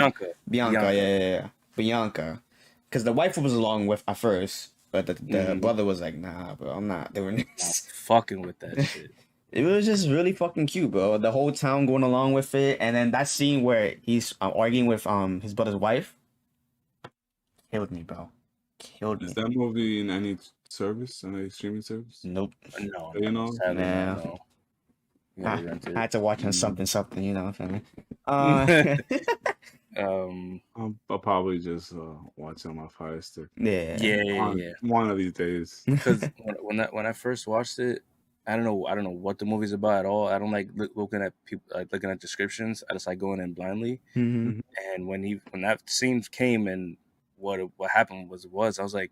Bianca. Yeah. Bianca. Because the wife was along with at first, but the brother was like, "Nah, bro, I'm not doing this." Not fucking with that shit. It was just really fucking cute, bro. The whole town going along with it, and then that scene where he's arguing with his brother's wife killed me, bro. Killed me. Is that movie in any service, any streaming service? Nope. No. You know? No. I had to watch on something, you know what I mean? I'll probably just watch on my Fire Stick. Yeah. One of these days. Because when I first watched it, I don't know what the movie's about at all. I don't like looking at people, like looking at descriptions. I just like going in blindly. Mm-hmm. And when that scene came and what happened was I was like,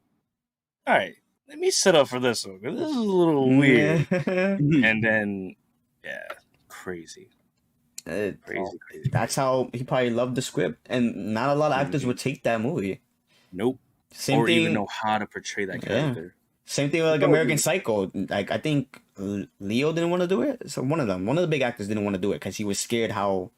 all right, let me sit up for this one. 'Cause this is a little weird. And then, yeah, crazy. Crazy. That's how he probably loved the script, and not a lot of actors would take that movie. Nope. Same or thing, even know how to portray that character. Same thing with like American Psycho. Like I think Leo didn't want to do it. So one of the big actors didn't want to do it because he was scared how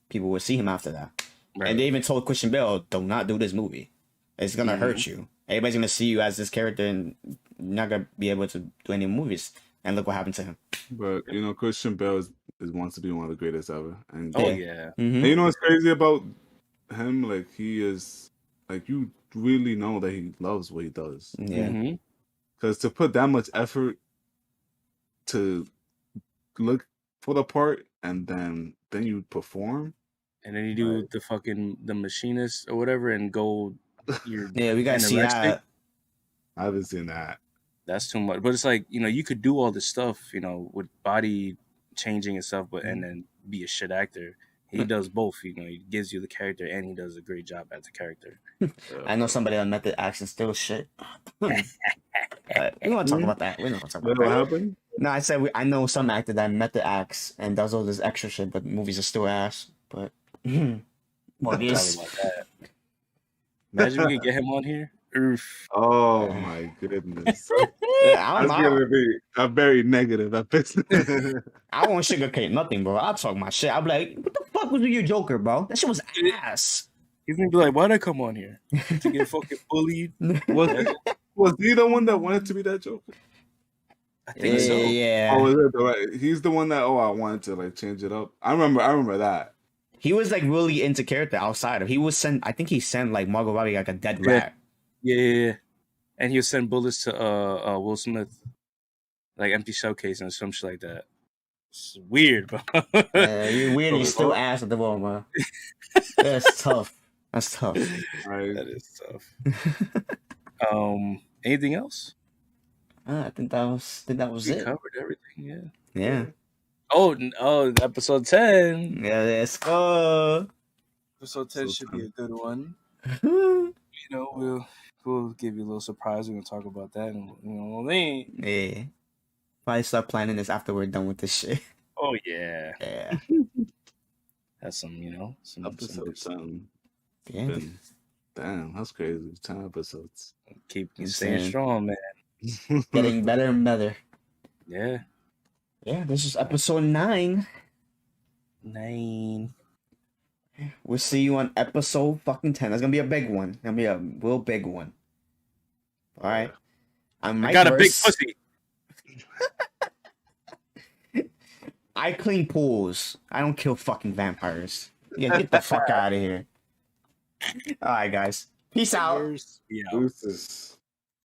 people would see him after that. Right. And they even told Christian Bale, "Do not do this movie. It's gonna hurt you. Everybody's gonna see you as this character, and you're not gonna be able to do any movies." And look what happened to him. But you know, Christian Bale is wants to be one of the greatest ever. And yeah. And you know what's crazy about him? Like he is, like you really know that he loves what he does. Yeah. Because to put that much effort to look for the part, and then you perform, and then you do the fucking the machinist or whatever, and go. We gotta see that. I haven't seen that. That's too much. But it's like, you know, you could do all this stuff, you know, with body changing and stuff, but and then be a shit actor. He does both. You know, he gives you the character, and he does a great job as the character. I know somebody that method acts still shit. We don't want to talk about that. We don't want to talk about What happened? No, I said I know some actor that method acts and does all this extra shit, but movies are still ass. But well, Talking about that. Imagine we could get him on here. Oof. Oh my goodness! I don't That's know. gonna be a very negative episode. I won't sugarcoat nothing, bro. I'll talk my shit. I'll be like, what the fuck was with your Joker, bro? That shit was ass. He's gonna be like, why'd I come on here? To get fucking bullied? Was he the one that wanted to be that Joker? I think so. Yeah. Oh, is it right? He's the one that I wanted to like change it up. I remember that. He was like really into character outside of. He was sent. I think he sent like Margot Robbie like a dead rat. Yeah. And he'll send bullets to Will Smith, like empty shell case and some shit like that. It's weird, bro. Yeah, you're weird. You still ass at the moment, man. That's tough. That's tough. Right. That is tough. Anything else? I think that was We it. covered everything. Yeah. Oh, episode 10. Yeah, let's go. Episode 10 should be a good one. You know, we'll give you a little surprise. We're gonna talk about that, and you know what I mean. Yeah. Probably start planning this after we're done with this shit. Oh yeah. Yeah. That's some some Episode 10. Yeah. Damn, that's crazy. 10 episodes. Keep staying strong, man. Getting better and better. Yeah. Yeah, this is episode 9. 9. We'll see you on episode fucking 10. That's gonna be a big one. Gonna be a real big one. All right. I got a big pussy. I clean pools. I don't kill fucking vampires. Yeah, get the fuck out of here. All right, guys. Peace out. Yeah. Deuces.